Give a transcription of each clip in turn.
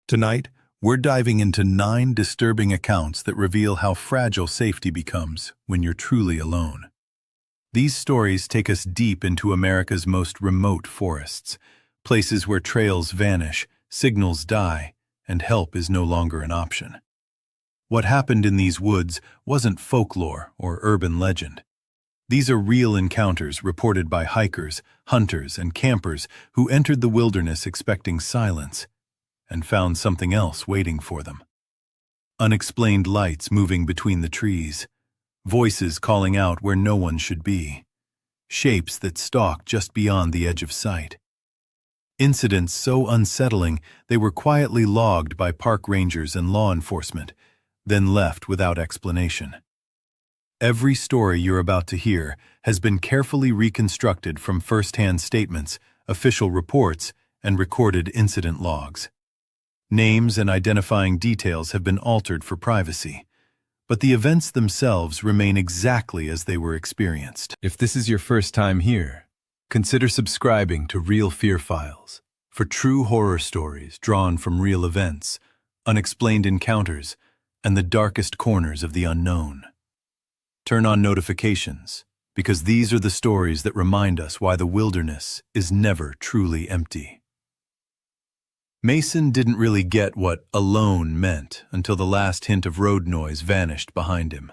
Tonight, we're diving into 9 disturbing accounts that reveal how fragile safety becomes when you're truly alone. These stories take us deep into America's most remote forests, places where trails vanish, signals die, and help is no longer an option. What happened in these woods wasn't folklore or urban legend. These are real encounters reported by hikers, hunters, and campers who entered the wilderness expecting silence and found something else waiting for them. Unexplained lights moving between the trees, voices calling out where no one should be, shapes that stalk just beyond the edge of sight. Incidents so unsettling they were quietly logged by park rangers and law enforcement, then left without explanation. Every story you're about to hear has been carefully reconstructed from first-hand statements, official reports, and recorded incident logs. Names and identifying details have been altered for privacy, but the events themselves remain exactly as they were experienced. If this is your first time here, consider subscribing to RealFear Files for true horror stories drawn from real events, unexplained encounters, and the darkest corners of the unknown. Turn on notifications, because these are the stories that remind us why the wilderness is never truly empty. Mason didn't really get what alone meant until the last hint of road noise vanished behind him.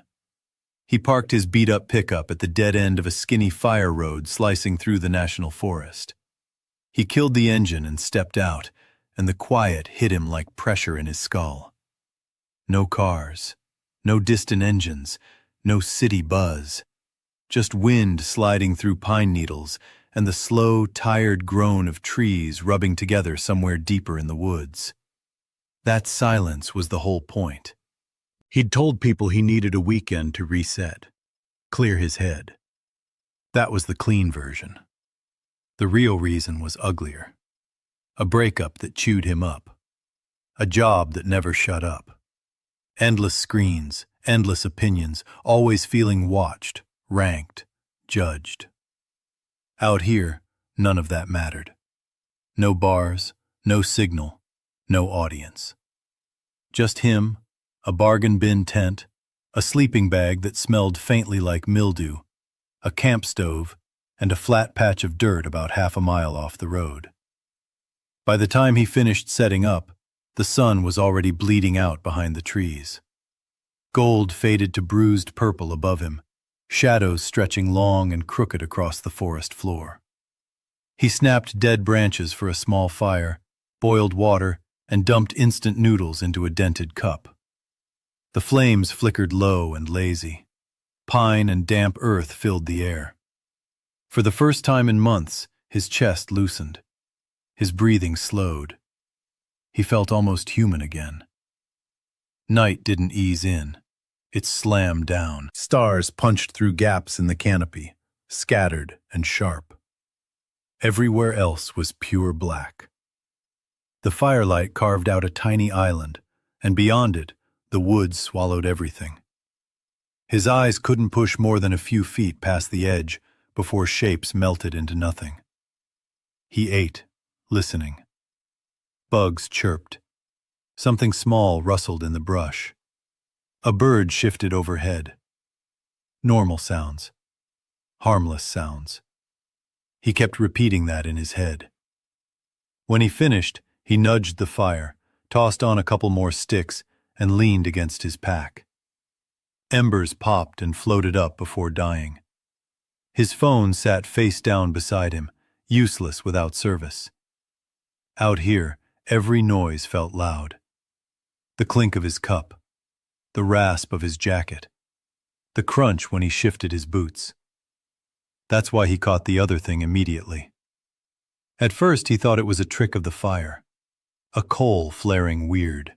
He parked his beat-up pickup at the dead end of a skinny fire road slicing through the national forest. He killed the engine and stepped out, and the quiet hit him like pressure in his skull. No cars, no distant engines, no city buzz, just wind sliding through pine needles and the slow, tired groan of trees rubbing together somewhere deeper in the woods. That silence was the whole point. He'd told people he needed a weekend to reset, clear his head. That was the clean version. The real reason was uglier. A breakup that chewed him up. A job that never shut up. Endless screens, endless opinions, always feeling watched, ranked, judged. Out here, none of that mattered. No bars, no signal, no audience. Just him, a bargain bin tent, a sleeping bag that smelled faintly like mildew, a camp stove, and a flat patch of dirt about half a mile off the road. By the time he finished setting up, the sun was already bleeding out behind the trees. Gold faded to bruised purple above him, shadows stretching long and crooked across the forest floor. He snapped dead branches for a small fire, boiled water, and dumped instant noodles into a dented cup. The flames flickered low and lazy. Pine and damp earth filled the air. For the first time in months, his chest loosened. His breathing slowed. He felt almost human again. Night didn't ease in. It slammed down. Stars punched through gaps in the canopy, scattered and sharp. Everywhere else was pure black. The firelight carved out a tiny island, and beyond it, the woods swallowed everything. His eyes couldn't push more than a few feet past the edge before shapes melted into nothing. He ate, listening. Bugs chirped. Something small rustled in the brush. A bird shifted overhead. Normal sounds. Harmless sounds. He kept repeating that in his head. When he finished, he nudged the fire, tossed on a couple more sticks, and leaned against his pack. Embers popped and floated up before dying. His phone sat face down beside him, useless without service. Out here, every noise felt loud. The clink of his cup. The rasp of his jacket, the crunch when he shifted his boots. That's why he caught the other thing immediately. At first he thought it was a trick of the fire, a coal flaring weird.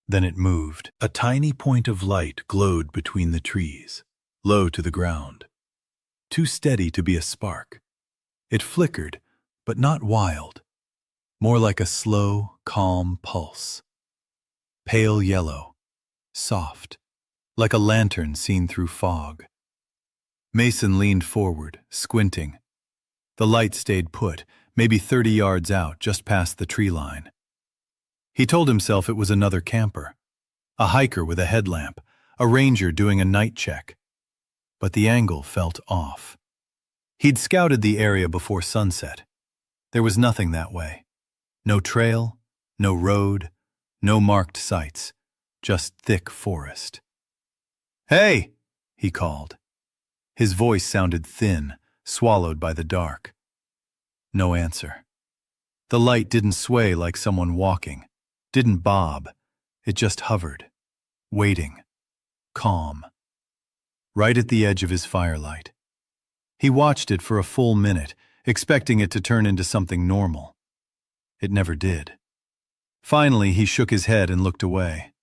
Then it moved. A tiny point of light glowed between the trees, low to the ground. Too steady to be a spark. It flickered, but not wild. More like a slow, calm pulse. Pale yellow. Soft, like a lantern seen through fog. Mason leaned forward, squinting. The light stayed put, maybe 30 yards out, just past the tree line. He told himself it was another camper, a hiker with a headlamp, a ranger doing a night check. But the angle felt off. He'd scouted the area before sunset. There was nothing that way. No trail, no road, no marked sites, just thick forest. "Hey!" he called. His voice sounded thin, swallowed by the dark. No answer. The light didn't sway like someone walking, didn't bob. It just hovered, waiting, calm, right at the edge of his firelight. He watched it for a full minute, expecting it to turn into something normal. It never did. Finally, he shook his head and looked away.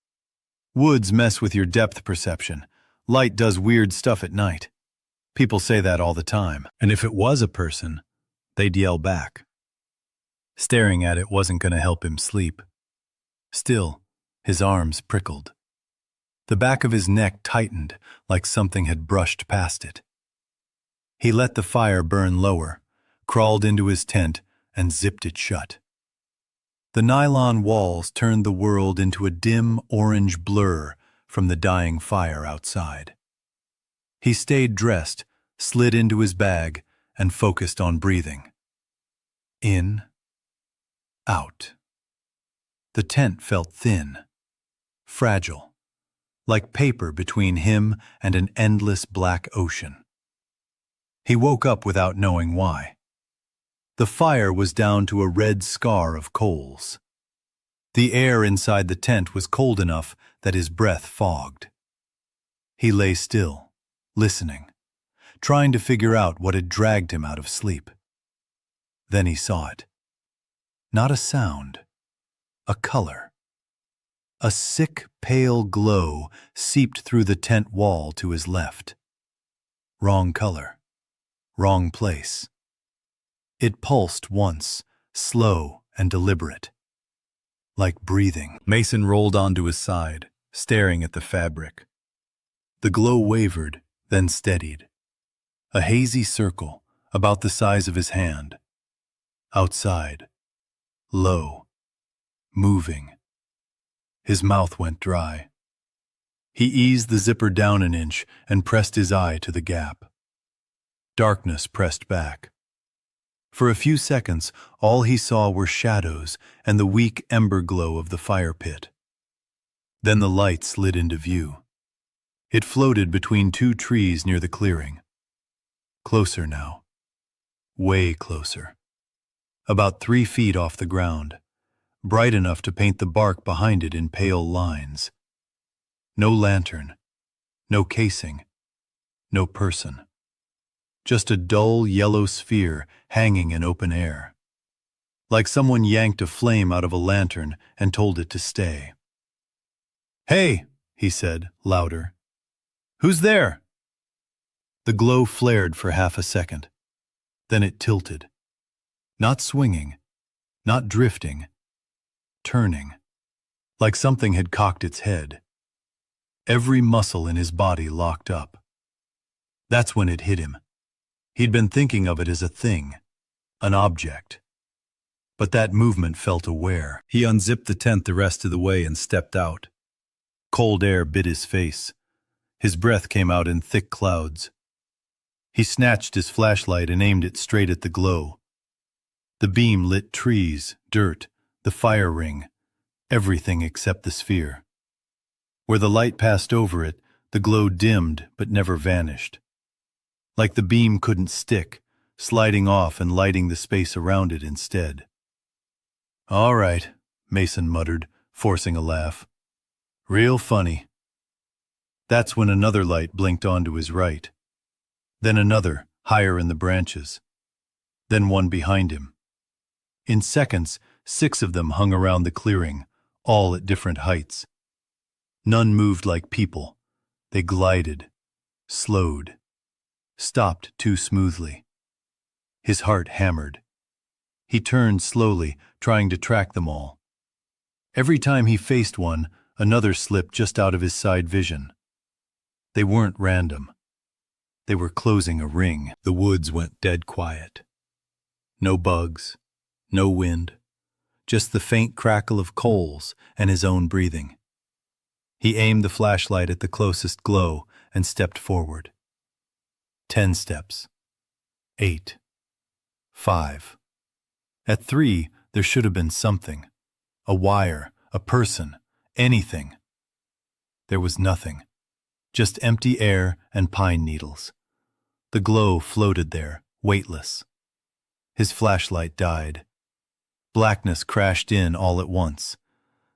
Woods mess with your depth perception. Light does weird stuff at night. People say that all the time. And if it was a person, they'd yell back. Staring at it wasn't going to help him sleep. Still, his arms prickled. The back of his neck tightened like something had brushed past it. He let the fire burn lower, crawled into his tent, and zipped it shut. The nylon walls turned the world into a dim orange blur from the dying fire outside. He stayed dressed, slid into his bag, and focused on breathing. In, out. The tent felt thin, fragile, like paper between him and an endless black ocean. He woke up without knowing why. The fire was down to a red scar of coals. The air inside the tent was cold enough that his breath fogged. He lay still, listening, trying to figure out what had dragged him out of sleep. Then he saw it. Not a sound, a color. A sick, pale glow seeped through the tent wall to his left. Wrong color, wrong place. It pulsed once, slow and deliberate. Like breathing. Mason rolled onto his side, staring at the fabric. The glow wavered, then steadied. A hazy circle, about the size of his hand. Outside. Low. Moving. His mouth went dry. He eased the zipper down an inch and pressed his eye to the gap. Darkness pressed back. For a few seconds, all he saw were shadows and the weak ember glow of the fire pit. Then the light slid into view. It floated between two trees near the clearing. Closer now. Way closer. About 3 feet off the ground, bright enough to paint the bark behind it in pale lines. No lantern, no casing, no person. Just a dull yellow sphere hanging in open air. Like someone yanked a flame out of a lantern and told it to stay. "Hey," he said, louder. "Who's there?" The glow flared for half a second. Then it tilted. Not swinging, not drifting, turning. Like something had cocked its head. Every muscle in his body locked up. That's when it hit him. He'd been thinking of it as a thing, an object. But that movement felt aware. He unzipped the tent the rest of the way and stepped out. Cold air bit his face. His breath came out in thick clouds. He snatched his flashlight and aimed it straight at the glow. The beam lit trees, dirt, the fire ring, everything except the sphere. Where the light passed over it, the glow dimmed but never vanished. Like the beam couldn't stick, sliding off and lighting the space around it instead. "All right," Mason muttered, forcing a laugh. "Real funny." That's when another light blinked on to his right. Then another, higher in the branches. Then one behind him. In seconds, 6 of them hung around the clearing, all at different heights. None moved like people. They glided, slowed, stopped too smoothly. His heart hammered. He turned slowly, trying to track them all. Every time he faced one, another slipped just out of his side vision. They weren't random. They were closing a ring. The woods went dead quiet. No bugs, no wind, just the faint crackle of coals and his own breathing. He aimed the flashlight at the closest glow and stepped forward. 10 steps. 8. 5. At 3, there should have been something. A wire, a person, anything. There was nothing. Just empty air and pine needles. The glow floated there, weightless. His flashlight died. Blackness crashed in all at once.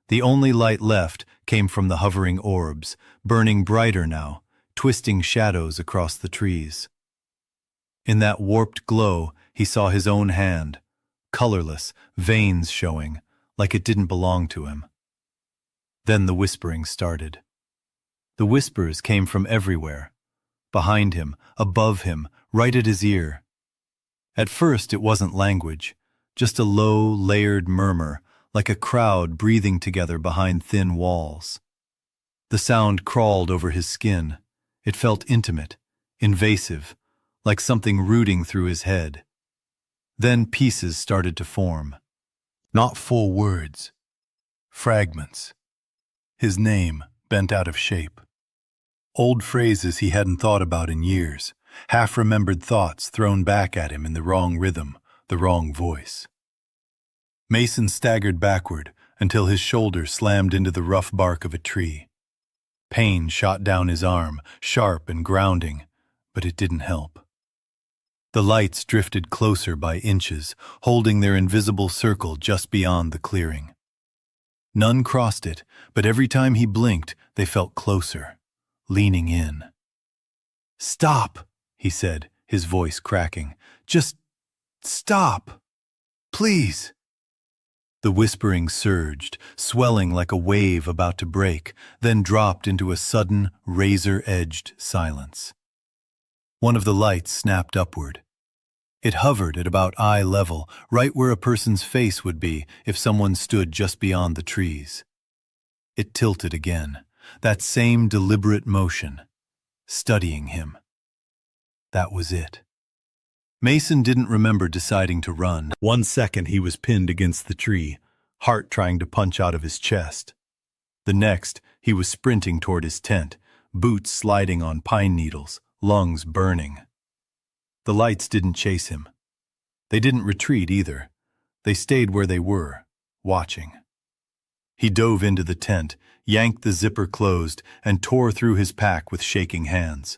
The only light left came from the hovering orbs, burning brighter now, twisting shadows across the trees. In that warped glow, he saw his own hand, colorless, veins showing, like it didn't belong to him. Then the whispering started. The whispers came from everywhere. Behind him, above him, right at his ear. At first it wasn't language, just a low, layered murmur, like a crowd breathing together behind thin walls. The sound crawled over his skin. It felt intimate, invasive, like something rooting through his head. Then pieces started to form. Not full words. Fragments. His name bent out of shape. Old phrases he hadn't thought about in years, half-remembered thoughts thrown back at him in the wrong rhythm, the wrong voice. Mason staggered backward until his shoulder slammed into the rough bark of a tree. Pain shot down his arm, sharp and grounding, but it didn't help. The lights drifted closer by inches, holding their invisible circle just beyond the clearing. None crossed it, but every time he blinked, they felt closer, leaning in. "Stop," he said, his voice cracking. "Just stop. Please." The whispering surged, swelling like a wave about to break, then dropped into a sudden, razor-edged silence. One of the lights snapped upward. It hovered at about eye level, right where a person's face would be if someone stood just beyond the trees. It tilted again, that same deliberate motion, studying him. That was it. Mason didn't remember deciding to run. 1 second he was pinned against the tree, heart trying to punch out of his chest. The next, he was sprinting toward his tent, boots sliding on pine needles, lungs burning. The lights didn't chase him. They didn't retreat either. They stayed where they were, watching. He dove into the tent, yanked the zipper closed, and tore through his pack with shaking hands.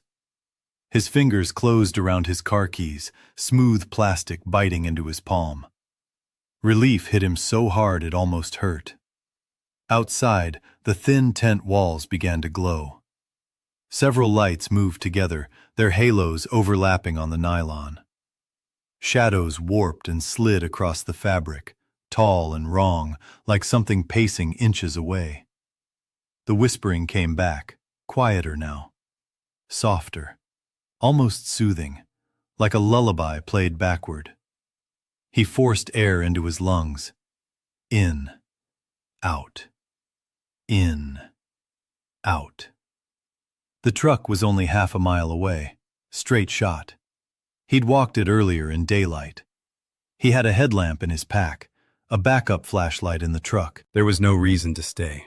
His fingers closed around his car keys, smooth plastic biting into his palm. Relief hit him so hard it almost hurt. Outside, the thin tent walls began to glow. Several lights moved together, their halos overlapping on the nylon. Shadows warped and slid across the fabric, tall and wrong, like something pacing inches away. The whispering came back, quieter now, softer, almost soothing, like a lullaby played backward. He forced air into his lungs. In, out, in, out. The truck was only half a mile away, straight shot. He'd walked it earlier in daylight. He had a headlamp in his pack, a backup flashlight in the truck. There was no reason to stay.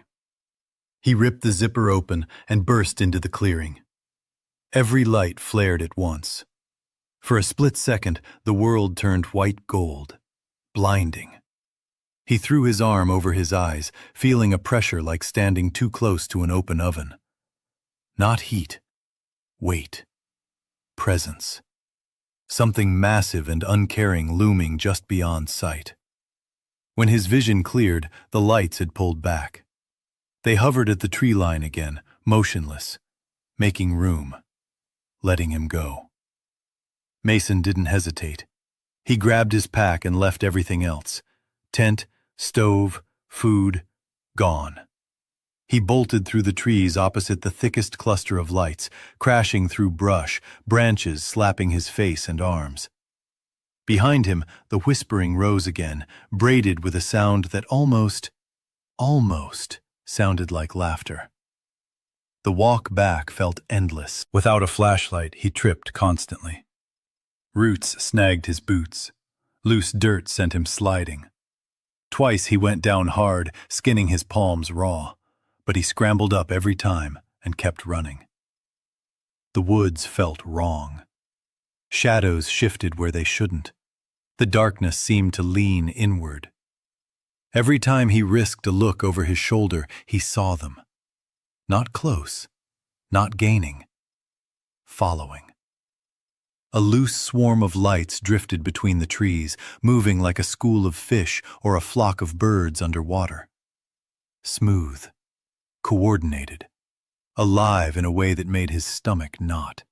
He ripped the zipper open and burst into the clearing. Every light flared at once. For a split second, the world turned white gold, blinding. He threw his arm over his eyes, feeling a pressure like standing too close to an open oven. Not heat. Weight. Presence. Something massive and uncaring looming just beyond sight. When his vision cleared, the lights had pulled back. They hovered at the tree line again, motionless, making room, letting him go. Mason didn't hesitate. He grabbed his pack and left everything else. Tent, stove, food, gone. He bolted through the trees opposite the thickest cluster of lights, crashing through brush, branches slapping his face and arms. Behind him, the whispering rose again, braided with a sound that almost sounded like laughter. The walk back felt endless. Without a flashlight, he tripped constantly. Roots snagged his boots. Loose dirt sent him sliding. Twice he went down hard, skinning his palms raw, but he scrambled up every time and kept running. The woods felt wrong. Shadows shifted where they shouldn't. The darkness seemed to lean inward. Every time he risked a look over his shoulder, he saw them. Not close, not gaining, following. A loose swarm of lights drifted between the trees, moving like a school of fish or a flock of birds underwater. Smooth, coordinated, alive in a way that made his stomach knot.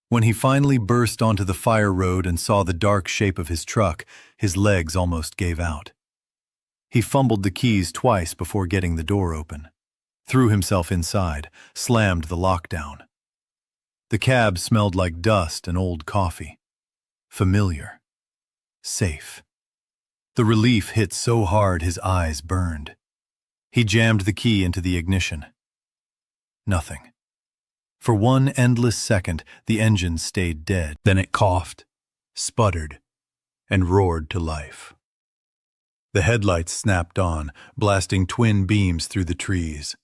When he finally burst onto the fire road and saw the dark shape of his truck, his legs almost gave out. He fumbled the keys twice before getting the door open, threw himself inside, slammed the lockdown. The cab smelled like dust and old coffee. Familiar. Safe. The relief hit so hard his eyes burned. He jammed the key into the ignition. Nothing. For one endless second, the engine stayed dead. Then it coughed, sputtered, and roared to life. The headlights snapped on, blasting twin beams through the trees.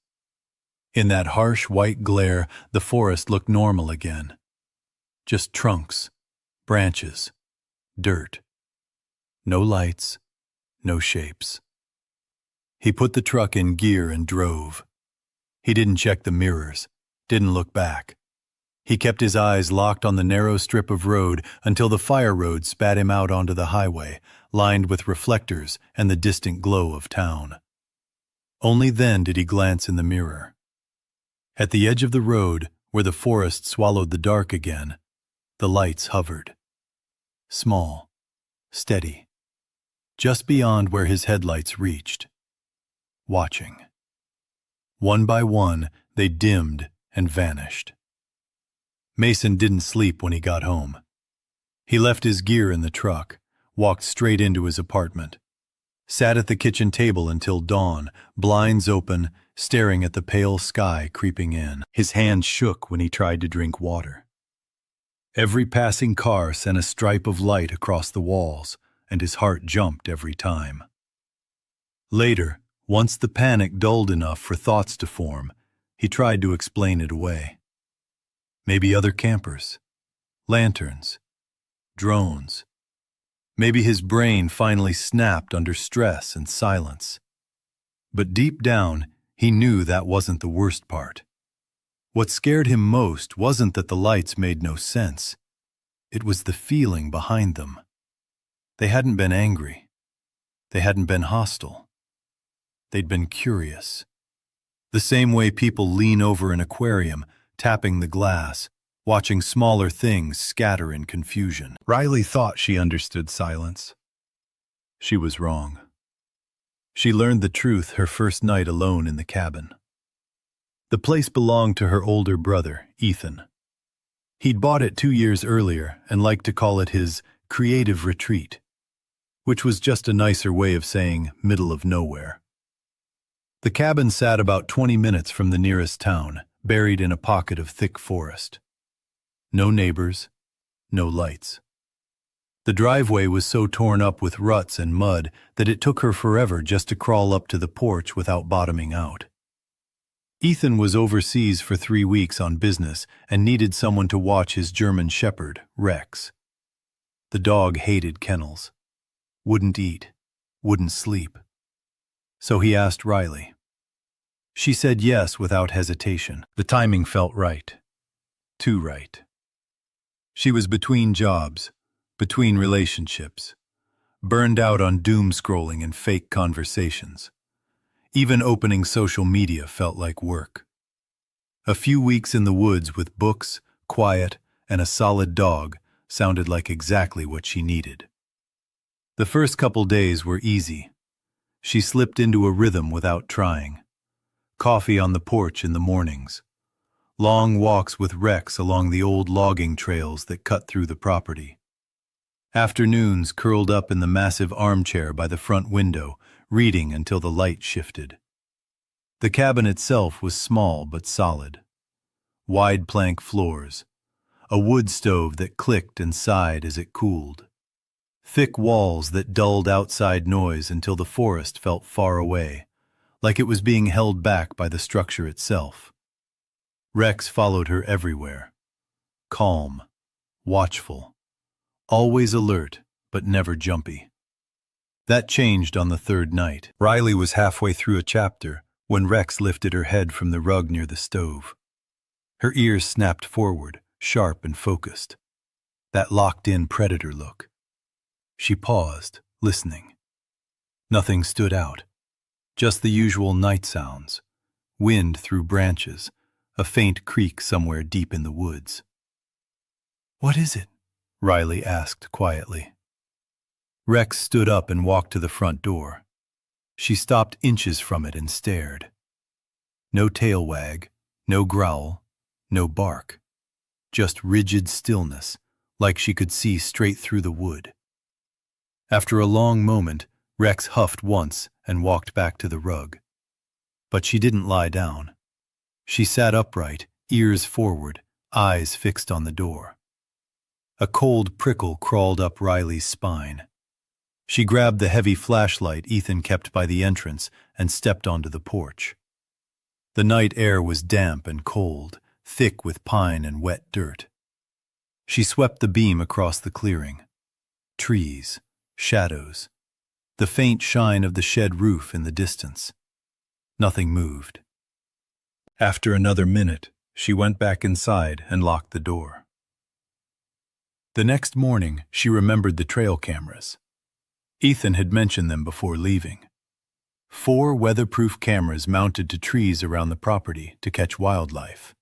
In that harsh white glare, the forest looked normal again. Just trunks, branches, dirt. No lights, no shapes. He put the truck in gear and drove. He didn't check the mirrors, didn't look back. He kept his eyes locked on the narrow strip of road until the fire road spat him out onto the highway, lined with reflectors and the distant glow of town. Only then did he glance in the mirror. At the edge of the road, where the forest swallowed the dark again, the lights hovered. Small, steady, just beyond where his headlights reached. Watching. One by one, they dimmed and vanished. Mason didn't sleep when he got home. He left his gear in the truck, walked straight into his apartment, sat at the kitchen table until dawn, blinds open, staring at the pale sky creeping in. His hands shook when he tried to drink water. Every passing car sent a stripe of light across the walls, and his heart jumped every time. Later, once the panic dulled enough for thoughts to form, he tried to explain it away. Maybe other campers, lanterns, drones. Maybe his brain finally snapped under stress and silence. But deep down, he knew that wasn't the worst part. What scared him most wasn't that the lights made no sense. It was the feeling behind them. They hadn't been angry. They hadn't been hostile. They'd been curious. The same way people lean over an aquarium, tapping the glass, watching smaller things scatter in confusion. Riley thought she understood silence. She was wrong. She learned the truth her first night alone in the cabin. The place belonged to her older brother, Ethan. He'd bought it 2 years earlier and liked to call it his creative retreat, which was just a nicer way of saying middle of nowhere. The cabin sat about 20 minutes from the nearest town, buried in a pocket of thick forest. No neighbors, no lights. The driveway was so torn up with ruts and mud that it took her forever just to crawl up to the porch without bottoming out. Ethan was overseas for 3 weeks on business and needed someone to watch his German shepherd, Rex. The dog hated kennels, wouldn't eat, wouldn't sleep. So he asked Riley. She said yes without hesitation. The timing felt right. Too right. She was between jobs, between relationships, burned out on doom scrolling and fake conversations. Even opening social media felt like work. A few weeks in the woods with books, quiet, and a solid dog sounded like exactly what she needed. The first couple days were easy. She slipped into a rhythm without trying. Coffee on the porch in the mornings. Long walks with Rex along the old logging trails that cut through the property. Afternoons curled up in the massive armchair by the front window, reading until the light shifted. The cabin itself was small but solid. Wide plank floors. A wood stove that clicked and sighed as it cooled. Thick walls that dulled outside noise until the forest felt far away, like it was being held back by the structure itself. Rex followed her everywhere. Calm, watchful, always alert, but never jumpy. That changed on the third night. Riley was halfway through a chapter when Rex lifted her head from the rug near the stove. Her ears snapped forward, sharp and focused. That locked-in predator look. She paused, listening. Nothing stood out. Just the usual night sounds. Wind through branches, a faint creak somewhere deep in the woods. "What is it?" Riley asked quietly. Rex stood up and walked to the front door. She stopped inches from it and stared. No tail wag, no growl, no bark. Just rigid stillness, like she could see straight through the wood. After a long moment, Rex huffed once and walked back to the rug. But she didn't lie down. She sat upright, ears forward, eyes fixed on the door. A cold prickle crawled up Riley's spine. She grabbed the heavy flashlight Ethan kept by the entrance and stepped onto the porch. The night air was damp and cold, thick with pine and wet dirt. She swept the beam across the clearing. Trees, shadows, the faint shine of the shed roof in the distance. Nothing moved. After another minute, she went back inside and locked the door. The next morning, she remembered the trail cameras. Ethan had mentioned them before leaving. 4 weatherproof cameras mounted to trees around the property to catch wildlife.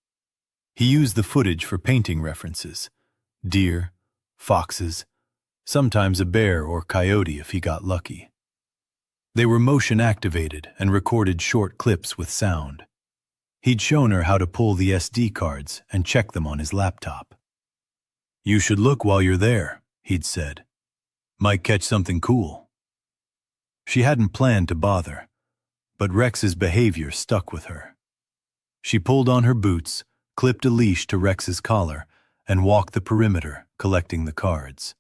He used the footage for painting references: deer, foxes, sometimes a bear or coyote if he got lucky. They were motion-activated and recorded short clips with sound. He'd shown her how to pull the SD cards and check them on his laptop. "You should look while you're there," he'd said. "Might catch something cool." She hadn't planned to bother, but Rex's behavior stuck with her. She pulled on her boots, clipped a leash to Rex's collar, and walked the perimeter, collecting the cards.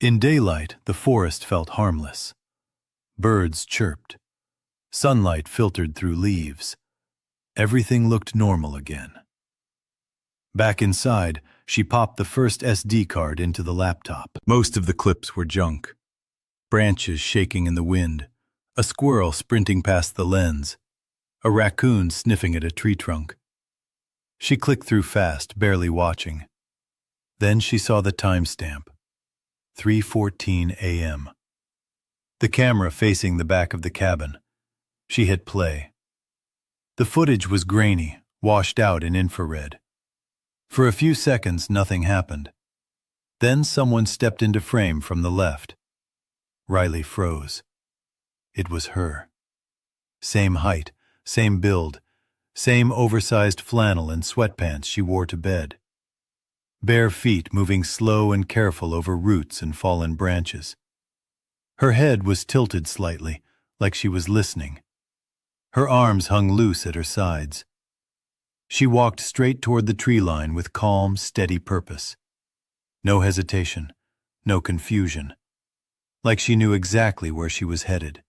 In daylight, the forest felt harmless. Birds chirped. Sunlight filtered through leaves. Everything looked normal again. Back inside, she popped the first SD card into the laptop. Most of the clips were junk. Branches shaking in the wind, a squirrel sprinting past the lens, a raccoon sniffing at a tree trunk. She clicked through fast, barely watching. Then she saw the timestamp, 3:14 a.m. The camera facing the back of the cabin. She hit play. The footage was grainy, washed out in infrared. For a few seconds, nothing happened. Then someone stepped into frame from the left. Riley froze. It was her. Same height, same build, same oversized flannel and sweatpants she wore to bed. Bare feet moving slow and careful over roots and fallen branches. Her head was tilted slightly, like she was listening. Her arms hung loose at her sides. She walked straight toward the tree line with calm, steady purpose. No hesitation, no confusion. Like she knew exactly where she was headed.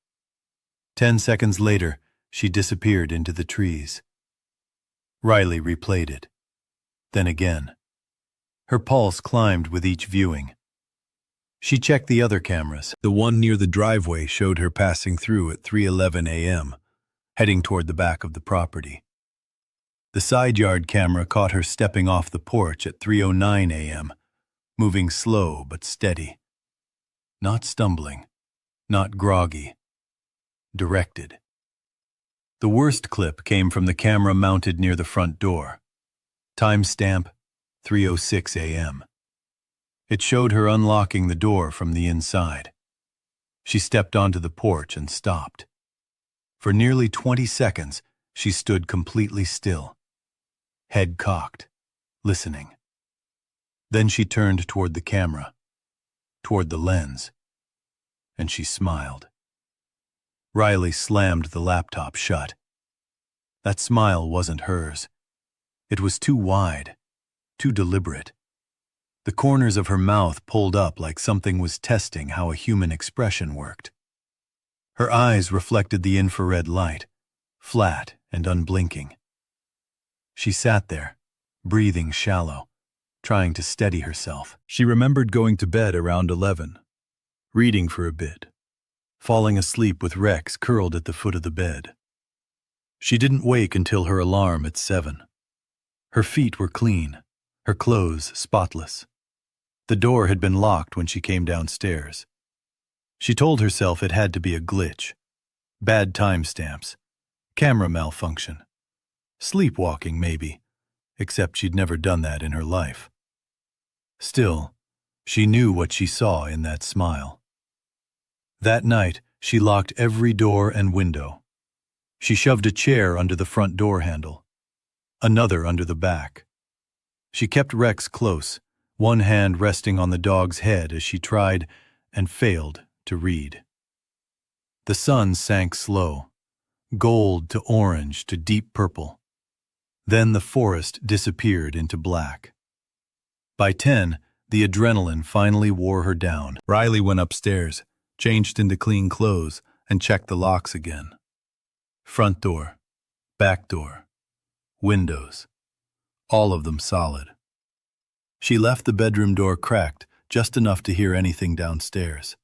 10 seconds later, she disappeared into the trees. Riley replayed it. Then again. Her pulse climbed with each viewing. She checked the other cameras. The one near the driveway showed her passing through at 3:11 a.m., heading toward the back of the property. The side yard camera caught her stepping off the porch at 3:09 a.m., moving slow but steady. Not stumbling, not groggy. Directed. The worst clip came from the camera mounted near the front door. Timestamp, 3:06 a.m. It showed her unlocking the door from the inside. She stepped onto the porch and stopped. For nearly 20 seconds, she stood completely still. Head cocked, listening. Then she turned toward the camera, toward the lens, and she smiled. Riley slammed the laptop shut. That smile wasn't hers. It was too wide, too deliberate. The corners of her mouth pulled up like something was testing how a human expression worked. Her eyes reflected the infrared light, flat and unblinking. She sat there, breathing shallow, trying to steady herself. She remembered going to bed around 11, reading for a bit, falling asleep with Rex curled at the foot of the bed. She didn't wake until her alarm at 7. Her feet were clean, her clothes spotless. The door had been locked when she came downstairs. She told herself it had to be a glitch, bad timestamps, camera malfunction, sleepwalking maybe, except she'd never done that in her life. Still, she knew what she saw in that smile. That night, she locked every door and window. She shoved a chair under the front door handle, another under the back. She kept Rex close, one hand resting on the dog's head as she tried and failed to read. The sun sank slow, gold to orange to deep purple. Then the forest disappeared into black. By 10, the adrenaline finally wore her down. Riley went upstairs, changed into clean clothes, and checked the locks again. Front door, back door, windows, all of them solid. She left the bedroom door cracked, just enough to hear anything downstairs.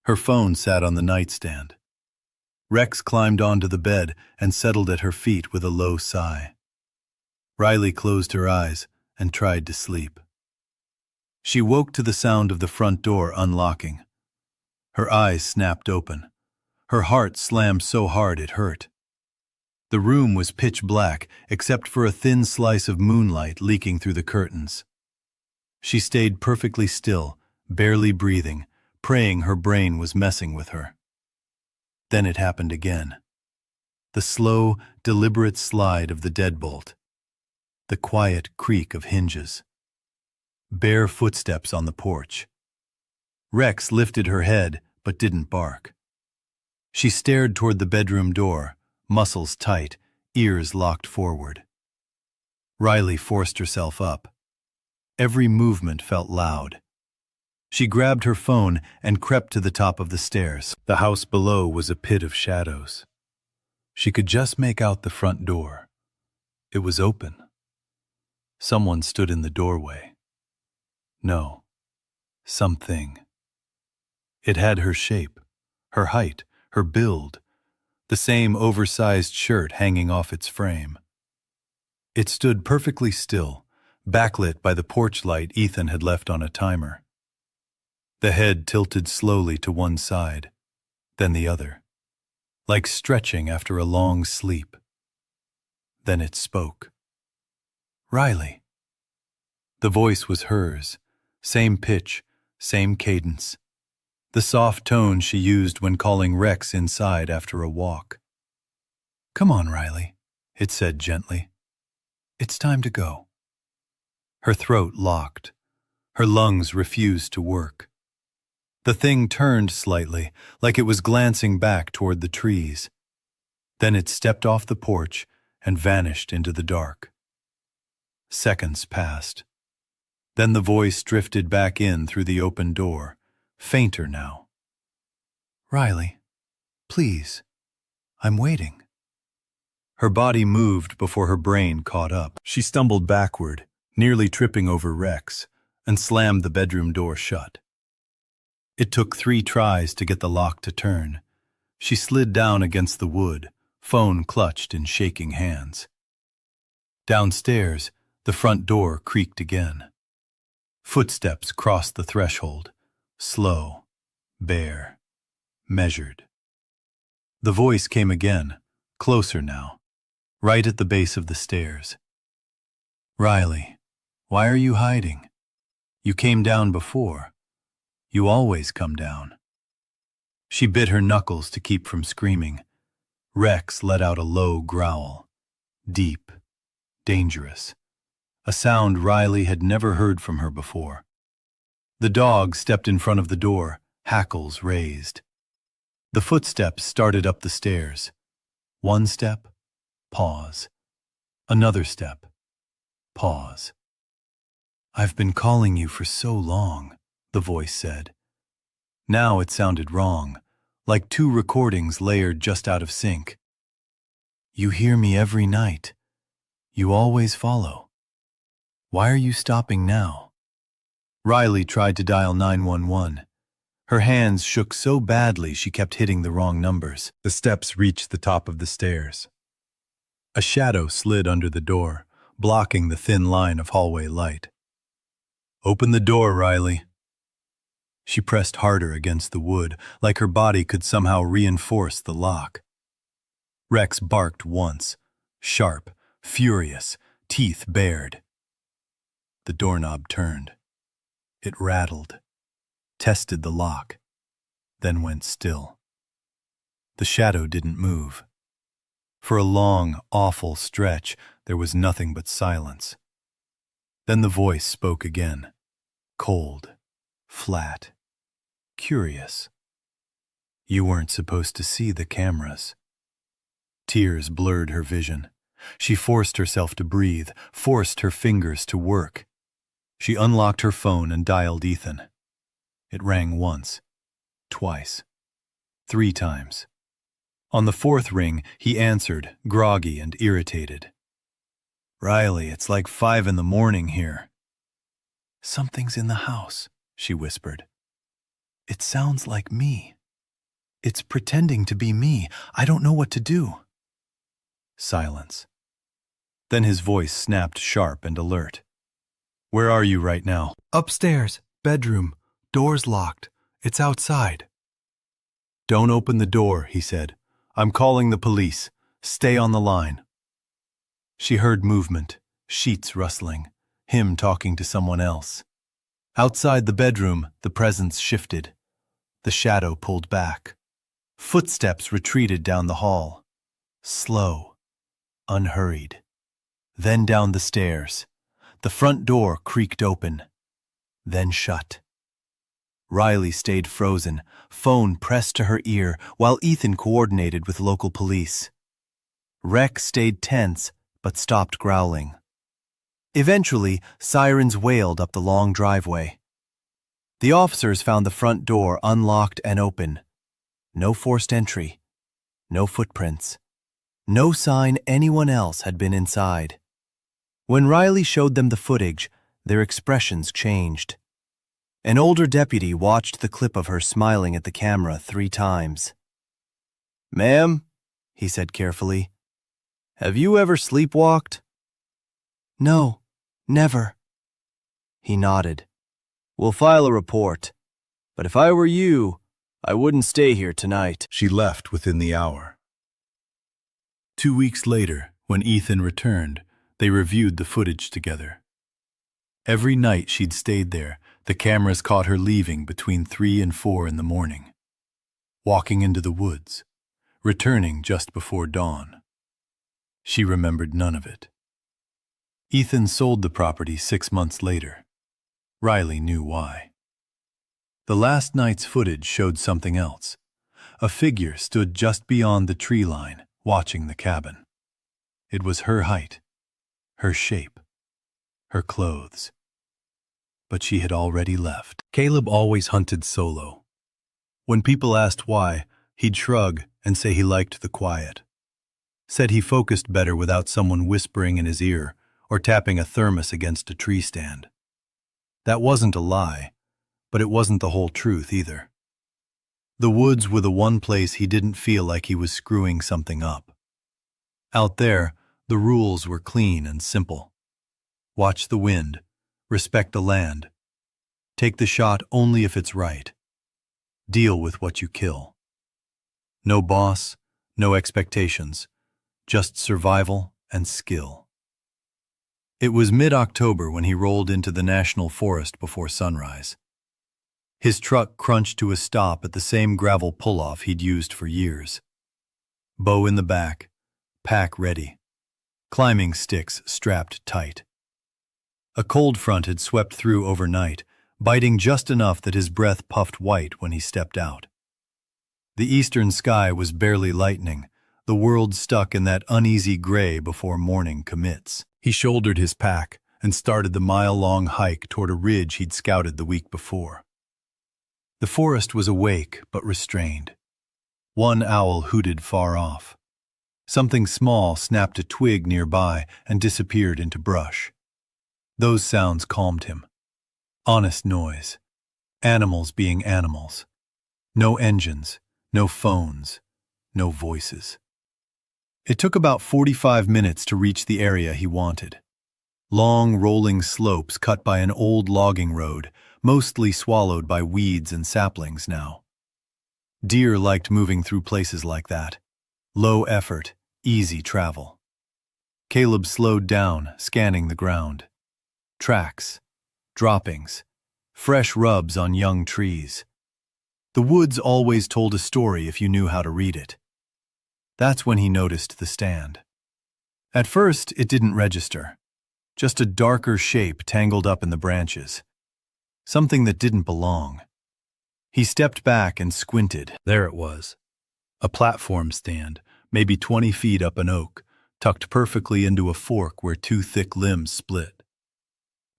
Her phone sat on the nightstand. Rex climbed onto the bed and settled at her feet with a low sigh. Riley closed her eyes and tried to sleep. She woke to the sound of the front door unlocking. Her eyes snapped open. Her heart slammed so hard it hurt. The room was pitch black except for a thin slice of moonlight leaking through the curtains. She stayed perfectly still, barely breathing, praying her brain was messing with her. Then it happened again. The slow, deliberate slide of the deadbolt. The quiet creak of hinges. Bare footsteps on the porch. Rex lifted her head but didn't bark. She stared toward the bedroom door, muscles tight, ears locked forward. Riley forced herself up. Every movement felt loud. She grabbed her phone and crept to the top of the stairs. The house below was a pit of shadows. She could just make out the front door. It was open. Someone stood in the doorway. No, something. It had her shape, her height, her build, the same oversized shirt hanging off its frame. It stood perfectly still, backlit by the porch light Ethan had left on a timer. The head tilted slowly to one side, then the other, like stretching after a long sleep. Then it spoke. Riley. The voice was hers, same pitch, same cadence. The soft tone she used when calling Rex inside after a walk. Come on, Riley, it said gently. It's time to go. Her throat locked. Her lungs refused to work. The thing turned slightly, like it was glancing back toward the trees. Then it stepped off the porch and vanished into the dark. Seconds passed. Then the voice drifted back in through the open door, fainter now. Riley, please, I'm waiting. Her body moved before her brain caught up. She stumbled backward, nearly tripping over Rex, and slammed the bedroom door shut. It took 3 tries to get the lock to turn. She slid down against the wood, phone clutched in shaking hands. Downstairs, the front door creaked again. Footsteps crossed the threshold, slow, bare, measured. The voice came again, closer now, right at the base of the stairs. Riley, why are you hiding? You came down before. You always come down. She bit her knuckles to keep from screaming. Rex let out a low growl, deep, dangerous, a sound Riley had never heard from her before. The dog stepped in front of the door, hackles raised. The footsteps started up the stairs. One step, pause. Another step, pause. "I've been calling you for so long," the voice said. Now it sounded wrong, like two recordings layered just out of sync. "You hear me every night. You always follow. Why are you stopping now?" Riley tried to dial 911. Her hands shook so badly she kept hitting the wrong numbers. The steps reached the top of the stairs. A shadow slid under the door, blocking the thin line of hallway light. "Open the door, Riley." She pressed harder against the wood, like her body could somehow reinforce the lock. Rex barked once, sharp, furious, teeth bared. The doorknob turned. It rattled, tested the lock, then went still. The shadow didn't move. For a long, awful stretch, there was nothing but silence. Then the voice spoke again, cold, flat, curious. "You weren't supposed to see the cameras." Tears blurred her vision. She forced herself to breathe, forced her fingers to work. She unlocked her phone and dialed Ethan. It rang once, twice, 3 times. On the 4th ring, he answered, groggy and irritated. "Riley, it's like 5 in the morning here." "Something's in the house," she whispered. "It sounds like me. It's pretending to be me. I don't know what to do." Silence. Then his voice snapped sharp and alert. "Where are you right now?" "Upstairs, bedroom, door's locked. It's outside." "Don't open the door," he said. "I'm calling the police. Stay on the line." She heard movement, sheets rustling, him talking to someone else. Outside the bedroom, the presence shifted. The shadow pulled back. Footsteps retreated down the hall. Slow, unhurried. Then down the stairs. The front door creaked open, then shut. Riley stayed frozen, phone pressed to her ear, while Ethan coordinated with local police. Rex stayed tense, but stopped growling. Eventually, sirens wailed up the long driveway. The officers found the front door unlocked and open. No forced entry, no footprints, no sign anyone else had been inside. When Riley showed them the footage, their expressions changed. An older deputy watched the clip of her smiling at the camera 3 times. "Ma'am," he said carefully, "have you ever sleepwalked?" "No, never." He nodded. "We'll file a report, but if I were you, I wouldn't stay here tonight." She left within the hour. 2 weeks later, when Ethan returned, they reviewed the footage together. Every night she'd stayed there, the cameras caught her leaving between 3 and 4 in the morning, walking into the woods, returning just before dawn. She remembered none of it. Ethan sold the property 6 months later. Riley knew why. The last night's footage showed something else. A figure stood just beyond the tree line, watching the cabin. It was her height, her shape, her clothes. But she had already left. Caleb always hunted solo. When people asked why, he'd shrug and say he liked the quiet. Said he focused better without someone whispering in his ear or tapping a thermos against a tree stand. That wasn't a lie, but it wasn't the whole truth either. The woods were the one place he didn't feel like he was screwing something up. Out there, the rules were clean and simple. Watch the wind, respect the land, take the shot only if it's right, deal with what you kill. No boss, no expectations, just survival and skill. It was mid-October when he rolled into the national forest before sunrise. His truck crunched to a stop at the same gravel pull-off he'd used for years. Bow in the back, pack ready, climbing sticks strapped tight. A cold front had swept through overnight, biting just enough that his breath puffed white when he stepped out. The eastern sky was barely lightening, the world stuck in that uneasy gray before morning commits. He shouldered his pack and started the mile-long hike toward a ridge he'd scouted the week before. The forest was awake but restrained. One owl hooted far off. Something small snapped a twig nearby and disappeared into brush. Those sounds calmed him. Honest noise. Animals being animals. No engines, no phones, no voices. It took about 45 minutes to reach the area he wanted. Long, rolling slopes cut by an old logging road, mostly swallowed by weeds and saplings now. Deer liked moving through places like that. Low effort, easy travel. Caleb slowed down, scanning the ground. Tracks, droppings, fresh rubs on young trees. The woods always told a story if you knew how to read it. That's when he noticed the stand. At first, it didn't register. Just a darker shape tangled up in the branches. Something that didn't belong. He stepped back and squinted. There it was. A platform stand, maybe 20 feet up an oak, tucked perfectly into a fork where two thick limbs split.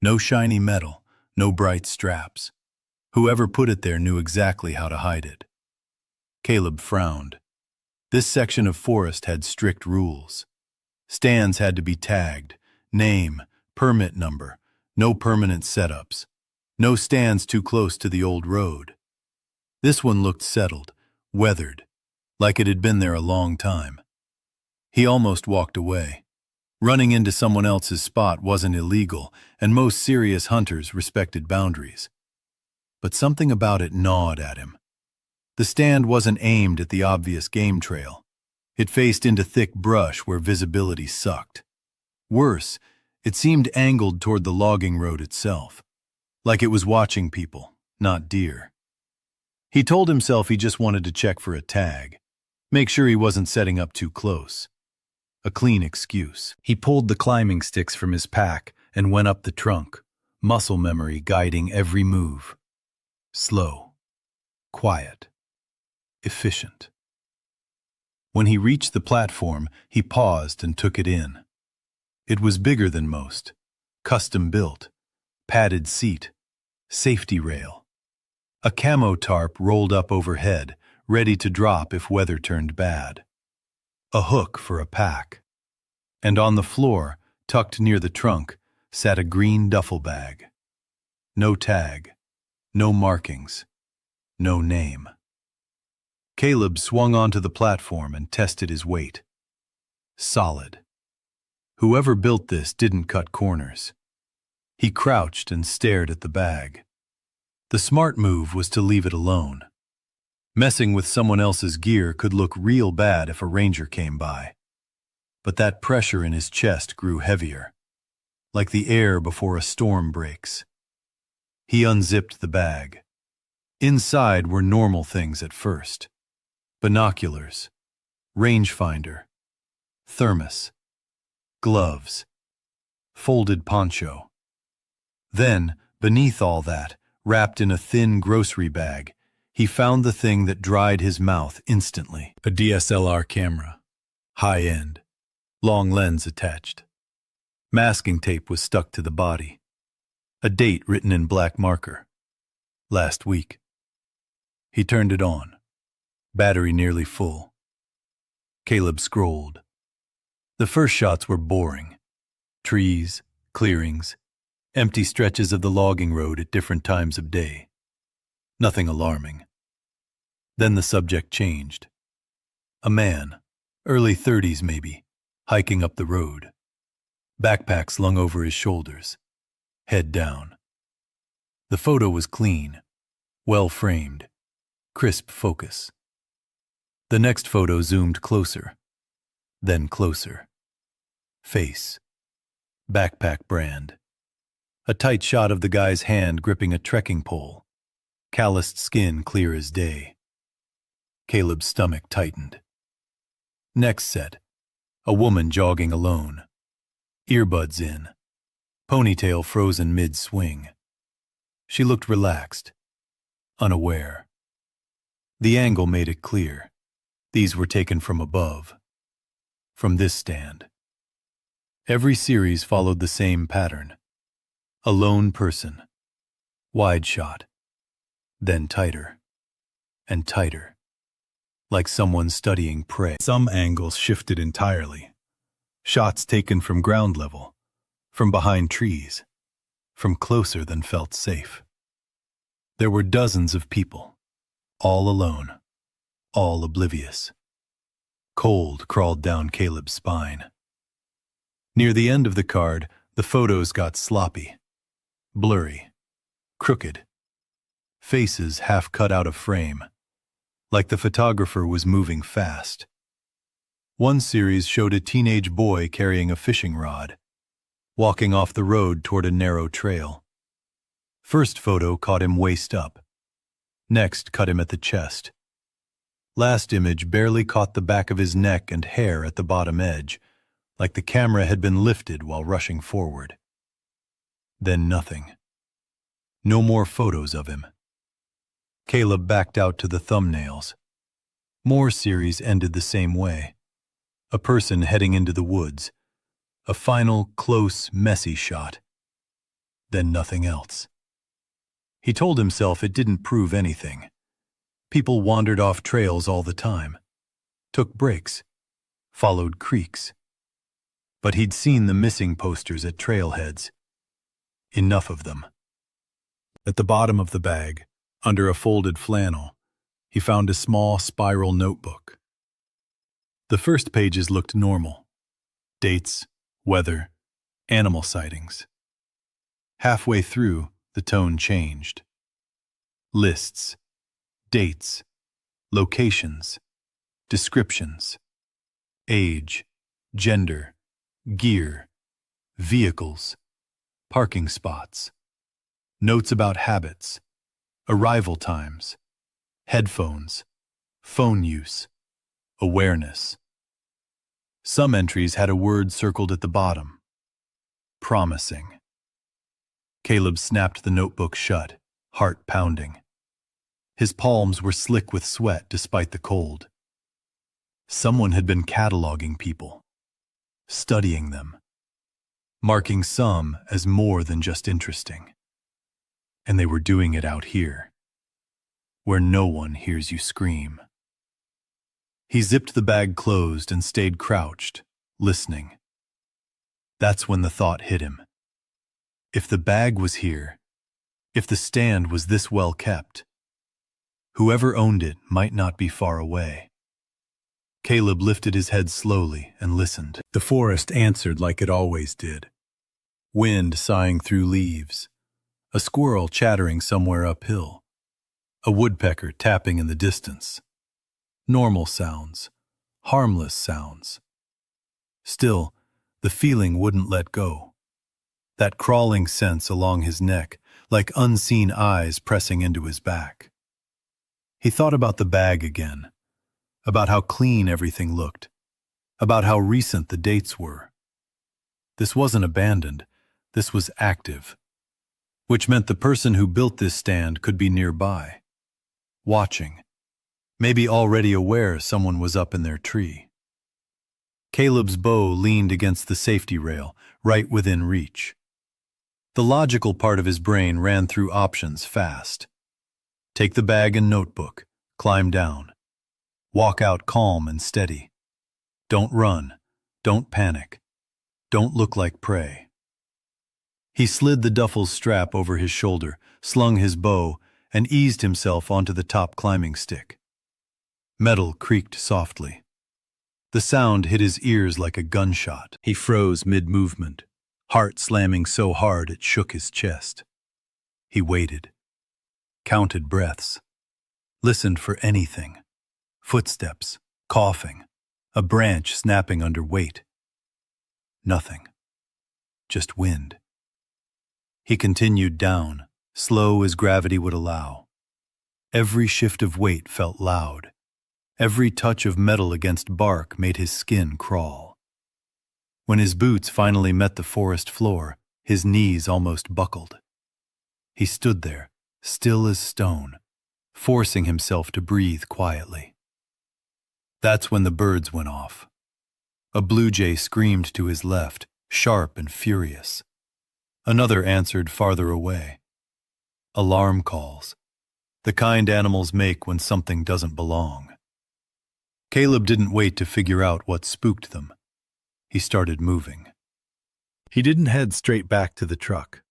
No shiny metal, no bright straps. Whoever put it there knew exactly how to hide it. Caleb frowned. This section of forest had strict rules. Stands had to be tagged, name, permit number, no permanent setups, no stands too close to the old road. This one looked settled, weathered, like it had been there a long time. He almost walked away. Running into someone else's spot wasn't illegal, and most serious hunters respected boundaries. But something about it gnawed at him. The stand wasn't aimed at the obvious game trail. It faced into thick brush where visibility sucked. Worse, it seemed angled toward the logging road itself, like it was watching people, not deer. He told himself he just wanted to check for a tag, make sure he wasn't setting up too close. A clean excuse. He pulled the climbing sticks from his pack and went up the trunk, muscle memory guiding every move. Slow, quiet, efficient. When he reached the platform, he paused and took it in. It was bigger than most, custom built, padded seat, safety rail. A camo tarp rolled up overhead, ready to drop if weather turned bad. A hook for a pack. And on the floor, tucked near the trunk, sat a green duffel bag. No tag, no markings, no name. Caleb swung onto the platform and tested his weight. Solid. Whoever built this didn't cut corners. He crouched and stared at the bag. The smart move was to leave it alone. Messing with someone else's gear could look real bad if a ranger came by. But that pressure in his chest grew heavier, like the air before a storm breaks. He unzipped the bag. Inside were normal things at first. Binoculars, rangefinder, thermos, gloves, folded poncho. Then, beneath all that, wrapped in a thin grocery bag, he found the thing that dried his mouth instantly. A DSLR camera. High-end. Long lens attached. Masking tape was stuck to the body. A date written in black marker. Last week. He turned it on. Battery nearly full. Caleb scrolled. The first shots were boring. Trees, clearings, empty stretches of the logging road at different times of day. Nothing alarming. Then the subject changed. A man, early 30s maybe, hiking up the road. Backpack slung over his shoulders. Head down. The photo was clean, well framed, crisp focus. The next photo zoomed closer, then closer. Face. Backpack brand. A tight shot of the guy's hand gripping a trekking pole. Calloused skin clear as day. Caleb's stomach tightened. Next set. A woman jogging alone. Earbuds in. Ponytail frozen mid-swing. She looked relaxed, unaware. The angle made it clear. These were taken from above. From this stand. Every series followed the same pattern. A lone person. Wide shot. Then tighter. And tighter. Like someone studying prey. Some angles shifted entirely. Shots taken from ground level, from behind trees, from closer than felt safe. There were dozens of people, all alone, all oblivious. Cold crawled down Caleb's spine. Near the end of the card, the photos got sloppy, blurry, crooked. Faces half cut out of frame, like the photographer was moving fast. One series showed a teenage boy carrying a fishing rod, walking off the road toward a narrow trail. First photo caught him waist up. Next cut him at the chest. Last image barely caught the back of his neck and hair at the bottom edge, like the camera had been lifted while rushing forward. Then nothing. No more photos of him. Caleb backed out to the thumbnails. More series ended the same way. A person heading into the woods. A final, close, messy shot. Then nothing else. He told himself it didn't prove anything. People wandered off trails all the time, took breaks, followed creeks. But he'd seen the missing posters at trailheads. Enough of them. At the bottom of the bag, under a folded flannel, he found a small spiral notebook. The first pages looked normal. Dates, weather, animal sightings. Halfway through, the tone changed. Lists, dates, locations, descriptions, age, gender, gear, vehicles, parking spots, notes about habits, arrival times, headphones, phone use, awareness. Some entries had a word circled at the bottom. Promising. Caleb snapped the notebook shut, heart pounding. His palms were slick with sweat despite the cold. Someone had been cataloging people, studying them, marking some as more than just interesting. And they were doing it out here, where no one hears you scream. He zipped the bag closed and stayed crouched, listening. That's when the thought hit him. If the bag was here, if the stand was this well kept, whoever owned it might not be far away. Caleb lifted his head slowly and listened. The forest answered like it always did. Wind sighing through leaves, a squirrel chattering somewhere uphill, a woodpecker tapping in the distance. Normal sounds, harmless sounds. Still, the feeling wouldn't let go. That crawling sense along his neck, like unseen eyes pressing into his back. He thought about the bag again, about how clean everything looked, about how recent the dates were. This wasn't abandoned, this was active, which meant the person who built this stand could be nearby, watching, maybe already aware someone was up in their tree. Caleb's bow leaned against the safety rail, right within reach. The logical part of his brain ran through options fast. Take the bag and notebook, climb down. Walk out calm and steady. Don't run, don't panic, don't look like prey. He slid the duffel's strap over his shoulder, slung his bow, and eased himself onto the top climbing stick. Metal creaked softly. The sound hit his ears like a gunshot. He froze mid-movement, heart slamming so hard it shook his chest. He waited, counted breaths, listened for anything. Footsteps, coughing, a branch snapping under weight. Nothing. Just wind. He continued down, slow as gravity would allow. Every shift of weight felt loud. Every touch of metal against bark made his skin crawl. When his boots finally met the forest floor, his knees almost buckled. He stood there, still as stone, forcing himself to breathe quietly. That's when the birds went off. A blue jay screamed to his left, sharp and furious. Another answered farther away. Alarm calls, the kind animals make when something doesn't belong. Caleb didn't wait to figure out what spooked them. He started moving. He didn't head straight back to the truck.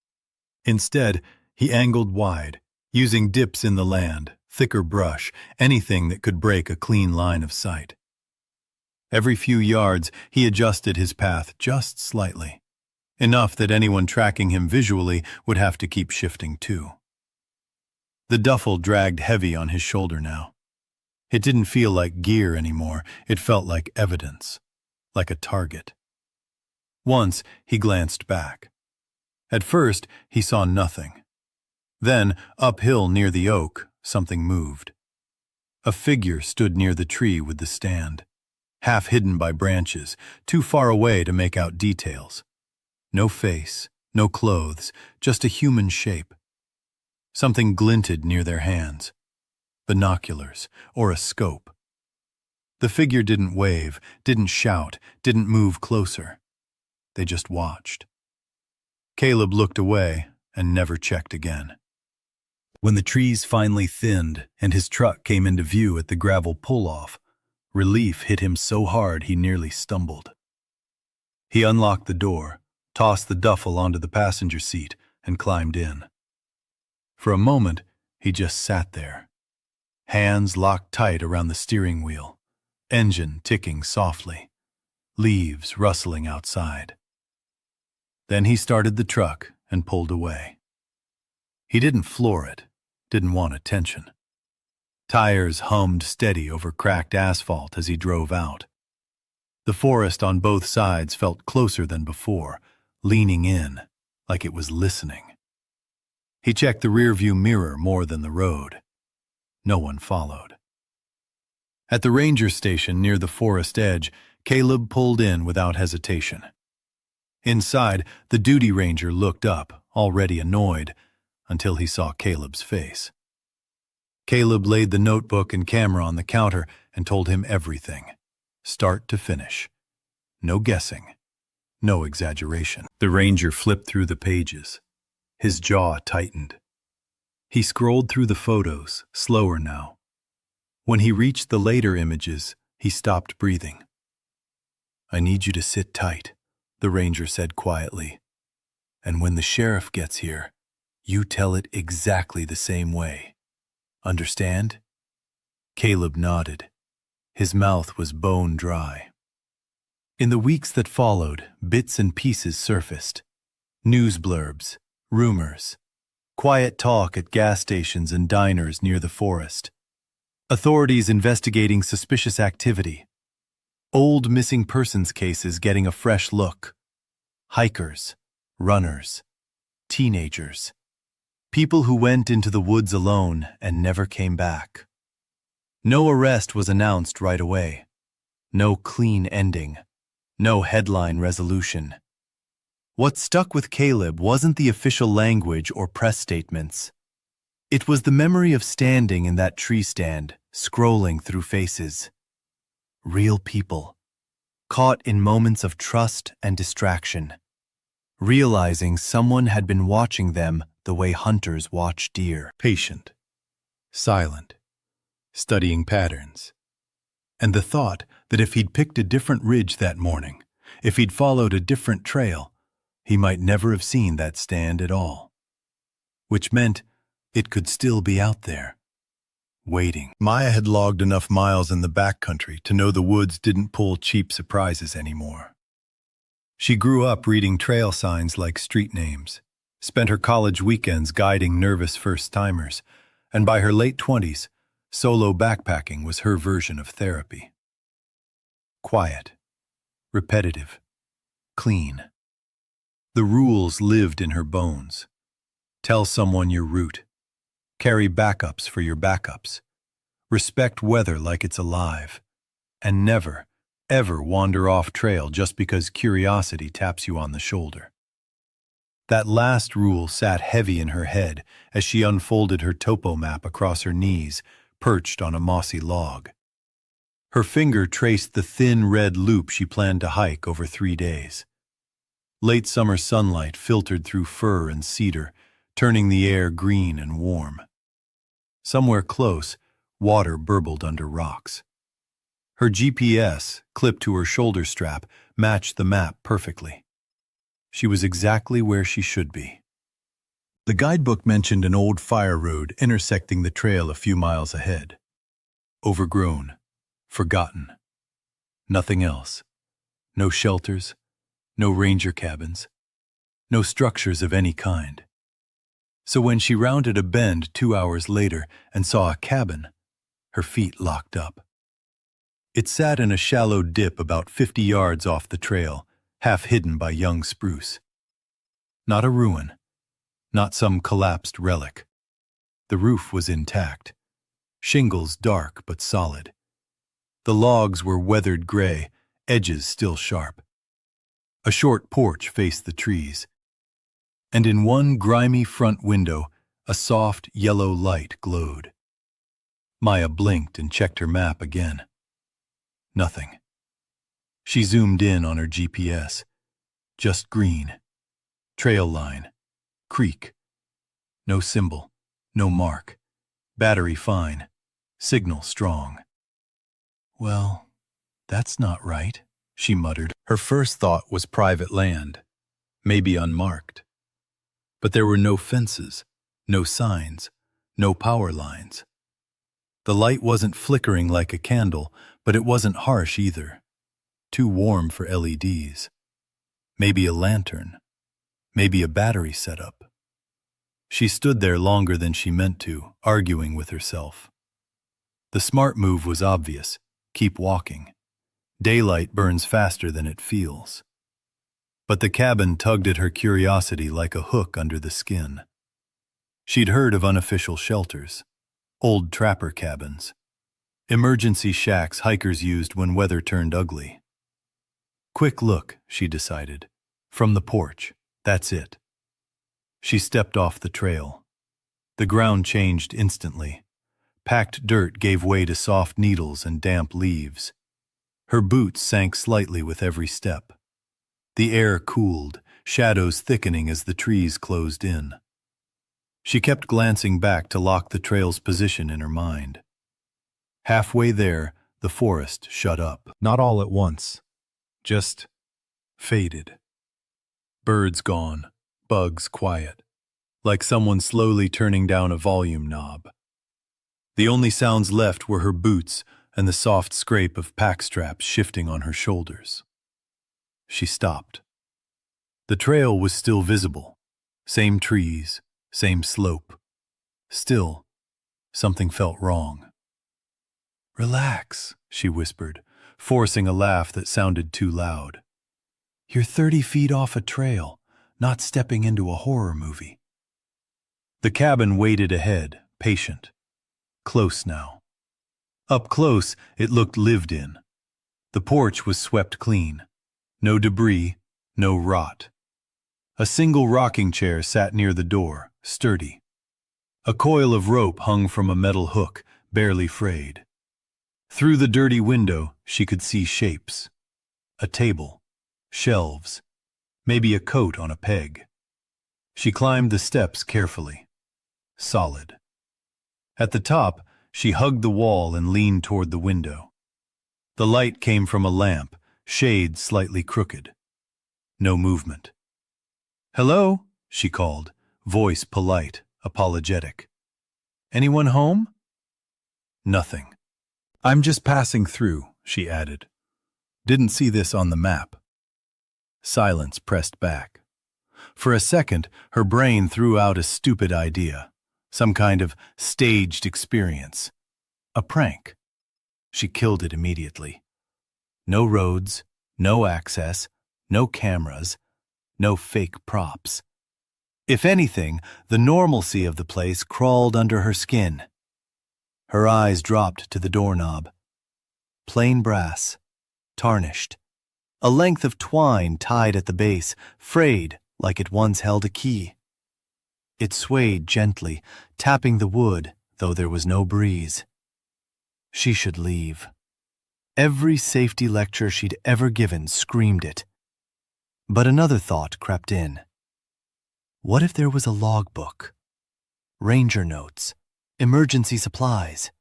Instead, he angled wide, using dips in the land, thicker brush, anything that could break a clean line of sight. Every few yards, he adjusted his path just slightly, enough that anyone tracking him visually would have to keep shifting too. The duffel dragged heavy on his shoulder now. It didn't feel like gear anymore, it felt like evidence, like a target. Once, he glanced back. At first, he saw nothing. Then, uphill near the oak, something moved. A figure stood near the tree with the stand, half hidden by branches, too far away to make out details. No face, no clothes, just a human shape. Something glinted near their hands. Binoculars, or a scope. The figure didn't wave, didn't shout, didn't move closer. They just watched. Caleb looked away and never checked again. When the trees finally thinned and his truck came into view at the gravel pull-off, relief hit him so hard he nearly stumbled. He unlocked the door, tossed the duffel onto the passenger seat, and climbed in. For a moment, he just sat there, hands locked tight around the steering wheel, engine ticking softly, leaves rustling outside. Then he started the truck and pulled away. He didn't floor it, didn't want attention. Tires hummed steady over cracked asphalt as he drove out. The forest on both sides felt closer than before, leaning in, like it was listening. He checked the rearview mirror more than the road. No one followed. At the ranger station near the forest edge, Caleb pulled in without hesitation. Inside, the duty ranger looked up, already annoyed, until he saw Caleb's face. Caleb laid the notebook and camera on the counter and told him everything, start to finish. No guessing, no exaggeration. The ranger flipped through the pages. His jaw tightened. He scrolled through the photos, slower now. When he reached the later images, he stopped breathing. "I need you to sit tight," the ranger said quietly. "And when the sheriff gets here, you tell it exactly the same way. Understand?" Caleb nodded. His mouth was bone dry. In the weeks that followed, bits and pieces surfaced. News blurbs, rumors, quiet talk at gas stations and diners near the forest. Authorities investigating suspicious activity. Old missing persons cases getting a fresh look. Hikers, runners, teenagers. People who went into the woods alone and never came back. No arrest was announced right away. No clean ending. No headline resolution. What stuck with Caleb wasn't the official language or press statements. It was the memory of standing in that tree stand, scrolling through faces. Real people, caught in moments of trust and distraction, realizing someone had been watching them the way hunters watch deer. Patient, silent, studying patterns. And the thought that if he'd picked a different ridge that morning, if he'd followed a different trail, he might never have seen that stand at all. Which meant it could still be out there, waiting. Maya had logged enough miles in the backcountry to know the woods didn't pull cheap surprises anymore. She grew up reading trail signs like street names, spent her college weekends guiding nervous first-timers, and by her late 20s, solo backpacking was her version of therapy. Quiet, repetitive, clean. The rules lived in her bones. Tell someone your route. Carry backups for your backups. Respect weather like it's alive. And never, ever wander off trail just because curiosity taps you on the shoulder. That last rule sat heavy in her head as she unfolded her topo map across her knees, perched on a mossy log. Her finger traced the thin red loop she planned to hike over 3 days. Late summer sunlight filtered through fir and cedar, turning the air green and warm. Somewhere close, water burbled under rocks. Her GPS, clipped to her shoulder strap, matched the map perfectly. She was exactly where she should be. The guidebook mentioned an old fire road intersecting the trail a few miles ahead. Overgrown, forgotten. Nothing else. No shelters, no ranger cabins, no structures of any kind. So when she rounded a bend 2 hours later and saw a cabin, her feet locked up. It sat in a shallow dip about 50 yards off the trail, half hidden by young spruce. Not a ruin, not some collapsed relic. The roof was intact, shingles dark but solid. The logs were weathered gray, edges still sharp. A short porch faced the trees, and in one grimy front window, a soft yellow light glowed. Maya blinked and checked her map again. Nothing. She zoomed in on her GPS. Just green. Trail line. Creek. No symbol. No mark. Battery fine. Signal strong. Well, that's not right, she muttered. Her first thought was private land, maybe unmarked. But there were no fences, no signs, no power lines. The light wasn't flickering like a candle, but it wasn't harsh either. Too warm for LEDs. Maybe a lantern. Maybe a battery setup. She stood there longer than she meant to, arguing with herself. The smart move was obvious. Keep walking. Daylight burns faster than it feels. But the cabin tugged at her curiosity like a hook under the skin. She'd heard of unofficial shelters, old trapper cabins, emergency shacks hikers used when weather turned ugly. Quick look, she decided. From the porch, that's it. She stepped off the trail. The ground changed instantly. Packed dirt gave way to soft needles and damp leaves. Her boots sank slightly with every step. The air cooled, shadows thickening as the trees closed in. She kept glancing back to lock the trail's position in her mind. Halfway there, the forest shut up. Not all at once. Just faded. Birds gone, bugs quiet, like someone slowly turning down a volume knob. The only sounds left were her boots and the soft scrape of pack straps shifting on her shoulders. She stopped. The trail was still visible. Same trees, same slope. Still, something felt wrong. "Relax," she whispered, forcing a laugh that sounded too loud. "You're 30 feet off a trail, not stepping into a horror movie." The cabin waited ahead, patient. Close now. Up close, it looked lived in. The porch was swept clean. No debris, no rot. A single rocking chair sat near the door, sturdy. A coil of rope hung from a metal hook, barely frayed. Through the dirty window, she could see shapes. A table, shelves, maybe a coat on a peg. She climbed the steps carefully. Solid. At the top, she hugged the wall and leaned toward the window. The light came from a lamp, shade slightly crooked. No movement. "Hello?" she called, voice polite, apologetic. "Anyone home?" Nothing. "I'm just passing through," she added. "Didn't see this on the map." Silence pressed back. For a second, her brain threw out a stupid idea. Some kind of staged experience. A prank. She killed it immediately. No roads, no access, no cameras, no fake props. If anything, the normalcy of the place crawled under her skin. Her eyes dropped to the doorknob. Plain brass, tarnished. A length of twine tied at the base, frayed like it once held a key. It swayed gently, tapping the wood, though there was no breeze. She should leave. Every safety lecture she'd ever given screamed it. But another thought crept in. What if there was a logbook? Ranger notes, emergency supplies.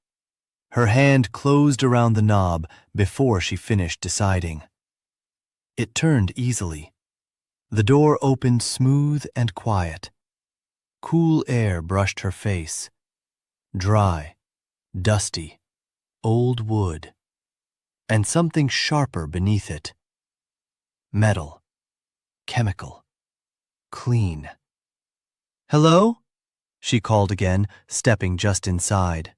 Her hand closed around the knob before she finished deciding. It turned easily. The door opened smooth and quiet. Cool air brushed her face. Dry, dusty, old wood. And something sharper beneath it. Metal, chemical, clean. "Hello?" she called again, stepping just inside.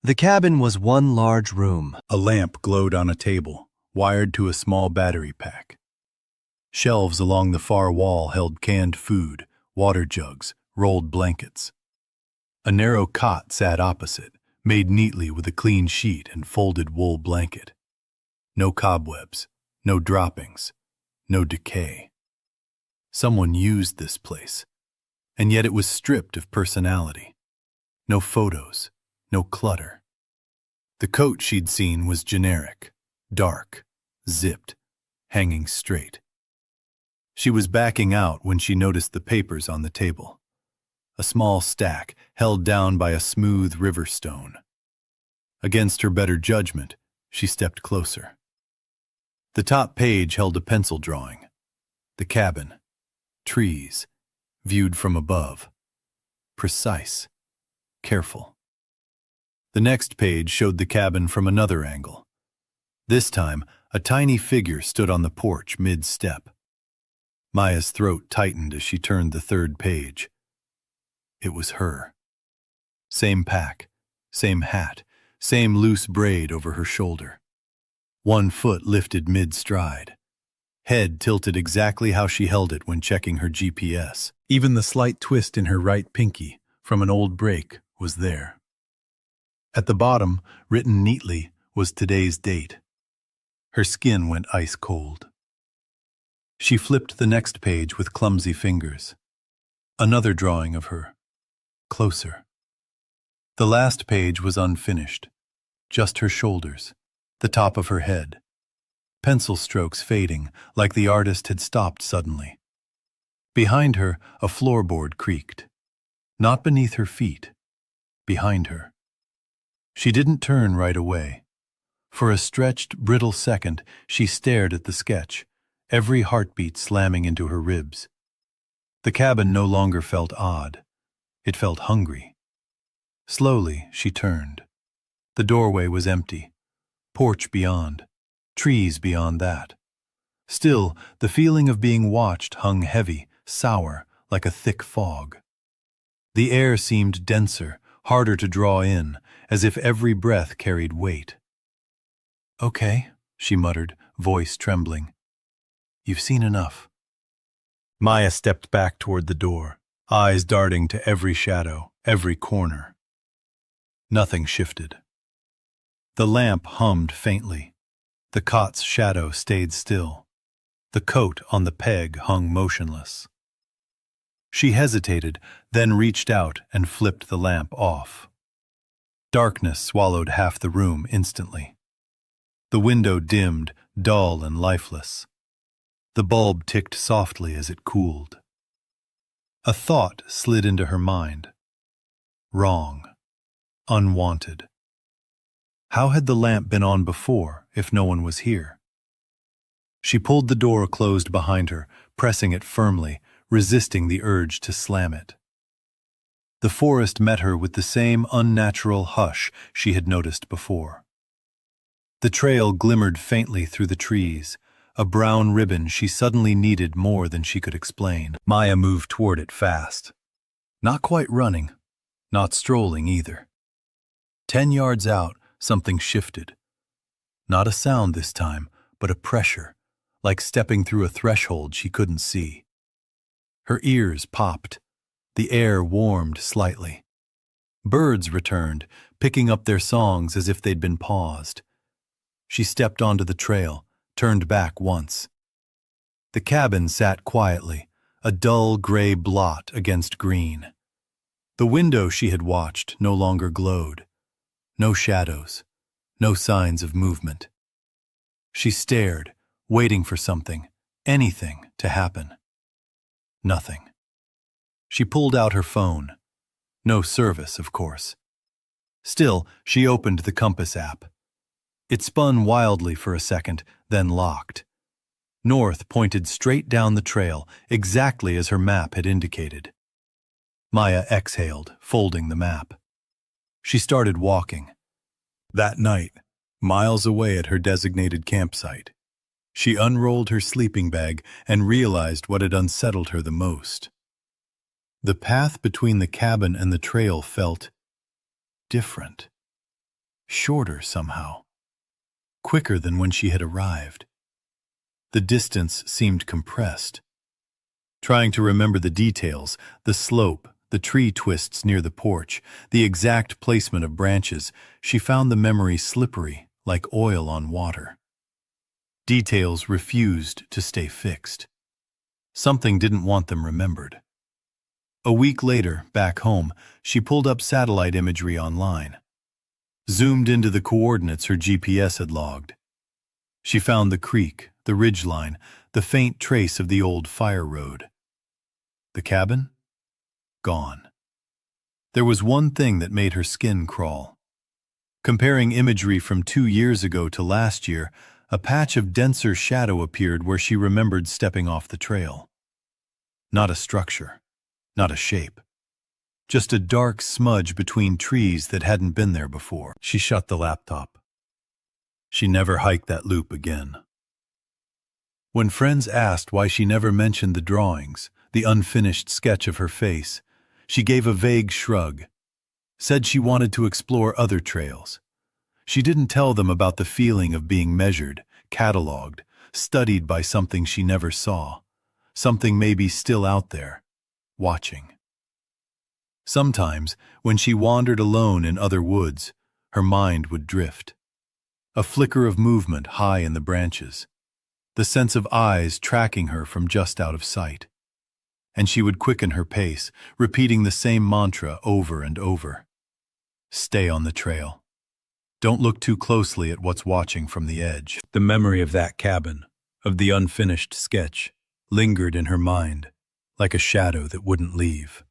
The cabin was one large room. A lamp glowed on a table, wired to a small battery pack. Shelves along the far wall held canned food, water jugs, rolled blankets. A narrow cot sat opposite, made neatly with a clean sheet and folded wool blanket. No cobwebs, no droppings, no decay. Someone used this place, and yet it was stripped of personality. No photos, no clutter. The coat she'd seen was generic, dark, zipped, hanging straight. She was backing out when she noticed the papers on the table. A small stack held down by a smooth river stone. Against her better judgment, she stepped closer. The top page held a pencil drawing. The cabin, trees, viewed from above. Precise, careful. The next page showed the cabin from another angle. This time, a tiny figure stood on the porch mid-step. Maya's throat tightened as she turned the third page. It was her. Same pack, same hat, same loose braid over her shoulder. One foot lifted mid-stride. Head tilted exactly how she held it when checking her GPS. Even the slight twist in her right pinky from an old break was there. At the bottom, written neatly, was today's date. Her skin went ice cold. She flipped the next page with clumsy fingers. Another drawing of her. Closer. The last page was unfinished. Just her shoulders, the top of her head. Pencil strokes fading, like the artist had stopped suddenly. Behind her, a floorboard creaked. Not beneath her feet. Behind her. She didn't turn right away. For a stretched, brittle second, she stared at the sketch, every heartbeat slamming into her ribs. The cabin no longer felt odd. It felt hungry. Slowly, she turned. The doorway was empty. Porch beyond. Trees beyond that. Still, the feeling of being watched hung heavy, sour, like a thick fog. The air seemed denser, harder to draw in, as if every breath carried weight. "Okay," she muttered, voice trembling. "You've seen enough." Maya stepped back toward the door, eyes darting to every shadow, every corner. Nothing shifted. The lamp hummed faintly. The cot's shadow stayed still. The coat on the peg hung motionless. She hesitated, then reached out and flipped the lamp off. Darkness swallowed half the room instantly. The window dimmed, dull and lifeless. The bulb ticked softly as it cooled. A thought slid into her mind. Wrong. Unwanted. How had the lamp been on before, if no one was here? She pulled the door closed behind her, pressing it firmly, resisting the urge to slam it. The forest met her with the same unnatural hush she had noticed before. The trail glimmered faintly through the trees, a brown ribbon she suddenly needed more than she could explain. Maya moved toward it fast. Not quite running, not strolling either. 10 yards out, something shifted. Not a sound this time, but a pressure, like stepping through a threshold she couldn't see. Her ears popped. The air warmed slightly. Birds returned, picking up their songs as if they'd been paused. She stepped onto the trail, turned back once. The cabin sat quietly, a dull gray blot against green. The window she had watched no longer glowed. No shadows, no signs of movement. She stared, waiting for something, anything to happen. Nothing. She pulled out her phone. No service, of course. Still, she opened the compass app. It spun wildly for a second, then locked. North pointed straight down the trail, exactly as her map had indicated. Maya exhaled, folding the map. She started walking. That night, miles away at her designated campsite, she unrolled her sleeping bag and realized what had unsettled her the most. The path between the cabin and the trail felt different. Shorter somehow. Quicker than when she had arrived. The distance seemed compressed. Trying to remember the details, the slope, the tree twists near the porch, the exact placement of branches, she found the memory slippery, like oil on water. Details refused to stay fixed. Something didn't want them remembered. A week later, back home, she pulled up satellite imagery online. Zoomed into the coordinates her GPS had logged. She found the creek, the ridgeline, the faint trace of the old fire road. The cabin? Gone. There was one thing that made her skin crawl. Comparing imagery from 2 years ago to last year, a patch of denser shadow appeared where she remembered stepping off the trail. Not a structure, not a shape. Just a dark smudge between trees that hadn't been there before. She shut the laptop. She never hiked that loop again. When friends asked why she never mentioned the drawings, the unfinished sketch of her face, she gave a vague shrug, said she wanted to explore other trails. She didn't tell them about the feeling of being measured, catalogued, studied by something she never saw, something maybe still out there, watching. Sometimes, when she wandered alone in other woods, her mind would drift. A flicker of movement high in the branches, the sense of eyes tracking her from just out of sight. And she would quicken her pace, repeating the same mantra over and over. Stay on the trail. Don't look too closely at what's watching from the edge. The memory of that cabin, of the unfinished sketch, lingered in her mind, like a shadow that wouldn't leave.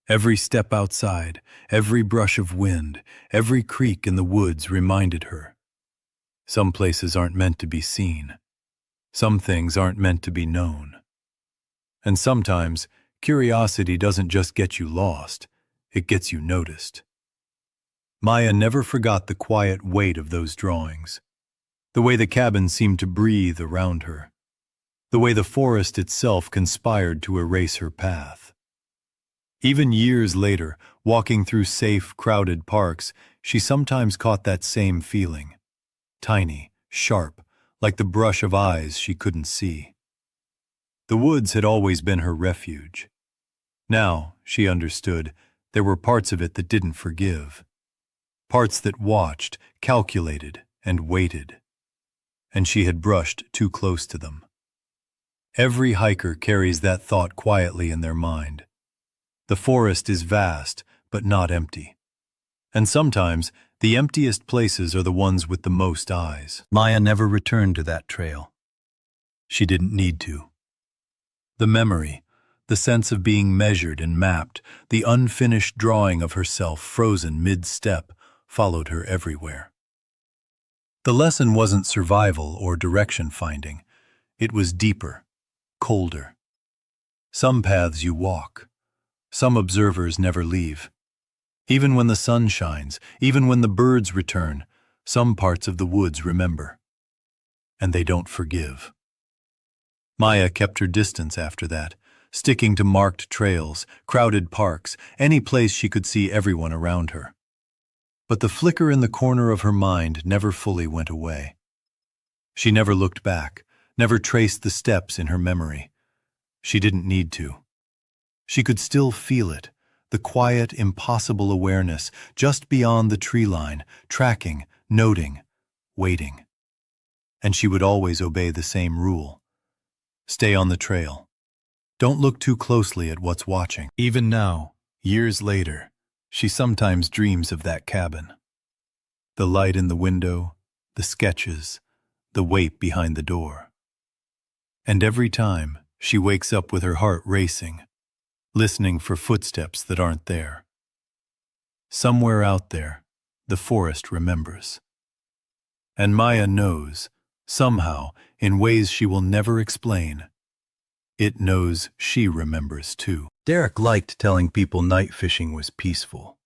Every step outside, every brush of wind, every creak in the woods reminded her. Some places aren't meant to be seen. Some things aren't meant to be known. And sometimes, curiosity doesn't just get you lost, it gets you noticed. Maya never forgot the quiet weight of those drawings, the way the cabin seemed to breathe around her, the way the forest itself conspired to erase her path. Even years later, walking through safe, crowded parks, she sometimes caught that same feeling. Tiny, sharp, like the brush of eyes she couldn't see. The woods had always been her refuge. Now, she understood, there were parts of it that didn't forgive. Parts that watched, calculated, and waited. And she had brushed too close to them. Every hiker carries that thought quietly in their mind. The forest is vast, but not empty. And sometimes, the emptiest places are the ones with the most eyes. Maya never returned to that trail. She didn't need to. The memory, the sense of being measured and mapped, the unfinished drawing of herself frozen mid-step, followed her everywhere. The lesson wasn't survival or direction-finding. It was deeper, colder. Some paths you walk. Some observers never leave. Even when the sun shines, even when the birds return, some parts of the woods remember. And they don't forgive. Maya kept her distance after that, sticking to marked trails, crowded parks, any place she could see everyone around her. But the flicker in the corner of her mind never fully went away. She never looked back, never traced the steps in her memory. She didn't need to. She could still feel it, the quiet, impossible awareness just beyond the tree line, tracking, noting, waiting. And she would always obey the same rule. Stay on the trail. Don't look too closely at what's watching. Even now, years later, she sometimes dreams of that cabin. The light in the window, the sketches, the weight behind the door. And every time, she wakes up with her heart racing, listening for footsteps that aren't there. Somewhere out there, the forest remembers. And Maya knows, somehow, in ways she will never explain, it knows she remembers too. Derek liked telling people night fishing was peaceful.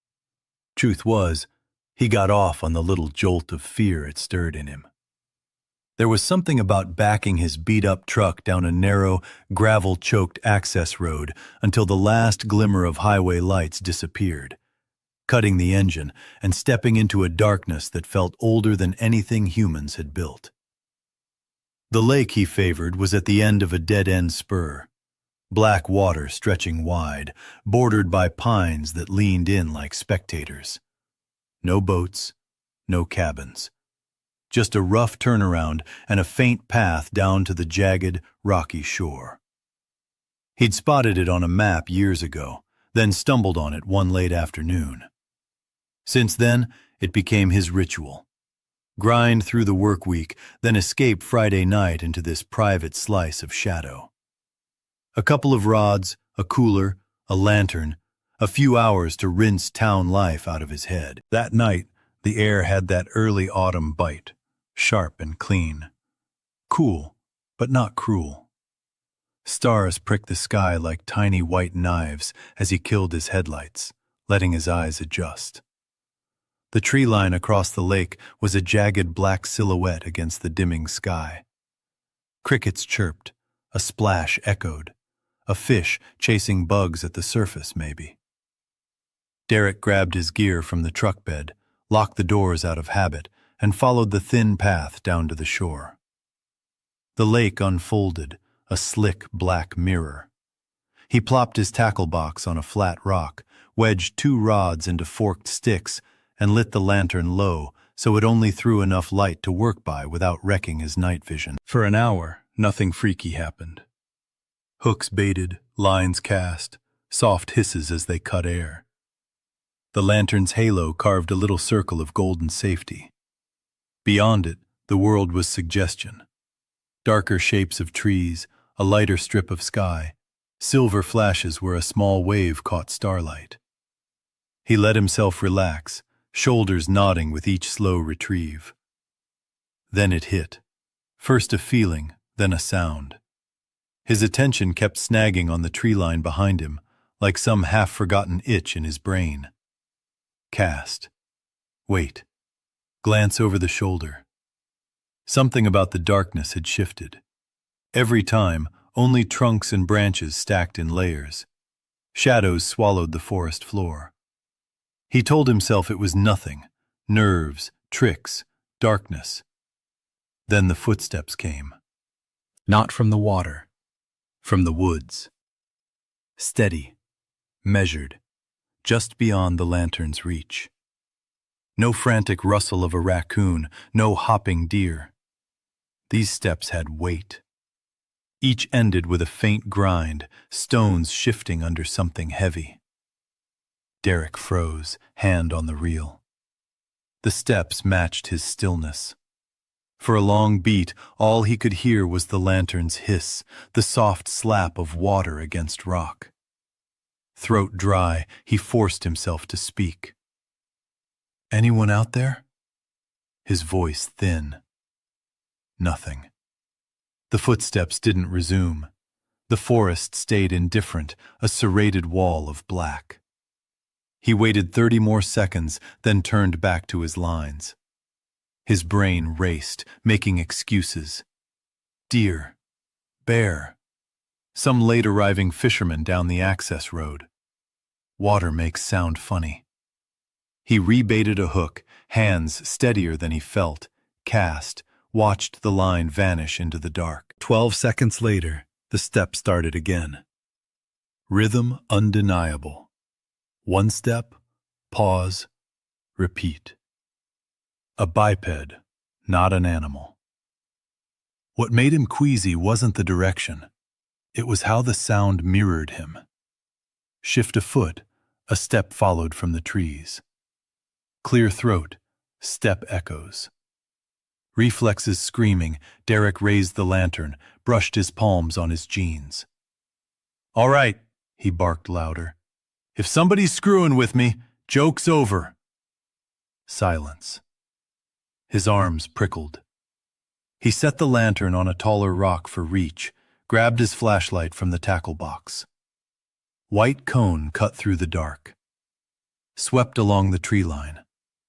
Truth was, he got off on the little jolt of fear it stirred in him. There was something about backing his beat-up truck down a narrow, gravel-choked access road until the last glimmer of highway lights disappeared, cutting the engine and stepping into a darkness that felt older than anything humans had built. The lake he favored was at the end of a dead-end spur, black water stretching wide, bordered by pines that leaned in like spectators. No boats, no cabins. Just a rough turnaround and a faint path down to the jagged, rocky shore. He'd spotted it on a map years ago, then stumbled on it one late afternoon. Since then, it became his ritual. Grind through the work week, then escape Friday night into this private slice of shadow. A couple of rods, a cooler, a lantern, a few hours to rinse town life out of his head. That night, the air had that early autumn bite, sharp and clean. Cool, but not cruel. Stars pricked the sky like tiny white knives as he killed his headlights, letting his eyes adjust. The tree line across the lake was a jagged black silhouette against the dimming sky. Crickets chirped, a splash echoed, a fish chasing bugs at the surface maybe. Derek grabbed his gear from the truck bed, locked the doors out of habit, and followed the thin path down to the shore. The lake unfolded, a slick black mirror. He plopped his tackle box on a flat rock, wedged 2 rods into forked sticks, and lit the lantern low so it only threw enough light to work by without wrecking his night vision. For an hour, nothing freaky happened. Hooks baited, lines cast, soft hisses as they cut air. The lantern's halo carved a little circle of golden safety. Beyond it, the world was suggestion. Darker shapes of trees, a lighter strip of sky, silver flashes where a small wave caught starlight. He let himself relax, shoulders nodding with each slow retrieve. Then it hit. First a feeling, then a sound. His attention kept snagging on the tree line behind him, like some half-forgotten itch in his brain. Cast. Wait. Glance over the shoulder. Something about the darkness had shifted. Every time, only trunks and branches stacked in layers. Shadows swallowed the forest floor. He told himself it was nothing, nerves, tricks, darkness. Then the footsteps came. Not from the water, from the woods. Steady, measured, just beyond the lantern's reach. No frantic rustle of a raccoon, no hopping deer. These steps had weight. Each ended with a faint grind, stones shifting under something heavy. Derek froze, hand on the reel. The steps matched his stillness. For a long beat, all he could hear was the lantern's hiss, the soft slap of water against rock. Throat dry, he forced himself to speak. "Anyone out there?" His voice thin. Nothing. The footsteps didn't resume. The forest stayed indifferent, a serrated wall of black. He waited 30 more seconds, then turned back to his lines. His brain raced, making excuses. Deer. Bear. Some late-arriving fisherman down the access road. Water makes sound funny. He rebaited a hook, hands steadier than he felt, cast, watched the line vanish into the dark. 12 seconds later, the step started again. Rhythm undeniable. One step, pause, repeat. A biped, not an animal. What made him queasy wasn't the direction. It was how the sound mirrored him. Shift a foot, a step followed from the trees. Clear throat, step echoes. Reflexes screaming, Derek raised the lantern, brushed his palms on his jeans. "All right," he barked louder. "If somebody's screwing with me, joke's over." Silence. His arms prickled. He set the lantern on a taller rock for reach, grabbed his flashlight from the tackle box. White cone cut through the dark. Swept along the tree line.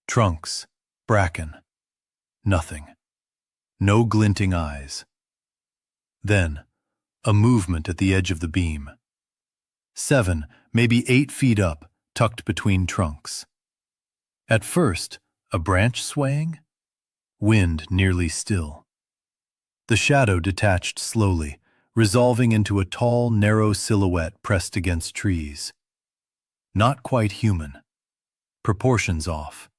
Trunks, bracken. Nothing. No glinting eyes. Then, a movement at the edge of the beam. 7, maybe 8 feet up, tucked between trunks. At first, a branch swaying? Wind nearly still. The shadow detached slowly, resolving into a tall, narrow silhouette pressed against trees. Not quite human. Proportions off.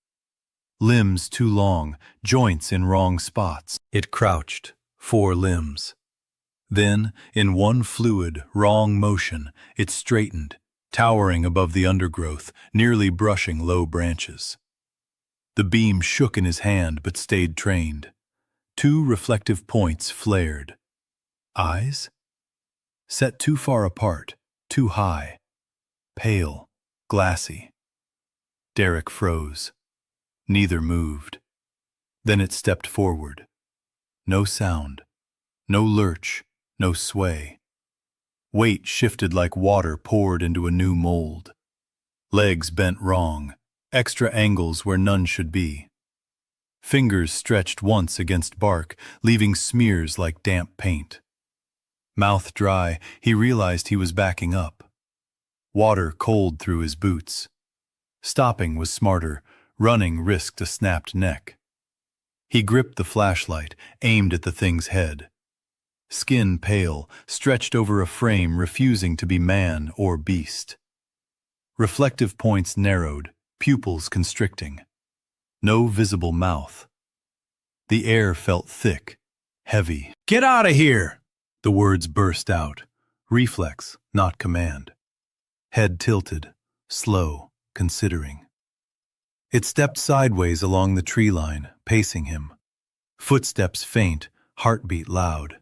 Limbs too long, joints in wrong spots. It crouched, 4 limbs. Then, in one fluid, wrong motion, it straightened, towering above the undergrowth, nearly brushing low branches. The beam shook in his hand but stayed trained. 2 reflective points flared. Eyes? Set too far apart, too high. Pale, glassy. Derek froze. Neither moved. Then it stepped forward. No sound. No lurch. No sway. Weight shifted like water poured into a new mold. Legs bent wrong. Extra angles where none should be. Fingers stretched once against bark, leaving smears like damp paint. Mouth dry, he realized he was backing up. Water cold through his boots. Stopping was smarter, running risked a snapped neck. He gripped the flashlight, aimed at the thing's head. Skin pale, stretched over a frame refusing to be man or beast. Reflective points narrowed, pupils constricting. No visible mouth. The air felt thick, heavy. "Get out of here!" The words burst out. Reflex, not command. Head tilted, slow, considering. It stepped sideways along the tree line, pacing him. Footsteps faint, heartbeat loud.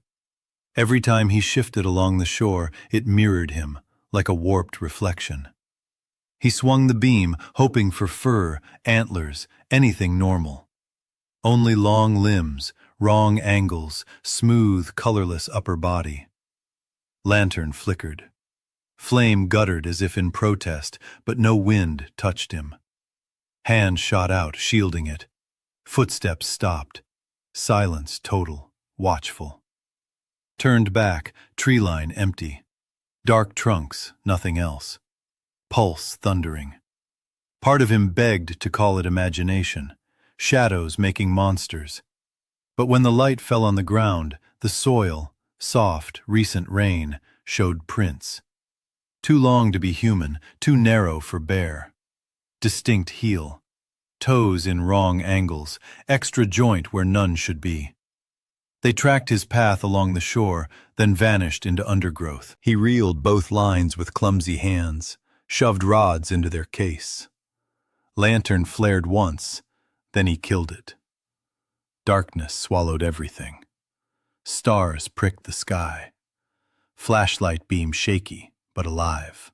Every time he shifted along the shore, it mirrored him, like a warped reflection. He swung the beam, hoping for fur, antlers, anything normal. Only long limbs, wrong angles, smooth, colorless upper body. Lantern flickered. Flame guttered as if in protest, but no wind touched him. Hand shot out, shielding it. Footsteps stopped. Silence total, watchful. Turned back, tree line empty. Dark trunks, nothing else. Pulse thundering. Part of him begged to call it imagination, shadows making monsters. But when the light fell on the ground, the soil, soft, recent rain, showed prints. Too long to be human, too narrow for bear. Distinct heel. Toes in wrong angles, extra joint where none should be. They tracked his path along the shore, then vanished into undergrowth. He reeled both lines with clumsy hands, shoved rods into their case. Lantern flared once, then he killed it. Darkness swallowed everything. Stars pricked the sky. Flashlight beam shaky, but alive.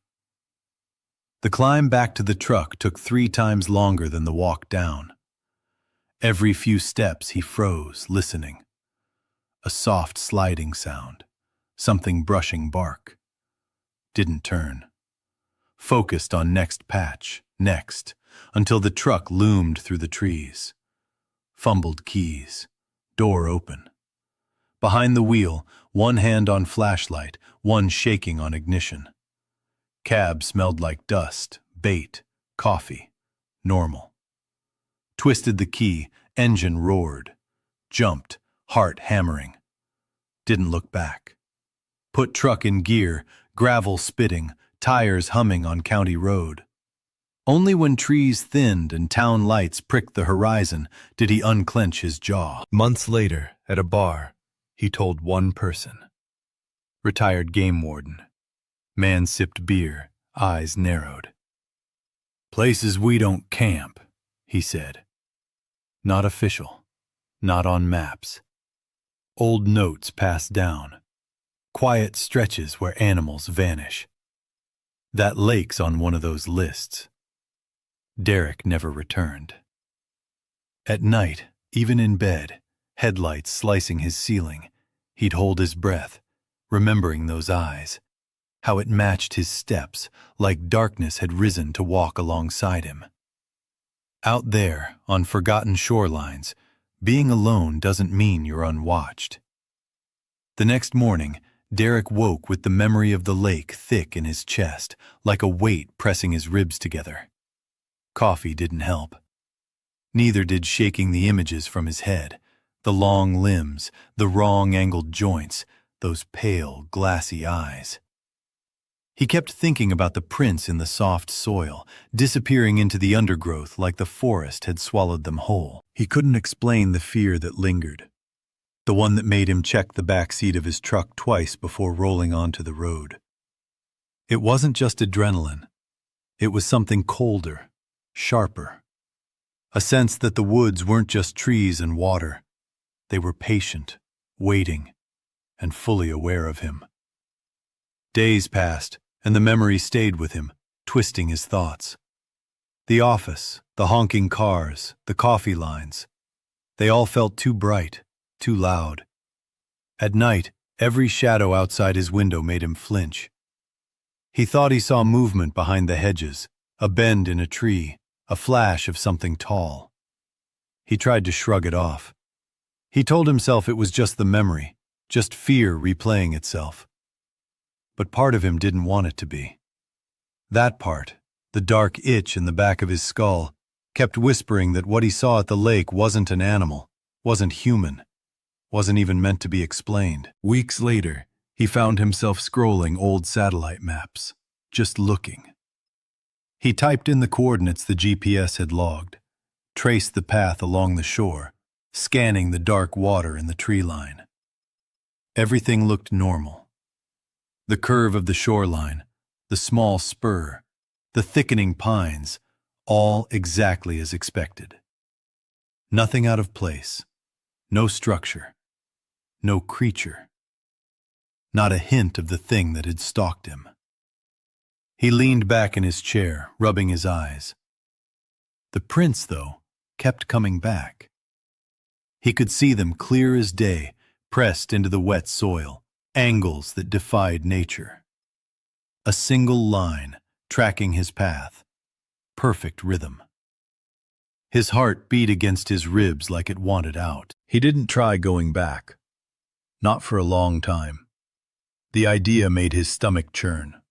The climb back to the truck took 3 times longer than the walk down. Every few steps he froze, listening. A soft sliding sound, something brushing bark. Didn't turn. Focused on next patch, next, until the truck loomed through the trees. Fumbled keys, door open. Behind the wheel, one hand on flashlight, one shaking on ignition. Cab smelled like dust, bait, coffee, normal. Twisted the key, engine roared. Jumped, heart hammering. Didn't look back. Put truck in gear, gravel spitting, tires humming on county road. Only when trees thinned and town lights pricked the horizon did he unclench his jaw. Months later, at a bar, he told one person. Retired game warden. Man sipped beer, eyes narrowed. "Places we don't camp," he said. Not official. not on maps. Old notes passed down. Quiet stretches where animals vanish. That lake's on one of those lists. Derek never returned. At night, even in bed, headlights slicing his ceiling, he'd hold his breath, remembering those eyes, how it matched his steps like darkness had risen to walk alongside him. Out there, on forgotten shorelines, being alone doesn't mean you're unwatched. The next morning, Derek woke with the memory of the lake thick in his chest, like a weight pressing his ribs together. Coffee didn't help. Neither did shaking the images from his head, the long limbs, the wrong-angled joints, those pale, glassy eyes. He kept thinking about the prints in the soft soil, disappearing into the undergrowth like the forest had swallowed them whole. He couldn't explain the fear that lingered, the one that made him check the back seat of his truck twice before rolling onto the road. It wasn't just adrenaline. It was something colder, sharper. A sense that the woods weren't just trees and water. They were patient, waiting, and fully aware of him. Days passed, and the memory stayed with him, twisting his thoughts. The office, the honking cars, the coffee lines. They all felt too bright, too loud. At night, every shadow outside his window made him flinch. He thought he saw movement behind the hedges, a bend in a tree, a flash of something tall. He tried to shrug it off. He told himself it was just the memory, just fear replaying itself. But part of him didn't want it to be. That part, the dark itch in the back of his skull, kept whispering that what he saw at the lake wasn't an animal, wasn't human, wasn't even meant to be explained. Weeks later, he found himself scrolling old satellite maps, just looking. He typed in the coordinates the GPS had logged, traced the path along the shore, scanning the dark water in the tree line. Everything looked normal. The curve of the shoreline, the small spur, the thickening pines, all exactly as expected. Nothing out of place, no structure, no creature. Not a hint of the thing that had stalked him. He leaned back in his chair, rubbing his eyes. The prints, though, kept coming back. He could see them clear as day, pressed into the wet soil, angles that defied nature. A single line, tracking his path. Perfect rhythm. His heart beat against his ribs like it wanted out. He didn't try going back. Not for a long time. The idea made his stomach churn.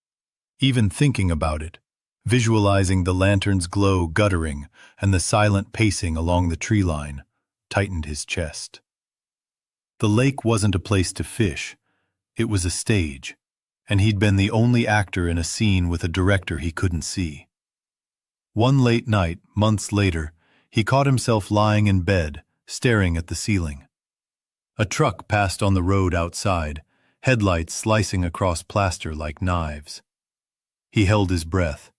Even thinking about it, visualizing the lantern's glow guttering and the silent pacing along the tree line, tightened his chest. The lake wasn't a place to fish. It was a stage, and he'd been the only actor in a scene with a director he couldn't see. One late night, months later, he caught himself lying in bed, staring at the ceiling. A truck passed on the road outside, headlights slicing across plaster like knives. He held his breath,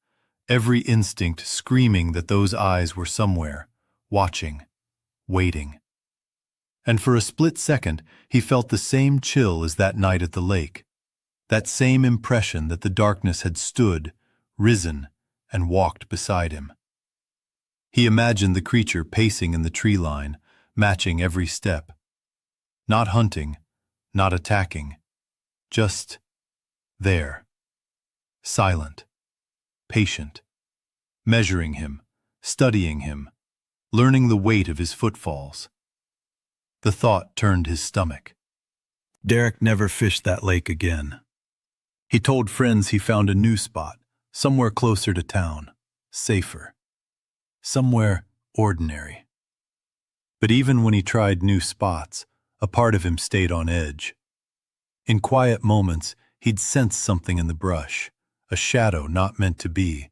every instinct screaming that those eyes were somewhere, watching, waiting. And for a split second, he felt the same chill as that night at the lake, that same impression that the darkness had stood, risen, and walked beside him. He imagined the creature pacing in the tree line, matching every step. Not hunting, not attacking, just there. Silent, patient, measuring him, studying him, learning the weight of his footfalls. The thought turned his stomach. Derek never fished that lake again. He told friends he found a new spot, somewhere closer to town, safer, somewhere ordinary. But even when he tried new spots, a part of him stayed on edge. In quiet moments, he'd sense something in the brush, a shadow not meant to be,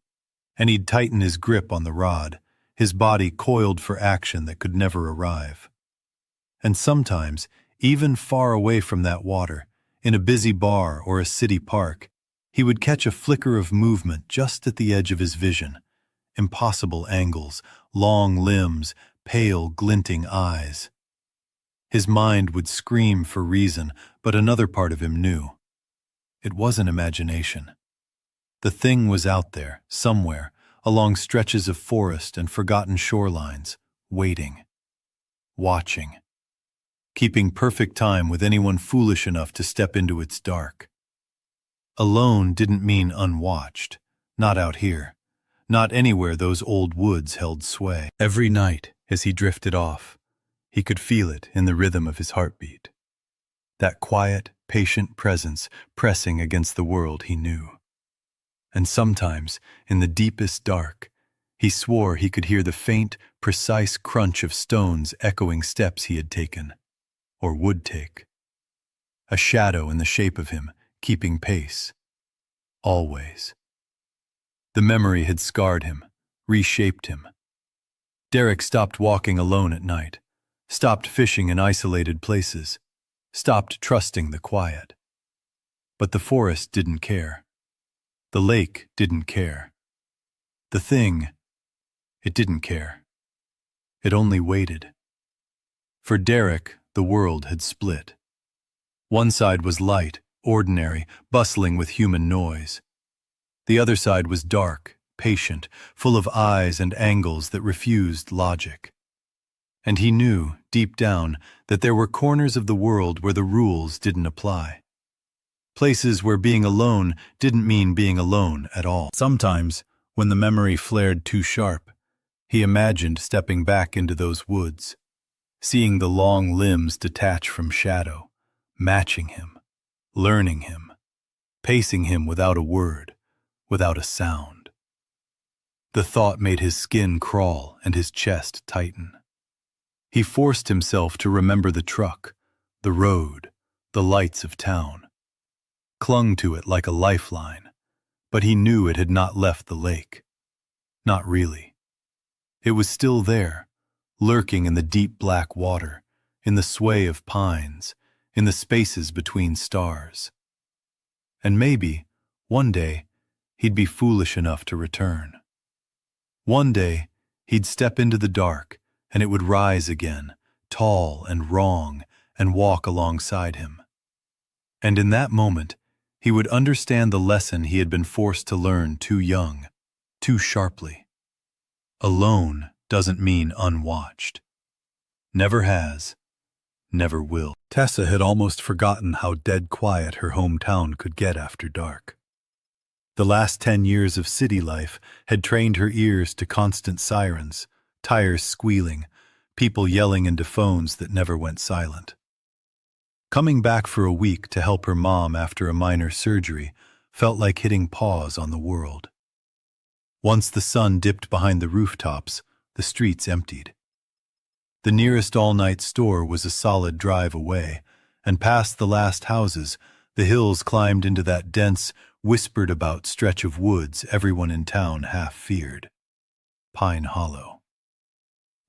and he'd tighten his grip on the rod, his body coiled for action that could never arrive. And sometimes, even far away from that water, in a busy bar or a city park, he would catch a flicker of movement just at the edge of his vision, impossible angles, long limbs, pale, glinting eyes. His mind would scream for reason, but another part of him knew. It wasn't imagination. The thing was out there, somewhere, along stretches of forest and forgotten shorelines, waiting, watching, keeping perfect time with anyone foolish enough to step into its dark. Alone didn't mean unwatched, not out here, not anywhere those old woods held sway. Every night, as he drifted off, he could feel it in the rhythm of his heartbeat. That quiet, patient presence pressing against the world he knew. And sometimes, in the deepest dark, he swore he could hear the faint, precise crunch of stones echoing steps he had taken, or would take. A shadow in the shape of him, keeping pace. Always. The memory had scarred him, reshaped him. Derek stopped walking alone at night, stopped fishing in isolated places, stopped trusting the quiet. But the forest didn't care. The lake didn't care. The thing, it didn't care. It only waited. For Derek, the world had split. One side was light, ordinary, bustling with human noise. The other side was dark, patient, full of eyes and angles that refused logic. And he knew, deep down, that there were corners of the world where the rules didn't apply. Places where being alone didn't mean being alone at all. Sometimes, when the memory flared too sharp, he imagined stepping back into those woods, seeing the long limbs detach from shadow, matching him, learning him, pacing him without a word, without a sound. The thought made his skin crawl and his chest tighten. He forced himself to remember the truck, the road, the lights of town. Clung to it like a lifeline, but he knew it had not left the lake. Not really. It was still there, lurking in the deep black water, in the sway of pines, in the spaces between stars. And maybe, one day, he'd be foolish enough to return. One day, he'd step into the dark, and it would rise again, tall and wrong, and walk alongside him. And in that moment, he would understand the lesson he had been forced to learn too young, too sharply. Alone doesn't mean unwatched. Never has, never will. Tessa had almost forgotten how dead quiet her hometown could get after dark. The last 10 years of city life had trained her ears to constant sirens, tires squealing, people yelling into phones that never went silent. Coming back for a week to help her mom after a minor surgery felt like hitting pause on the world. Once the sun dipped behind the rooftops, the streets emptied. The nearest all-night store was a solid drive away, and past the last houses, the hills climbed into that dense, whispered-about stretch of woods everyone in town half feared. Pine Hollow.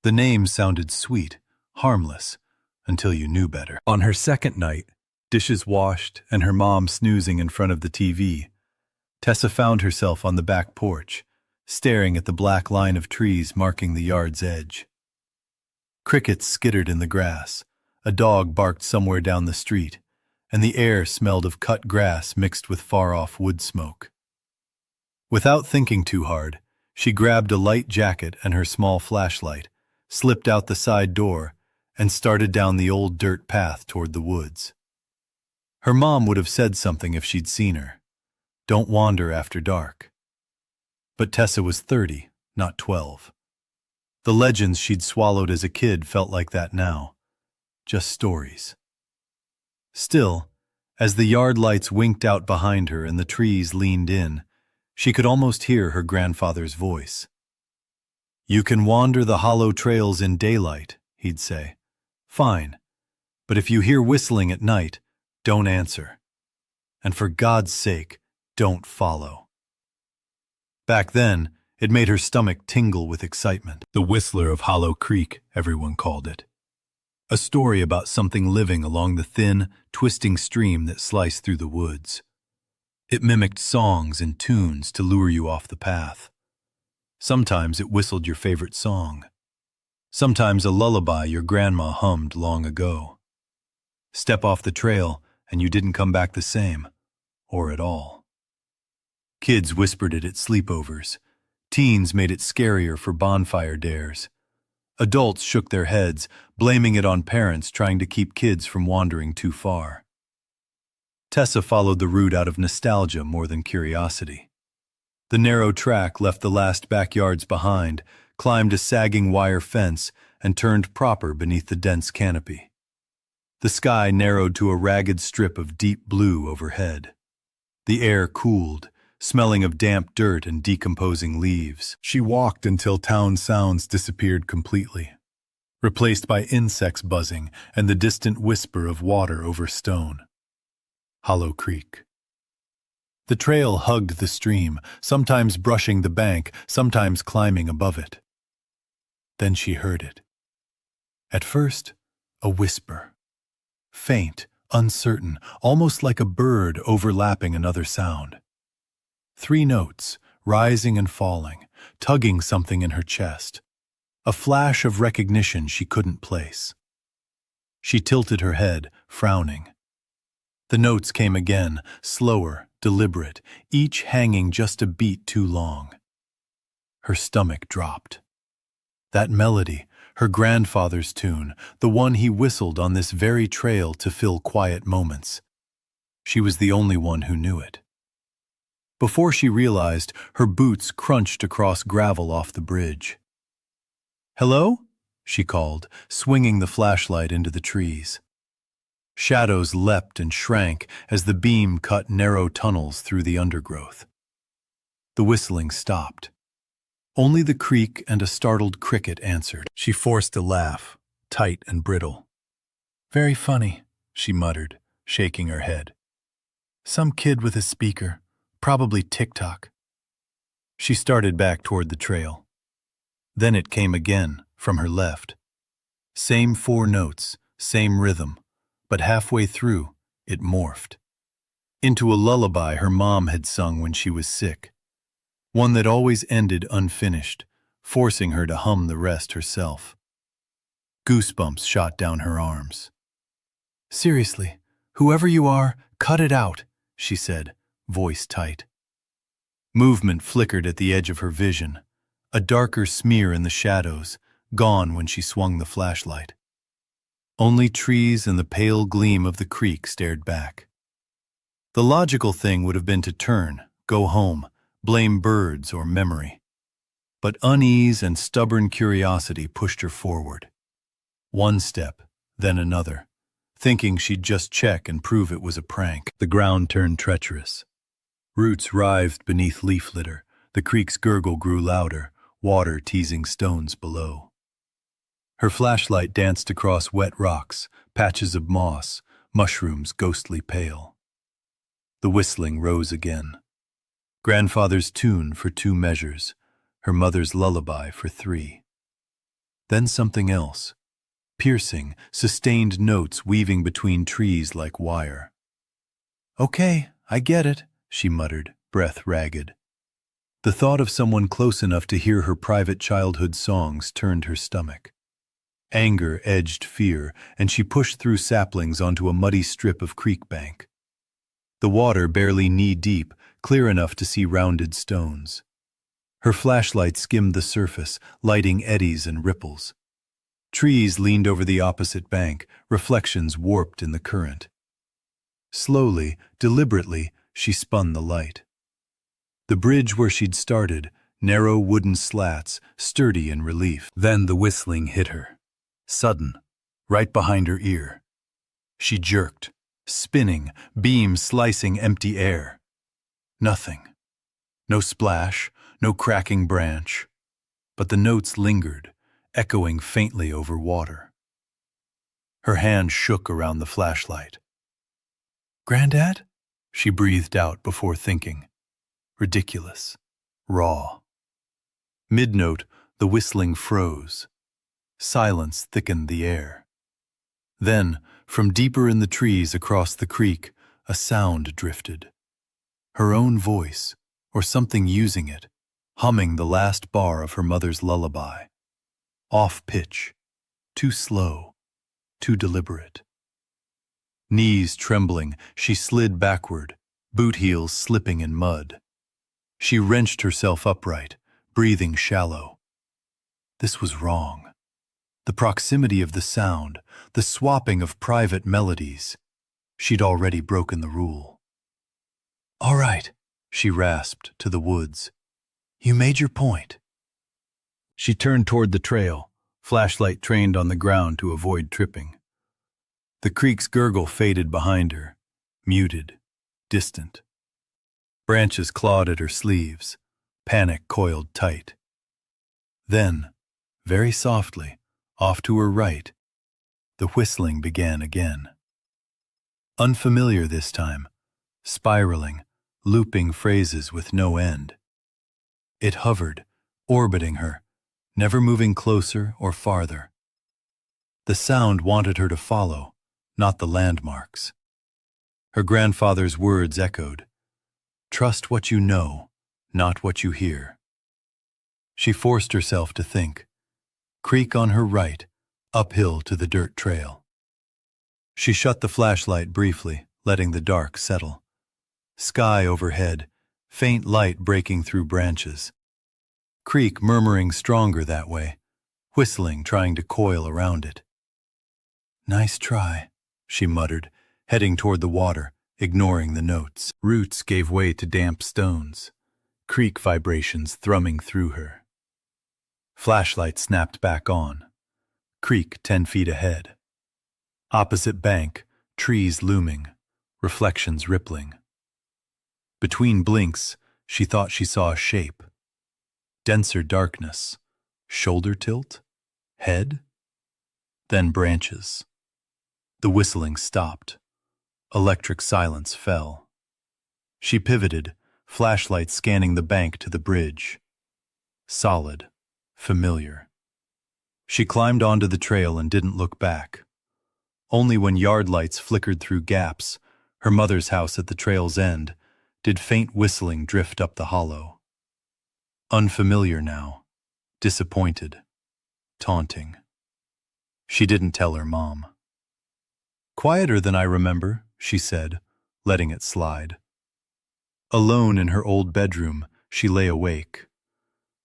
The name sounded sweet, harmless, until you knew better. On her second night, dishes washed and her mom snoozing in front of the TV, Tessa found herself on the back porch, staring at the black line of trees marking the yard's edge. Crickets skittered in the grass, a dog barked somewhere down the street, and the air smelled of cut grass mixed with far-off wood smoke. Without thinking too hard, she grabbed a light jacket and her small flashlight, slipped out the side door, and started down the old dirt path toward the woods. Her mom would have said something if she'd seen her. Don't wander after dark. But Tessa was 30, not 12. The legends she'd swallowed as a kid felt like that now. Just stories. Still, as the yard lights winked out behind her and the trees leaned in, she could almost hear her grandfather's voice. "You can wander the hollow trails in daylight," he'd say. "Fine. But if you hear whistling at night, don't answer. And for God's sake, don't follow." Back then, it made her stomach tingle with excitement. The Whistler of Hollow Creek, everyone called it. A story about something living along the thin, twisting stream that sliced through the woods. It mimicked songs and tunes to lure you off the path. Sometimes it whistled your favorite song. Sometimes a lullaby your grandma hummed long ago. Step off the trail and you didn't come back the same, or at all. Kids whispered it at sleepovers. Teens made it scarier for bonfire dares. Adults shook their heads, blaming it on parents trying to keep kids from wandering too far. Tessa followed the route out of nostalgia more than curiosity. The narrow track left the last backyards behind, climbed a sagging wire fence, and turned proper beneath the dense canopy. The sky narrowed to a ragged strip of deep blue overhead. The air cooled, smelling of damp dirt and decomposing leaves. She walked until town sounds disappeared completely, replaced by insects buzzing and the distant whisper of water over stone. Hollow Creek. The trail hugged the stream, sometimes brushing the bank, sometimes climbing above it. Then she heard it. At first, a whisper. Faint, uncertain, almost like a bird overlapping another sound. 3 notes, rising and falling, tugging something in her chest. A flash of recognition she couldn't place. She tilted her head, frowning. The notes came again, slower, deliberate, each hanging just a beat too long. Her stomach dropped. That melody, her grandfather's tune, the one he whistled on this very trail to fill quiet moments. She was the only one who knew it. Before she realized, her boots crunched across gravel off the bridge. "Hello?" she called, swinging the flashlight into the trees. Shadows leapt and shrank as the beam cut narrow tunnels through the undergrowth. The whistling stopped. Only the creek and a startled cricket answered. She forced a laugh, tight and brittle. "Very funny," she muttered, shaking her head. "Some kid with a speaker, probably TikTok." She started back toward the trail. Then it came again, from her left. Same 4 notes, same rhythm, but halfway through, it morphed. Into a lullaby her mom had sung when she was sick. One that always ended unfinished, forcing her to hum the rest herself. Goosebumps shot down her arms. "Seriously, whoever you are, cut it out," she said, voice tight. Movement flickered at the edge of her vision, a darker smear in the shadows, gone when she swung the flashlight. Only trees and the pale gleam of the creek stared back. The logical thing would have been to turn, go home, blame birds or memory. But unease and stubborn curiosity pushed her forward. One step, then another, thinking she'd just check and prove it was a prank. The ground turned treacherous. Roots writhed beneath leaf litter, the creek's gurgle grew louder, water teasing stones below. Her flashlight danced across wet rocks, patches of moss, mushrooms ghostly pale. The whistling rose again. Grandfather's tune for 2 measures, her mother's lullaby for 3. Then something else, piercing, sustained notes weaving between trees like wire. "Okay, I get it," she muttered, breath ragged. The thought of someone close enough to hear her private childhood songs turned her stomach. Anger edged fear, and she pushed through saplings onto a muddy strip of creek bank. The water barely knee-deep, clear enough to see rounded stones. Her flashlight skimmed the surface, lighting eddies and ripples. Trees leaned over the opposite bank, reflections warped in the current. Slowly, deliberately, she spun the light. The bridge where she'd started, narrow wooden slats, sturdy in relief. Then the whistling hit her. Sudden, right behind her ear. She jerked, spinning, beam slicing empty air. Nothing. No splash, no cracking branch. But the notes lingered, echoing faintly over water. Her hand shook around the flashlight. "Granddad?" she breathed out before thinking. Ridiculous. Raw. Mid-note, the whistling froze. Silence thickened the air. Then, from deeper in the trees across the creek, a sound drifted. Her own voice, or something using it, humming the last bar of her mother's lullaby. off pitch, too slow, too deliberate. Knees trembling, she slid backward, boot heels slipping in mud. She wrenched herself upright, breathing shallow. This was wrong. The proximity of the sound, the swapping of private melodies. She'd already broken the rule. "All right," she rasped to the woods. "You made your point." She turned toward the trail, flashlight trained on the ground to avoid tripping. The creek's gurgle faded behind her, muted, distant. Branches clawed at her sleeves, panic coiled tight. Then, very softly, off to her right, the whistling began again. Unfamiliar this time, spiraling, looping phrases with no end. It hovered, orbiting her, never moving closer or farther. The sound wanted her to follow, not the landmarks. Her grandfather's words echoed, "Trust what you know, not what you hear." She forced herself to think. Creek on her right, uphill to the dirt trail. She shut the flashlight briefly, letting the dark settle. Sky overhead, faint light breaking through branches. Creek murmuring stronger that way, whistling, trying to coil around it. "Nice try," she muttered, heading toward the water, ignoring the notes. Roots gave way to damp stones, creek vibrations thrumming through her. Flashlight snapped back on. Creek 10 feet ahead. Opposite bank, trees looming, reflections rippling. Between blinks, she thought she saw a shape. Denser darkness, shoulder tilt, head, then branches. The whistling stopped. Electric silence fell. She pivoted, flashlight scanning the bank to the bridge. Solid, familiar. She climbed onto the trail and didn't look back. Only when yard lights flickered through gaps, her mother's house at the trail's end, did faint whistling drift up the hollow. Unfamiliar now, disappointed, taunting. She didn't tell her mom. "Quieter than I remember," she said, letting it slide. Alone in her old bedroom, she lay awake.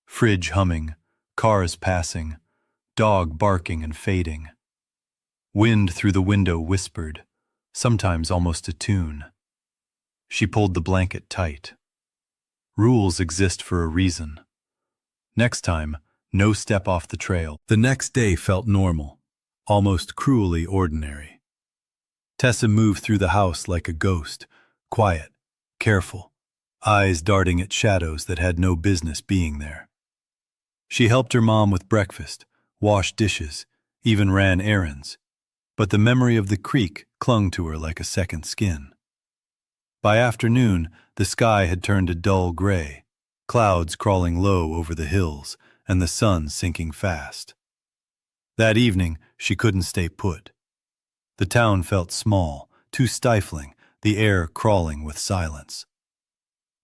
Fridge humming, cars passing, dog barking and fading. Wind through the window whispered, sometimes almost a tune. She pulled the blanket tight. Rules exist for a reason. Next time, no step off the trail. The next day felt normal, almost cruelly ordinary. Tessa moved through the house like a ghost, quiet, careful, eyes darting at shadows that had no business being there. She helped her mom with breakfast, washed dishes, even ran errands, but the memory of the creek clung to her like a second skin. By afternoon, the sky had turned a dull gray, clouds crawling low over the hills, and the sun sinking fast. That evening, she couldn't stay put. The town felt small, too stifling, the air crawling with silence.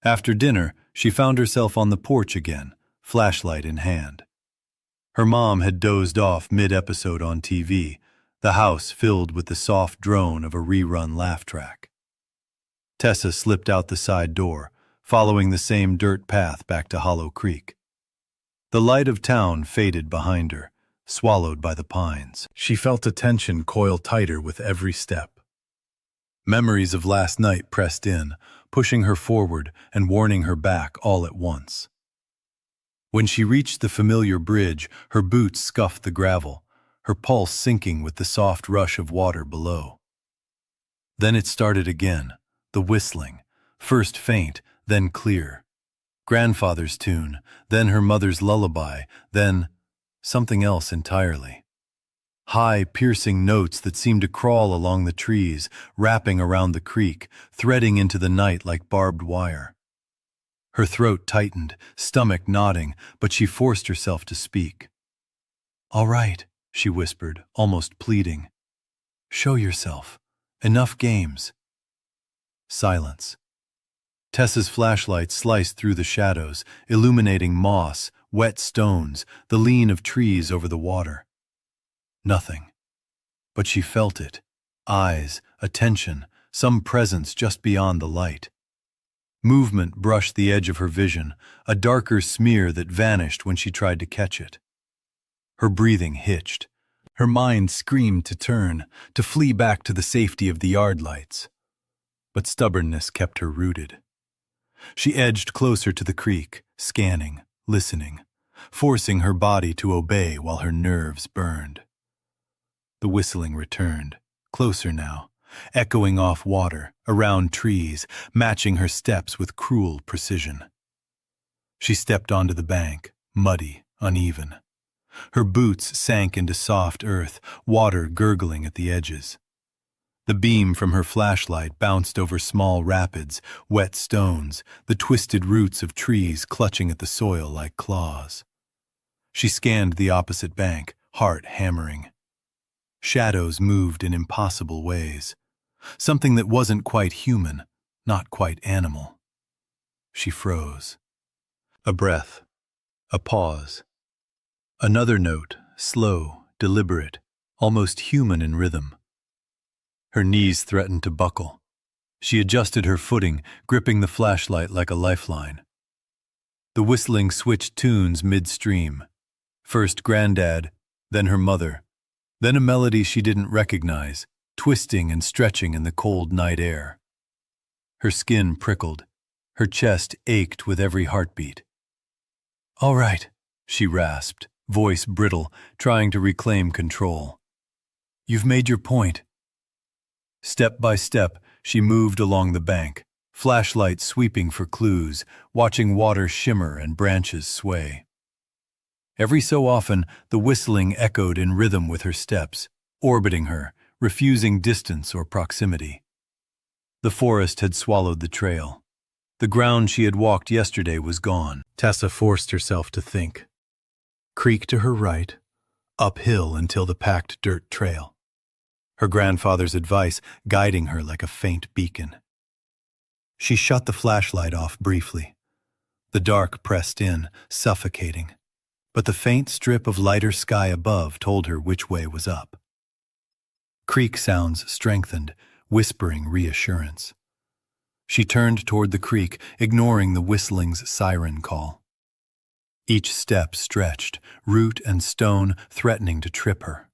After dinner, she found herself on the porch again, flashlight in hand. Her mom had dozed off mid-episode on TV, the house filled with the soft drone of a rerun laugh track. Tessa slipped out the side door, following the same dirt path back to Hollow Creek. The light of town faded behind her, swallowed by the pines. She felt a tension coil tighter with every step. Memories of last night pressed in, pushing her forward and warning her back all at once. When she reached the familiar bridge, her boots scuffed the gravel, her pulse sinking with the soft rush of water below. Then it started again, the whistling, first faint, then clear. Grandfather's tune, then her mother's lullaby, then something else entirely. High, piercing notes that seemed to crawl along the trees, wrapping around the creek, threading into the night like barbed wire. Her throat tightened, stomach knotting, but she forced herself to speak. "All right," she whispered, almost pleading. "Show yourself. Enough games." Silence. Tessa's flashlight sliced through the shadows, illuminating moss, wet stones, the lean of trees over the water. Nothing. But she felt it. Eyes, attention, some presence just beyond the light. Movement brushed the edge of her vision, a darker smear that vanished when she tried to catch it. Her breathing hitched. Her mind screamed to turn, to flee back to the safety of the yard lights. But stubbornness kept her rooted. She edged closer to the creek, scanning, listening, forcing her body to obey while her nerves burned. The whistling returned, closer now, echoing off water, around trees, matching her steps with cruel precision. She stepped onto the bank, muddy, uneven. Her boots sank into soft earth, water gurgling at the edges. The beam from her flashlight bounced over small rapids, wet stones, the twisted roots of trees clutching at the soil like claws. She scanned the opposite bank, heart hammering. Shadows moved in impossible ways. Something that wasn't quite human, not quite animal. She froze. A breath. A pause. Another note, slow, deliberate, almost human in rhythm. Her knees threatened to buckle. She adjusted her footing, gripping the flashlight like a lifeline. The whistling switched tunes midstream. First Granddad, then her mother, then a melody she didn't recognize, twisting and stretching in the cold night air. Her skin prickled. Her chest ached with every heartbeat. "All right," she rasped, voice brittle, trying to reclaim control. "You've made your point." Step by step, she moved along the bank, flashlight sweeping for clues, watching water shimmer and branches sway. Every so often, the whistling echoed in rhythm with her steps, orbiting her, refusing distance or proximity. The forest had swallowed the trail. The ground she had walked yesterday was gone. Tessa forced herself to think. Creek to her right, uphill until the packed dirt trail. Her grandfather's advice guiding her like a faint beacon. She shut the flashlight off briefly. The dark pressed in, suffocating, but the faint strip of lighter sky above told her which way was up. Creek sounds strengthened, whispering reassurance. She turned toward the creek, ignoring the whistling's siren call. Each step stretched, root and stone threatening to trip her.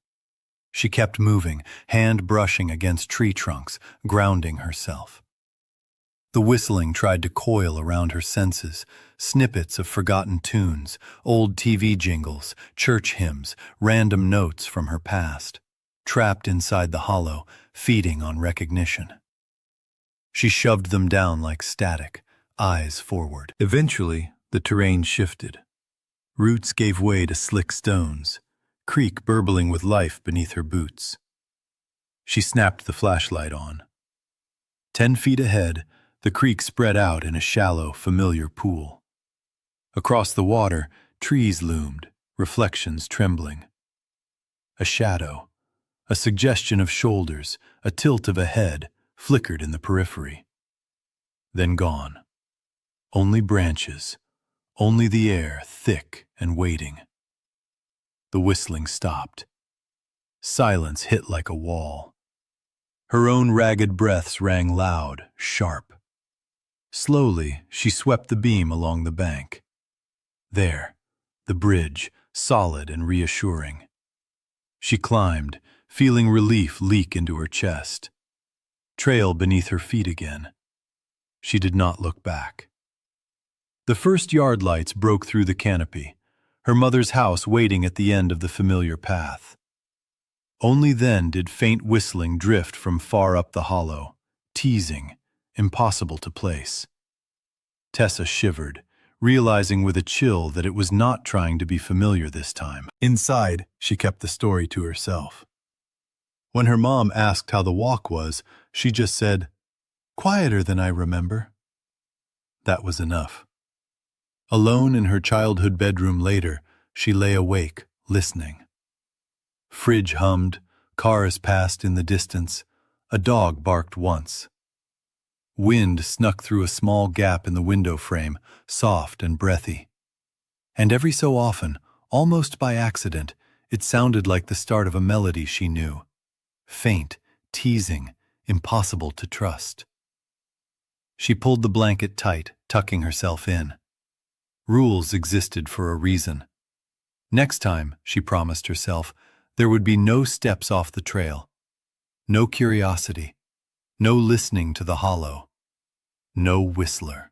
She kept moving, hand brushing against tree trunks, grounding herself. The whistling tried to coil around her senses, snippets of forgotten tunes, old TV jingles, church hymns, random notes from her past, trapped inside the hollow, feeding on recognition. She shoved them down like static, eyes forward. Eventually, the terrain shifted. Roots gave way to slick stones, creek burbling with life beneath her boots. She snapped the flashlight on. 10 feet ahead, the creek spread out in a shallow, familiar pool. Across the water, trees loomed, reflections trembling. A shadow, a suggestion of shoulders, a tilt of a head, flickered in the periphery. Then gone. Only branches, only the air thick and waiting. The whistling stopped. Silence hit like a wall. Her own ragged breaths rang loud, sharp. Slowly, she swept the beam along the bank. There, the bridge, solid and reassuring. She climbed, feeling relief leak into her chest. Trail beneath her feet again. She did not look back. The first yard lights broke through the canopy, her mother's house waiting at the end of the familiar path. Only then did faint whistling drift from far up the hollow, teasing, impossible to place. Tessa shivered, realizing with a chill that it was not trying to be familiar this time. Inside, she kept the story to herself. When her mom asked how the walk was, she just said, "Quieter than I remember." That was enough. Alone in her childhood bedroom later, she lay awake, listening. Fridge hummed, cars passed in the distance, a dog barked once. Wind snuck through a small gap in the window frame, soft and breathy. And every so often, almost by accident, it sounded like the start of a melody she knew. Faint, teasing, impossible to trust. She pulled the blanket tight, tucking herself in. Rules existed for a reason. Next time, she promised herself, there would be no steps off the trail. No curiosity. No listening to the hollow. No whistler.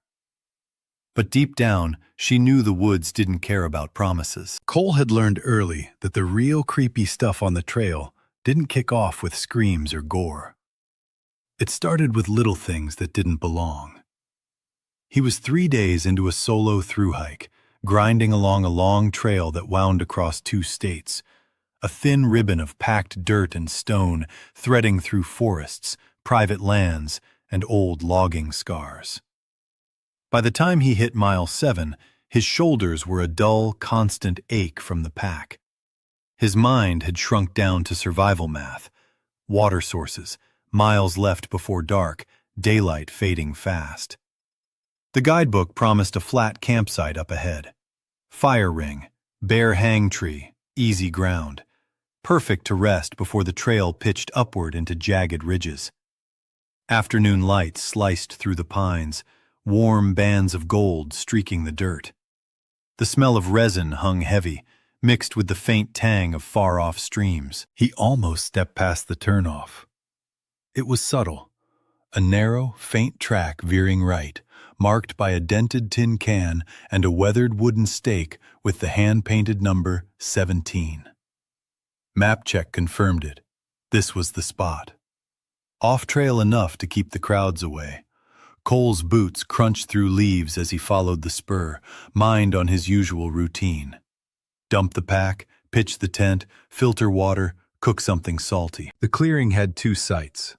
But deep down, she knew the woods didn't care about promises. Cole had learned early that the real creepy stuff on the trail didn't kick off with screams or gore. It started with little things that didn't belong. He was 3 days into a solo thru-hike, grinding along a long trail that wound across 2 states, a thin ribbon of packed dirt and stone threading through forests, private lands, and old logging scars. By the time he hit mile 7, his shoulders were a dull, constant ache from the pack. His mind had shrunk down to survival math, water sources, miles left before dark, daylight fading fast. The guidebook promised a flat campsite up ahead. Fire ring, bare hang tree, easy ground. Perfect to rest before the trail pitched upward into jagged ridges. Afternoon light sliced through the pines, warm bands of gold streaking the dirt. The smell of resin hung heavy, mixed with the faint tang of far-off streams. He almost stepped past the turnoff. It was subtle, a narrow, faint track veering right, marked by a dented tin can and a weathered wooden stake with the hand-painted number 17. Map check confirmed it. This was the spot. Off-trail enough to keep the crowds away. Cole's boots crunched through leaves as he followed the spur, mind on his usual routine. Dump the pack, pitch the tent, filter water, cook something salty. The clearing had 2 sites.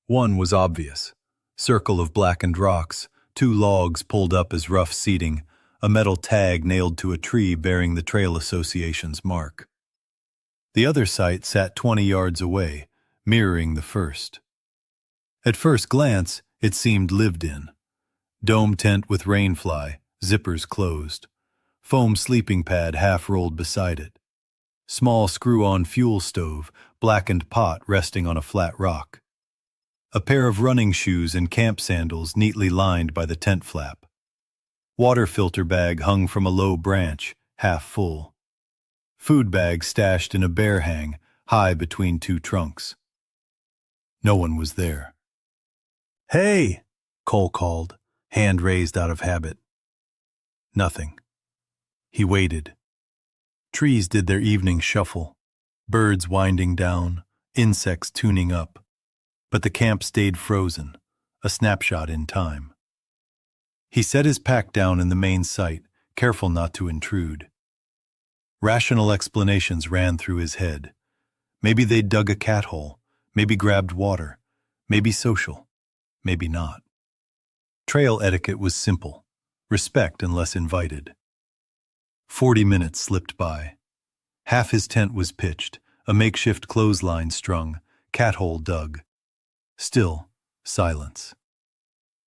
One was obvious. Circle of blackened rocks, 2 logs pulled up as rough seating, a metal tag nailed to a tree bearing the Trail Association's mark. The other site sat 20 yards away, mirroring the first. At first glance, it seemed lived in. Dome tent with rainfly, zippers closed. Foam sleeping pad half rolled beside it. Small screw-on fuel stove, blackened pot resting on a flat rock. A pair of running shoes and camp sandals neatly lined by the tent flap. Water filter bag hung from a low branch, half full. Food bag stashed in a bear hang, high between 2 trunks. No one was there. "Hey!" Cole called, hand raised out of habit. Nothing. He waited. Trees did their evening shuffle, birds winding down, insects tuning up. But the camp stayed frozen, a snapshot in time. He set his pack down in the main site, careful not to intrude. Rational explanations ran through his head. Maybe they'd dug a cat hole, maybe grabbed water, maybe social, maybe not. Trail etiquette was simple, respect unless invited. 40 minutes slipped by. Half his tent was pitched, a makeshift clothesline strung, cat hole dug. Still, silence.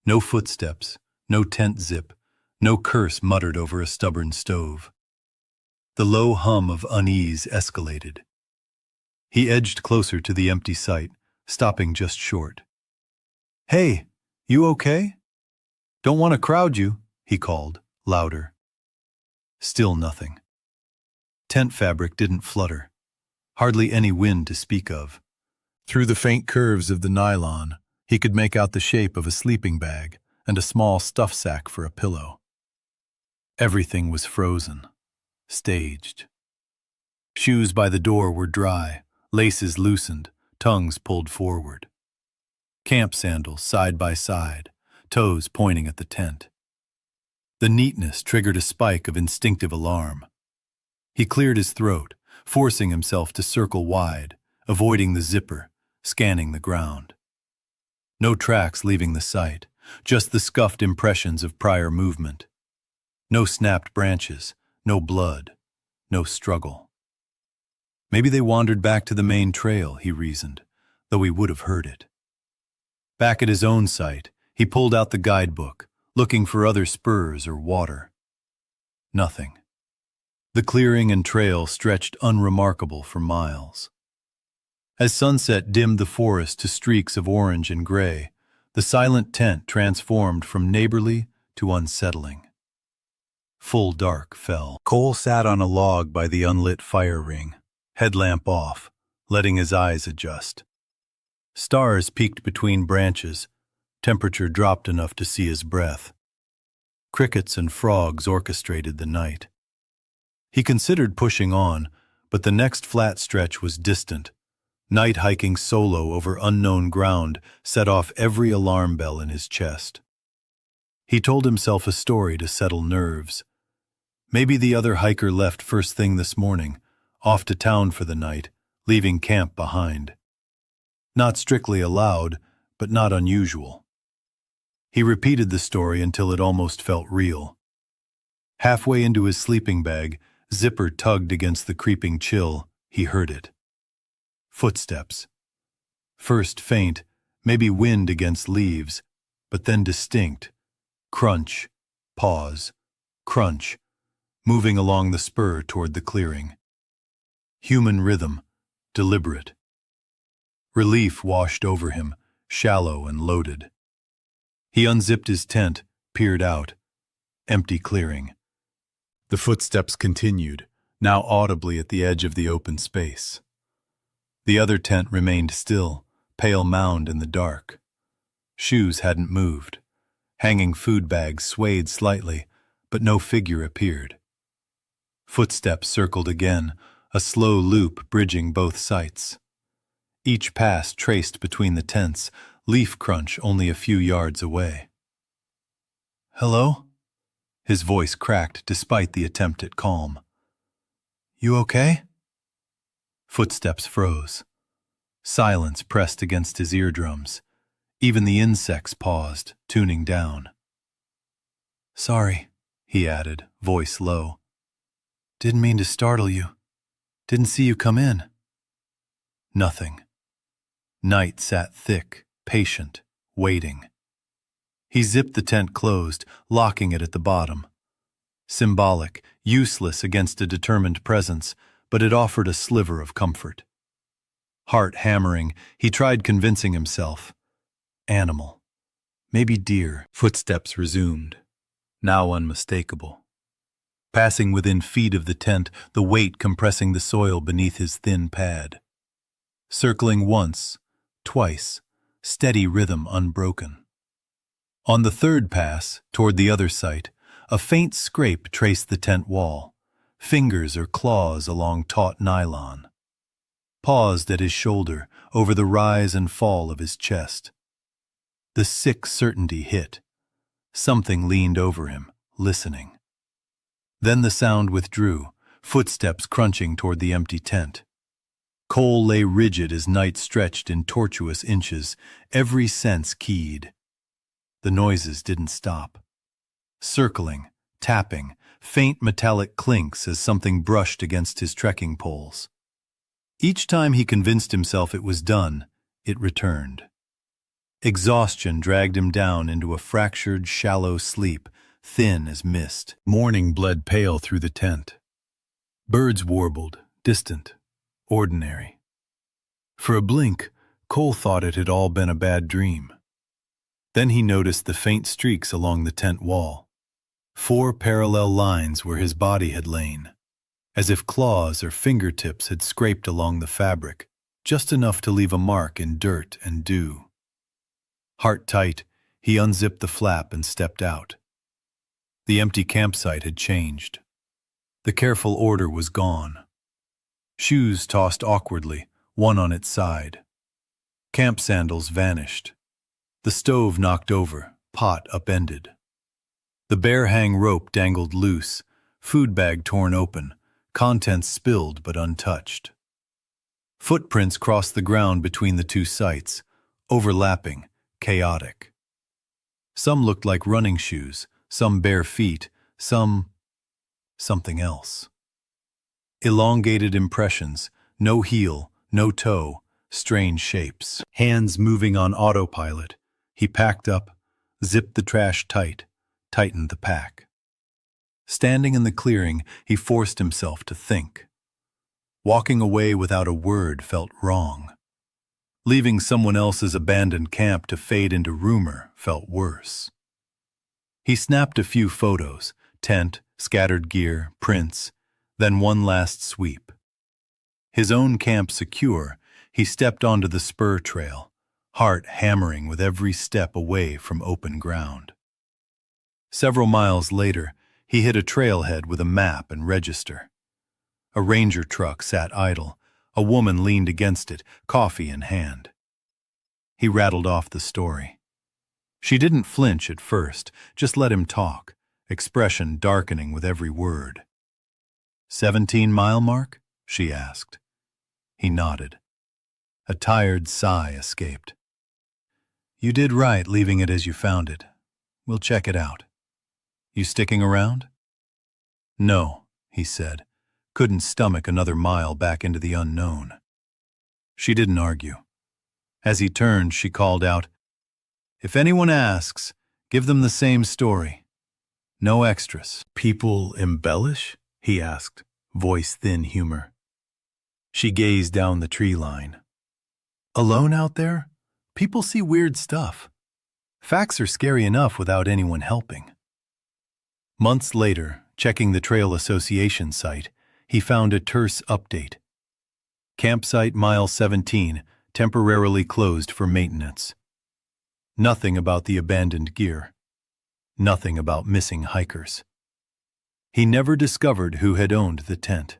No footsteps, no tent zip, no curse muttered over a stubborn stove. The low hum of unease escalated. He edged closer to the empty site, stopping just short. "Hey, you okay? Don't want to crowd you," he called, louder. Still nothing. Tent fabric didn't flutter. Hardly any wind to speak of. Through the faint curves of the nylon, he could make out the shape of a sleeping bag and a small stuff sack for a pillow. Everything was frozen, staged. Shoes by the door were dry, laces loosened, tongues pulled forward. Camp sandals side by side, toes pointing at the tent. The neatness triggered a spike of instinctive alarm. He cleared his throat, forcing himself to circle wide, avoiding the zipper, scanning the ground. No tracks leaving the site, just the scuffed impressions of prior movement. No snapped branches, no blood, no struggle. Maybe they wandered back to the main trail, he reasoned, though he would have heard it. Back at his own site, he pulled out the guidebook, looking for other spurs or water. Nothing. The clearing and trail stretched unremarkable for miles. As sunset dimmed the forest to streaks of orange and gray, the silent tent transformed from neighborly to unsettling. Full dark fell. Cole sat on a log by the unlit fire ring, headlamp off, letting his eyes adjust. Stars peeked between branches, temperature dropped enough to see his breath. Crickets and frogs orchestrated the night. He considered pushing on, but the next flat stretch was distant. Night hiking solo over unknown ground set off every alarm bell in his chest. He told himself a story to settle nerves. Maybe the other hiker left first thing this morning, off to town for the night, leaving camp behind. Not strictly allowed, but not unusual. He repeated the story until it almost felt real. Halfway into his sleeping bag, zipper tugged against the creeping chill. He heard it. Footsteps. First faint, maybe wind against leaves, but then distinct. Crunch, pause, crunch, moving along the spur toward the clearing. Human rhythm, deliberate. Relief washed over him, shallow and loaded. He unzipped his tent, peered out. Empty clearing. The footsteps continued, now audibly at the edge of the open space. The other tent remained still, pale mound in the dark. Shoes hadn't moved. Hanging food bags swayed slightly, but no figure appeared. Footsteps circled again, a slow loop bridging both sites. Each pass traced between the tents, leaf crunch only a few yards away. "Hello?" His voice cracked despite the attempt at calm. "You okay?" Footsteps froze. Silence pressed against his eardrums. Even the insects paused, tuning down. "Sorry," he added, voice low. "Didn't mean to startle you. Didn't see you come in." Nothing. Night sat thick, patient, waiting. He zipped the tent closed, locking it at the bottom. Symbolic, useless against a determined presence, but it offered a sliver of comfort. Heart hammering, he tried convincing himself. Animal. Maybe deer. Footsteps resumed, now unmistakable. Passing within feet of the tent, the weight compressing the soil beneath his thin pad. Circling once, twice, steady rhythm unbroken. On the third pass, toward the other site, a faint scrape traced the tent wall, fingers or claws along taut nylon. Paused at his shoulder, over the rise and fall of his chest. The sick certainty hit. Something leaned over him, listening. Then the sound withdrew, footsteps crunching toward the empty tent. Cole lay rigid as night stretched in tortuous inches, every sense keyed. The noises didn't stop. Circling, tapping, faint metallic clinks as something brushed against his trekking poles. Each time he convinced himself it was done, it returned. Exhaustion dragged him down into a fractured, shallow sleep, thin as mist. Morning bled pale through the tent. Birds warbled, distant, ordinary. For a blink, Cole thought it had all been a bad dream. Then he noticed the faint streaks along the tent wall. 4 parallel lines where his body had lain, as if claws or fingertips had scraped along the fabric, just enough to leave a mark in dirt and dew. Heart tight, he unzipped the flap and stepped out. The empty campsite had changed. The careful order was gone. Shoes tossed awkwardly, one on its side. Camp sandals vanished. The stove knocked over, pot upended. The bear hang rope dangled loose, food bag torn open, contents spilled but untouched. Footprints crossed the ground between the two sites, overlapping, chaotic. Some looked like running shoes, some bare feet, some something else. Elongated impressions, no heel, no toe, strange shapes. Hands moving on autopilot, he packed up, zipped the trash tight, tightened the pack. Standing in the clearing, he forced himself to think. Walking away without a word felt wrong. Leaving someone else's abandoned camp to fade into rumor felt worse. He snapped a few photos, tent, scattered gear, prints, then one last sweep. His own camp secure, he stepped onto the spur trail, heart hammering with every step away from open ground. Several miles later, he hit a trailhead with a map and register. A ranger truck sat idle. A woman leaned against it, coffee in hand. He rattled off the story. She didn't flinch at first, just let him talk, expression darkening with every word. 17-mile mark? She asked. He nodded. A tired sigh escaped. You did right leaving it as you found it. We'll check it out. You sticking around? No, he said. Couldn't stomach another mile back into the unknown. She didn't argue. As he turned, she called out, If anyone asks, give them the same story. No extras. People embellish? He asked, voice thin humor. She gazed down the tree line. Alone out there? People see weird stuff. Facts are scary enough without anyone helping. Months later, checking the Trail Association site, he found a terse update. Campsite Mile 17, temporarily closed for maintenance. Nothing about the abandoned gear. Nothing about missing hikers. He never discovered who had owned the tent.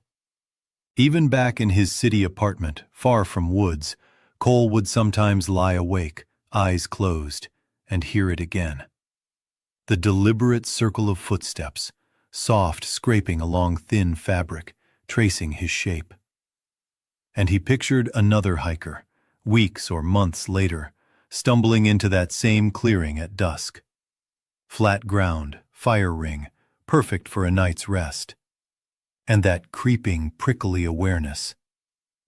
Even back in his city apartment, far from woods, Cole would sometimes lie awake, eyes closed, and hear it again. The deliberate circle of footsteps, soft scraping along thin fabric, tracing his shape. And he pictured another hiker, weeks or months later, stumbling into that same clearing at dusk. Flat ground, fire ring, perfect for a night's rest. And that creeping, prickly awareness.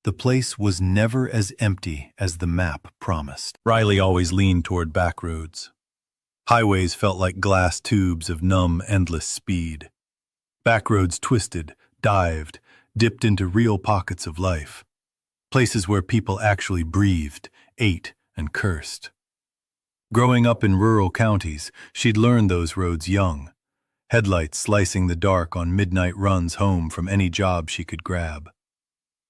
The place was never as empty as the map promised. Riley always leaned toward back roads. Highways felt like glass tubes of numb, endless speed. Back roads twisted, dived, dipped into real pockets of life. Places where people actually breathed, ate, and cursed. Growing up in rural counties, she'd learned those roads young. Headlights slicing the dark on midnight runs home from any job she could grab.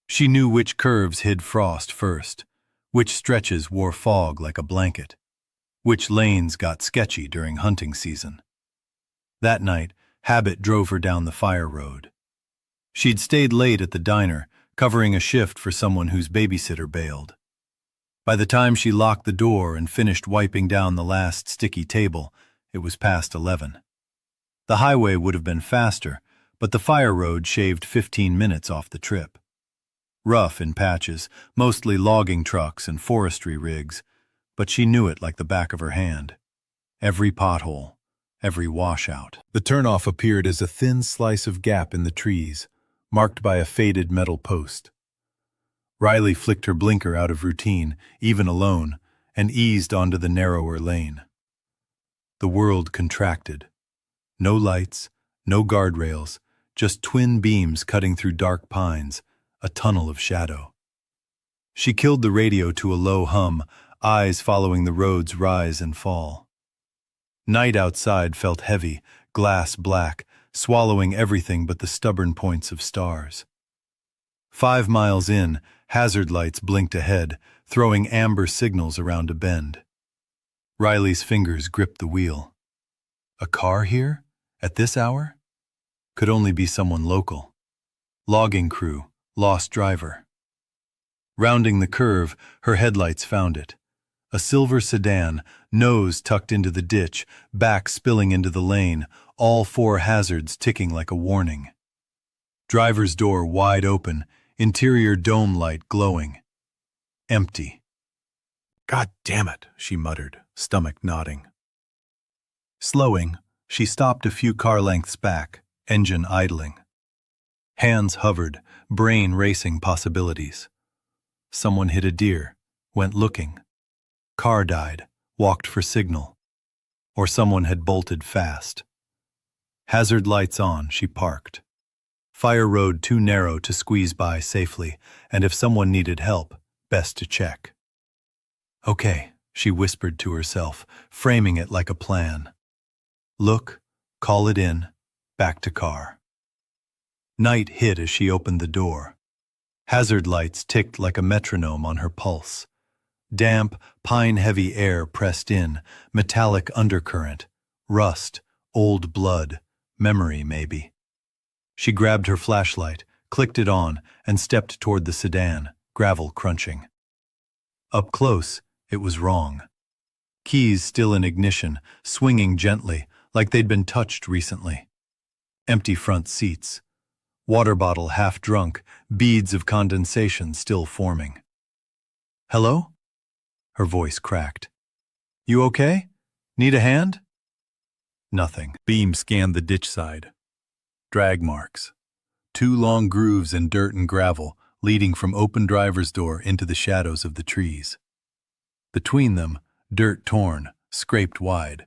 She knew which curves hid frost first, which stretches wore fog like a blanket, which lanes got sketchy during hunting season. That night, habit drove her down the fire road. She'd stayed late at the diner, covering a shift for someone whose babysitter bailed. By the time she locked the door and finished wiping down the last sticky table, it was past 11. The highway would have been faster, but the fire road shaved 15 minutes off the trip. Rough in patches, mostly logging trucks and forestry rigs, but she knew it like the back of her hand. Every pothole, every washout. The turnoff appeared as a thin slice of gap in the trees, marked by a faded metal post. Riley flicked her blinker out of routine, even alone, and eased onto the narrower lane. The world contracted. No lights, no guardrails, just twin beams cutting through dark pines, a tunnel of shadow. She killed the radio to a low hum, eyes following the road's rise and fall. Night outside felt heavy, glass black, swallowing everything but the stubborn points of stars. 5 miles in, hazard lights blinked ahead, throwing amber signals around a bend. Riley's fingers gripped the wheel. A car here? At this hour? Could only be someone local. Logging crew, lost driver. Rounding the curve, her headlights found it. A silver sedan, nose tucked into the ditch, back spilling into the lane, all 4 hazards ticking like a warning. Driver's door wide open, interior dome light glowing. Empty. God damn it, she muttered, stomach knotting. Slowing, she stopped a few car lengths back, engine idling. Hands hovered, brain racing possibilities. Someone hit a deer, went looking. Car died, walked for signal. Or someone had bolted fast. Hazard lights on, she parked. Fire road too narrow to squeeze by safely, and if someone needed help, best to check. Okay, she whispered to herself, framing it like a plan. Look, call it in, back to car. Night hit as she opened the door. Hazard lights ticked like a metronome on her pulse. Damp, pine-heavy air pressed in, metallic undercurrent, rust, old blood, memory maybe. She grabbed her flashlight, clicked it on, and stepped toward the sedan, gravel crunching. Up close, it was wrong. Keys still in ignition, swinging gently, like they'd been touched recently. Empty front seats. Water bottle half drunk, beads of condensation still forming. Hello? Her voice cracked. You okay? Need a hand? Nothing. Beam scanned the ditch side. Drag marks. 2 long grooves in dirt and gravel leading from open driver's door into the shadows of the trees. Between them, dirt torn, scraped wide.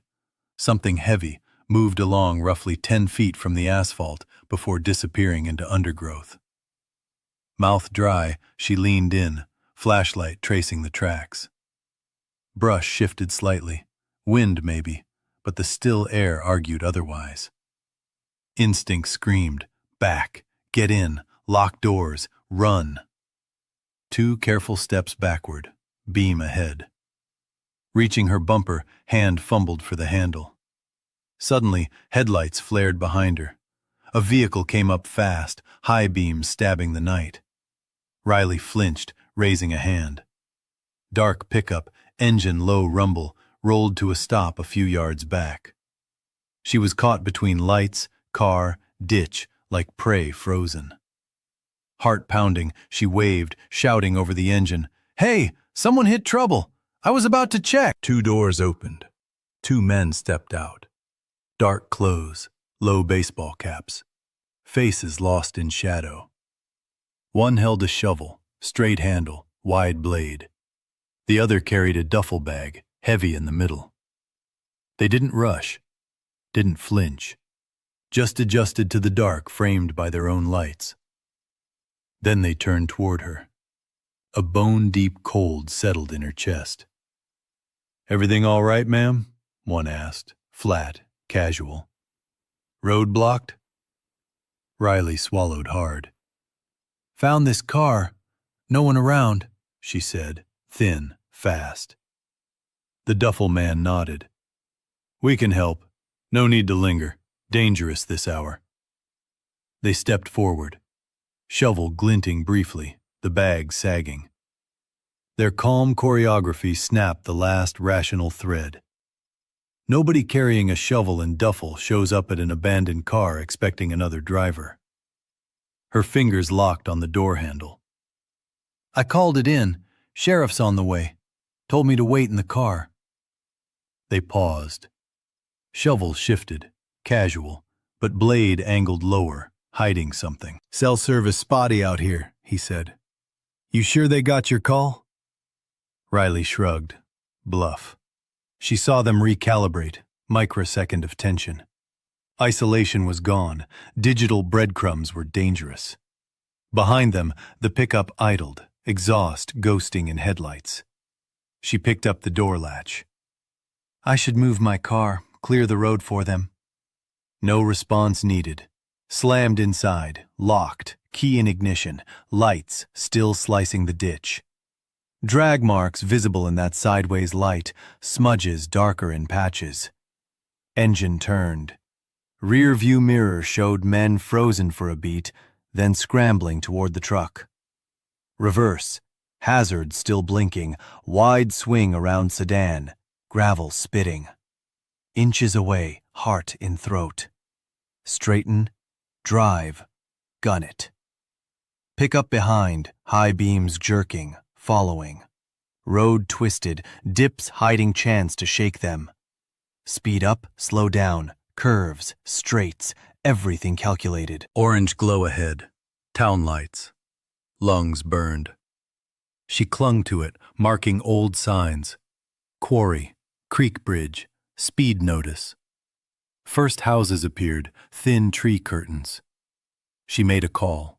Something heavy moved along roughly 10 feet from the asphalt before disappearing into undergrowth. Mouth dry, she leaned in, flashlight tracing the tracks. Brush shifted slightly. Wind, maybe, but the still air argued otherwise. Instinct screamed, back, get in, lock doors, run. 2 careful steps backward, beam ahead. Reaching her bumper, hand fumbled for the handle. Suddenly, headlights flared behind her. A vehicle came up fast, high beams stabbing the night. Riley flinched, raising a hand. Dark pickup, engine low rumble, rolled to a stop a few yards back. She was caught between lights, car, ditch, like prey frozen. Heart pounding, she waved, shouting over the engine, "Hey, someone hit trouble! I was about to check!" 2 doors opened. 2 men stepped out. Dark clothes, low baseball caps. Faces lost in shadow. One held a shovel, straight handle, wide blade. The other carried a duffel bag, heavy in the middle. They didn't rush, didn't flinch, just adjusted to the dark framed by their own lights. Then they turned toward her. A bone-deep cold settled in her chest. "Everything all right, ma'am?" one asked, flat, casual. "Road blocked?" Riley swallowed hard. "Found this car. No one around," she said, thin, fast. The duffel man nodded. "We can help. No need to linger. Dangerous this hour." They stepped forward, shovel glinting briefly, the bag sagging. Their calm choreography snapped the last rational thread. Nobody carrying a shovel and duffel shows up at an abandoned car expecting another driver. Her fingers locked on the door handle. "I called it in. Sheriff's on the way. Told me to wait in the car." They paused. Shovel shifted, casual, but blade angled lower, hiding something. "Cell service spotty out here," he said. "You sure they got your call?" Riley shrugged. Bluff. She saw them recalibrate, microsecond of tension. Isolation was gone. Digital breadcrumbs were dangerous. Behind them, the pickup idled, exhaust ghosting in headlights. She picked up the door latch. "I should move my car, clear the road for them." No response needed. Slammed inside, locked, key in ignition, lights still slicing the ditch. Drag marks visible in that sideways light, smudges darker in patches. Engine turned. Rear view mirror showed men frozen for a beat, then scrambling toward the truck. Reverse, hazard still blinking, wide swing around sedan, gravel spitting. Inches away, heart in throat. Straighten, drive, gun it. Pick up behind, high beams jerking, following. Road twisted, dips hiding chance to shake them. Speed up, slow down, curves, straights, everything calculated. Orange glow ahead, town lights. Lungs burned. She clung to it, marking old signs. Quarry, creek bridge, speed notice. First houses appeared, thin tree curtains. She made a call.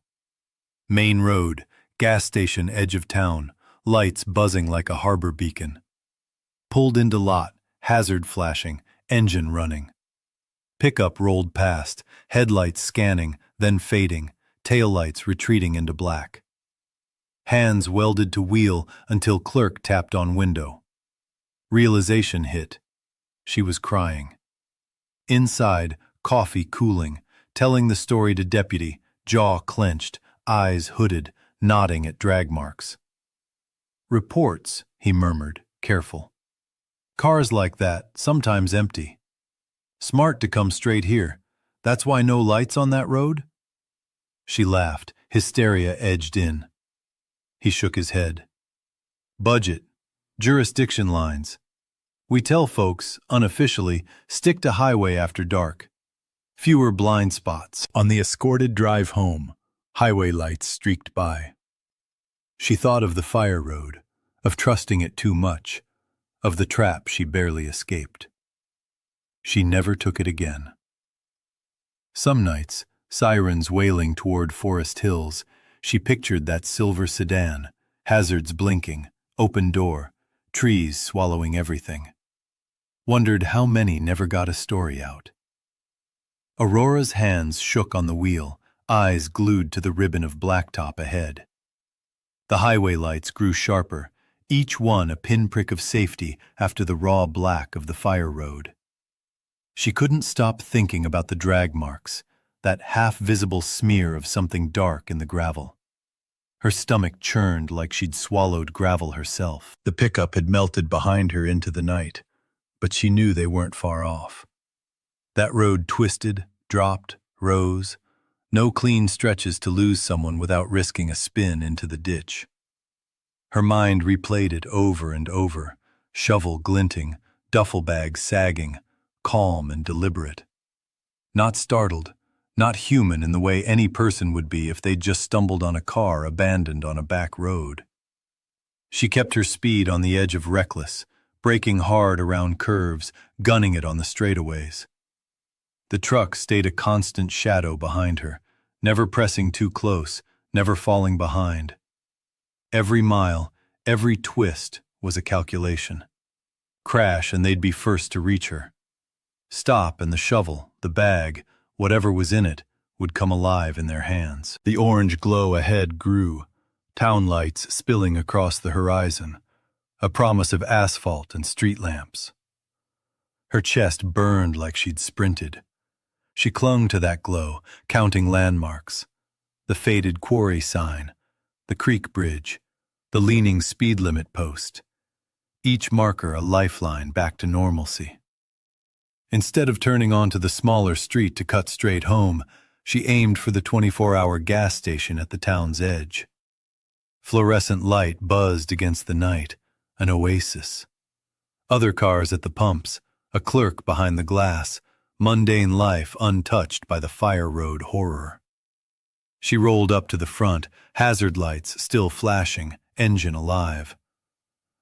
Main road, gas station edge of town, lights buzzing like a harbor beacon. Pulled into lot, hazard flashing, engine running. Pickup rolled past, headlights scanning, then fading, taillights retreating into black. Hands welded to wheel until clerk tapped on window. Realization hit. She was crying. Inside, coffee cooling, telling the story to deputy, jaw clenched, eyes hooded, nodding at drag marks. Reports, he murmured, careful. Cars like that, sometimes empty. Smart to come straight here. That's why no lights on that road? She laughed, hysteria edged in. He shook his head. Budget, jurisdiction lines. We tell folks, unofficially, stick to highway after dark. Fewer blind spots. On the escorted drive home, highway lights streaked by. She thought of the fire road, of trusting it too much, of the trap she barely escaped. She never took it again. Some nights, sirens wailing toward forest hills, she pictured that silver sedan, hazards blinking, open door, trees swallowing everything. Wondered how many never got a story out. Aurora's hands shook on the wheel, eyes glued to the ribbon of blacktop ahead. The highway lights grew sharper, each one a pinprick of safety after the raw black of the fire road. She couldn't stop thinking about the drag marks, that half-visible smear of something dark in the gravel. Her stomach churned like she'd swallowed gravel herself. The pickup had melted behind her into the night, but she knew they weren't far off. That road twisted, dropped, rose, no clean stretches to lose someone without risking a spin into the ditch. Her mind replayed it over and over, shovel glinting, duffel bag sagging, calm and deliberate. Not startled, not human in the way any person would be if they'd just stumbled on a car abandoned on a back road. She kept her speed on the edge of reckless, braking hard around curves, gunning it on the straightaways. The truck stayed a constant shadow behind her, never pressing too close, never falling behind. Every mile, every twist was a calculation. Crash and they'd be first to reach her. Stop and the shovel, the bag, whatever was in it, would come alive in their hands. The orange glow ahead grew, town lights spilling across the horizon, a promise of asphalt and street lamps. Her chest burned like she'd sprinted. She clung to that glow, counting landmarks. The faded quarry sign, the creek bridge, the leaning speed limit post. Each marker a lifeline back to normalcy. Instead of turning onto the smaller street to cut straight home, she aimed for the 24-hour gas station at the town's edge. Fluorescent light buzzed against the night, an oasis. Other cars at the pumps, a clerk behind the glass, mundane life untouched by the fire road horror. She rolled up to the front, hazard lights still flashing, engine alive.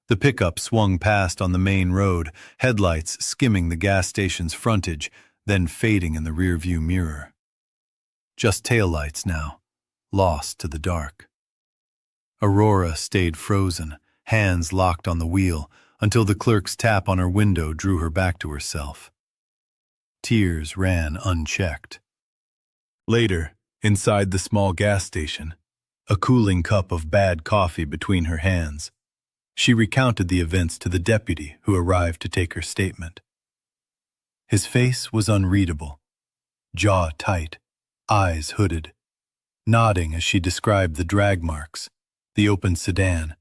The pickup swung past on the main road, headlights skimming the gas station's frontage, then fading in the rearview mirror. Just taillights now, lost to the dark. Aurora stayed frozen, hands locked on the wheel, until the clerk's tap on her window drew her back to herself. Tears ran unchecked. Later, inside the small gas station, a cooling cup of bad coffee between her hands, she recounted the events to the deputy who arrived to take her statement. His face was unreadable, jaw tight, eyes hooded, nodding as she described the drag marks, the open sedan,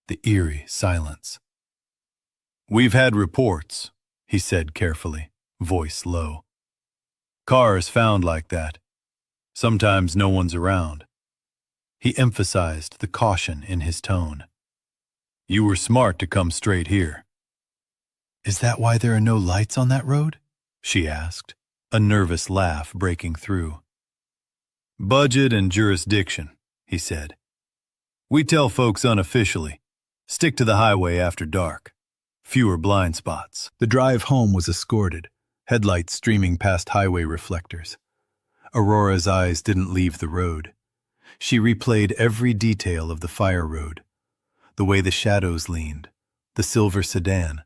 the eerie silence. "We've had reports," he said carefully, voice low. "Cars found like that. Sometimes no one's around." He emphasized the caution in his tone. "You were smart to come straight here." "Is that why there are no lights on that road?" she asked, a nervous laugh breaking through. "Budget and jurisdiction," he said. "We tell folks unofficially, stick to the highway after dark. Fewer blind spots." The drive home was escorted, headlights streaming past highway reflectors. Aurora's eyes didn't leave the road. She replayed every detail of the fire road, the way the shadows leaned, the silver sedan,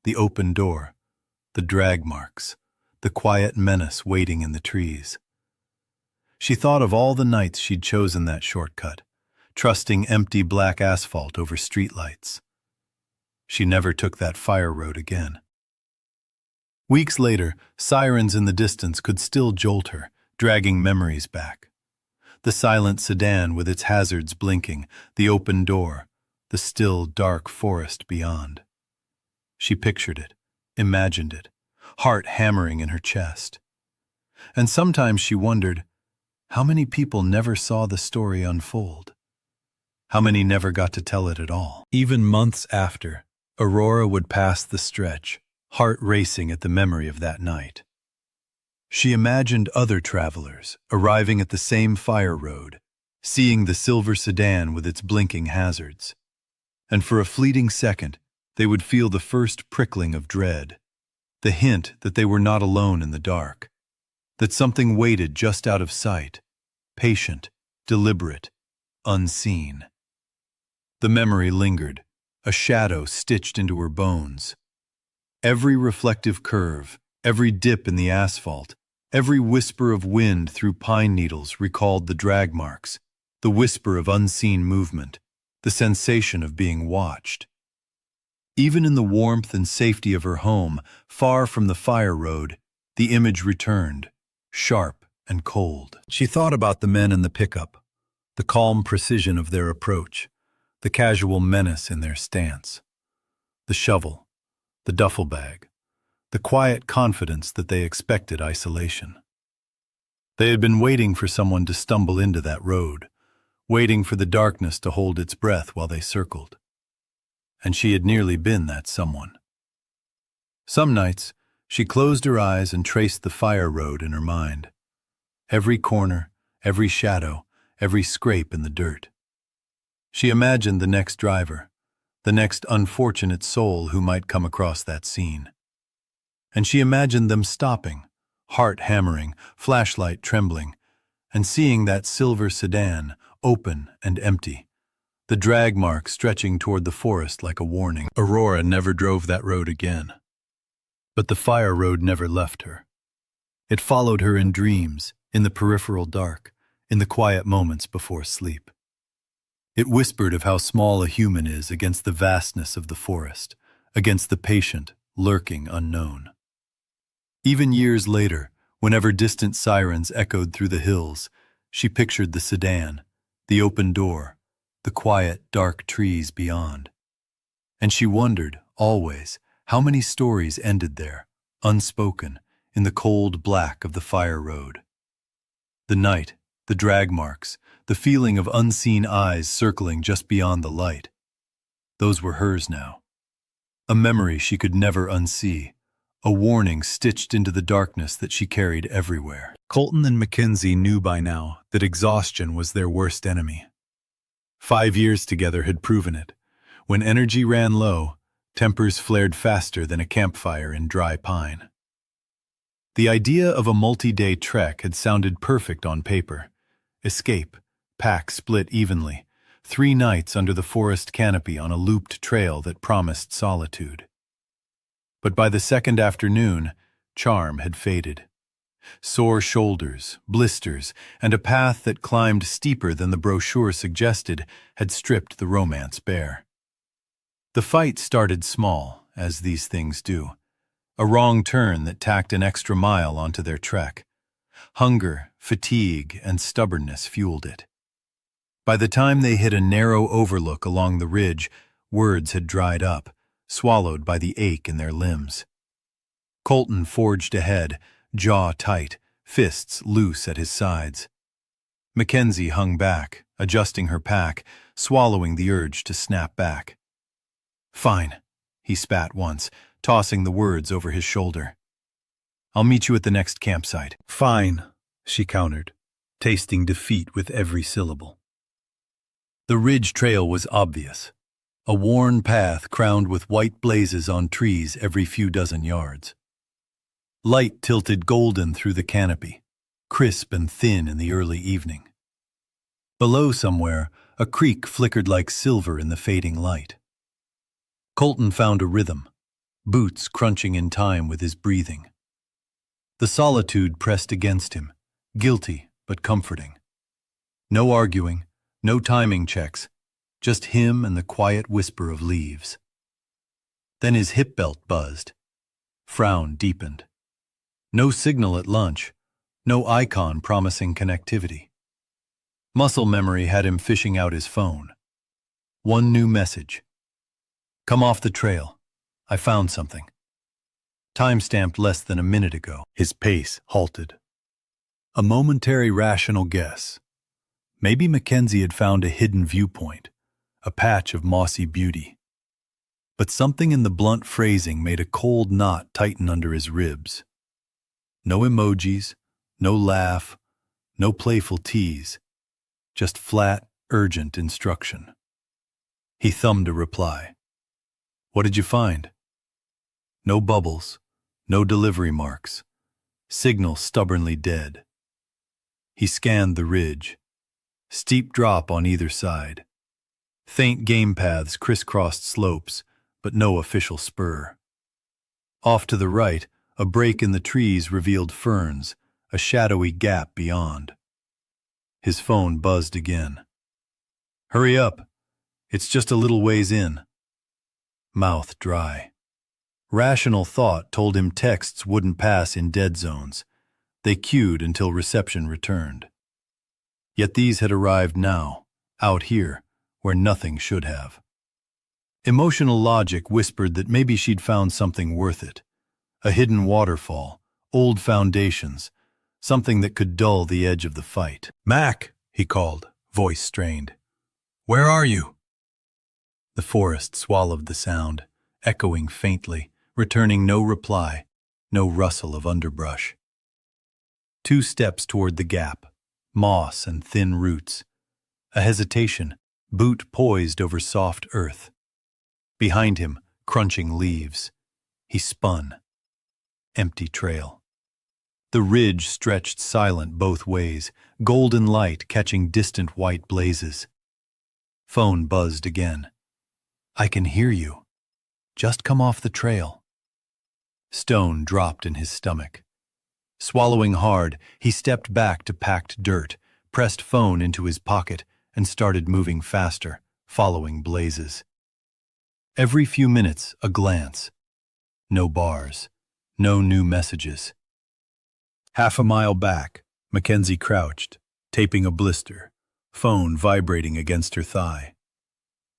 the open door, the drag marks, the quiet menace waiting in the trees. She thought of all the nights she'd chosen that shortcut, trusting empty black asphalt over streetlights. She never took that fire road again. Weeks later, sirens in the distance could still jolt her, dragging memories back. The silent sedan with its hazards blinking, the open door, the still, dark forest beyond. She pictured it, imagined it, heart hammering in her chest. And sometimes she wondered, how many people never saw the story unfold? How many never got to tell it at all? Even months after, Aurora would pass the stretch, heart racing at the memory of that night. She imagined other travelers arriving at the same fire road, seeing the silver sedan with its blinking hazards. And for a fleeting second, they would feel the first prickling of dread, the hint that they were not alone in the dark, that something waited just out of sight, patient, deliberate, unseen. The memory lingered, a shadow stitched into her bones. Every reflective curve, every dip in the asphalt, every whisper of wind through pine needles recalled the drag marks, the whisper of unseen movement, the sensation of being watched. Even in the warmth and safety of her home, far from the fire road, the image returned, sharp and cold. She thought about the men in the pickup, the calm precision of their approach, the casual menace in their stance, the shovel, the duffel bag, the quiet confidence that they expected isolation. They had been waiting for someone to stumble into that road, waiting for the darkness to hold its breath while they circled. And she had nearly been that someone. Some nights, she closed her eyes and traced the fire road in her mind. Every corner, every shadow, every scrape in the dirt. She imagined the next driver, the next unfortunate soul who might come across that scene. And she imagined them stopping, heart hammering, flashlight trembling, and seeing that silver sedan, open and empty, the drag mark stretching toward the forest like a warning. Aurora never drove that road again. But the fire road never left her. It followed her in dreams, in the peripheral dark, in the quiet moments before sleep. It whispered of how small a human is against the vastness of the forest, against the patient, lurking unknown. Even years later, whenever distant sirens echoed through the hills, she pictured the sedan, the open door, the quiet, dark trees beyond. And she wondered, always, how many stories ended there, unspoken, in the cold black of the fire road. The night, the drag marks, the feeling of unseen eyes circling just beyond the light. Those were hers now. A memory she could never unsee, a warning stitched into the darkness that she carried everywhere. Colton and Mackenzie knew by now that exhaustion was their worst enemy. 5 years together had proven it. When energy ran low, tempers flared faster than a campfire in dry pine. The idea of a multi-day trek had sounded perfect on paper. Escape, pack split evenly, 3 nights under the forest canopy on a looped trail that promised solitude. But by the second afternoon, charm had faded. Sore shoulders, blisters, and a path that climbed steeper than the brochure suggested had stripped the romance bare. The fight started small, as these things do. A wrong turn that tacked an extra mile onto their trek. Hunger, fatigue, and stubbornness fueled it. By the time they hit a narrow overlook along the ridge, words had dried up, swallowed by the ache in their limbs. Colton forged ahead, jaw tight, fists loose at his sides. Mackenzie hung back, adjusting her pack, swallowing the urge to snap back. "Fine," he spat once, tossing the words over his shoulder. "I'll meet you at the next campsite." "Fine," she countered, tasting defeat with every syllable. The ridge trail was obvious, a worn path crowned with white blazes on trees every few dozen yards. Light tilted golden through the canopy, crisp and thin in the early evening. Below somewhere, a creek flickered like silver in the fading light. Colton found a rhythm, boots crunching in time with his breathing. The solitude pressed against him, guilty but comforting. No arguing, no timing checks, just him and the quiet whisper of leaves. Then his hip belt buzzed. Frown deepened. No signal at lunch, no icon promising connectivity. Muscle memory had him fishing out his phone. One new message. Come off the trail. I found something. Time-stamped less than a minute ago. His pace halted. A momentary rational guess. Maybe Mackenzie had found a hidden viewpoint, a patch of mossy beauty. But something in the blunt phrasing made a cold knot tighten under his ribs. No emojis, no laugh, no playful tease, just flat, urgent instruction. He thumbed a reply. What did you find? No bubbles, no delivery marks, signal stubbornly dead. He scanned the ridge. Steep drop on either side. Faint game paths crisscrossed slopes, but no official spur. Off to the right, a break in the trees revealed ferns, a shadowy gap beyond. His phone buzzed again. Hurry up. It's just a little ways in. Mouth dry. Rational thought told him texts wouldn't pass in dead zones. They queued until reception returned. Yet these had arrived now, out here, where nothing should have. Emotional logic whispered that maybe she'd found something worth it. A hidden waterfall, old foundations, something that could dull the edge of the fight. Mac, he called, voice strained. Where are you? The forest swallowed the sound, echoing faintly, returning no reply, no rustle of underbrush. 2 steps toward the gap, moss and thin roots. A hesitation, boot poised over soft earth. Behind him, crunching leaves. He spun. Empty trail. The ridge stretched silent both ways, golden light catching distant white blazes. Phone buzzed again. I can hear you. Just come off the trail. Stone dropped in his stomach. Swallowing hard, he stepped back to packed dirt, pressed phone into his pocket, and started moving faster, following blazes. Every few minutes, a glance. No bars. No new messages. Half a mile back, Mackenzie crouched, taping a blister, phone vibrating against her thigh.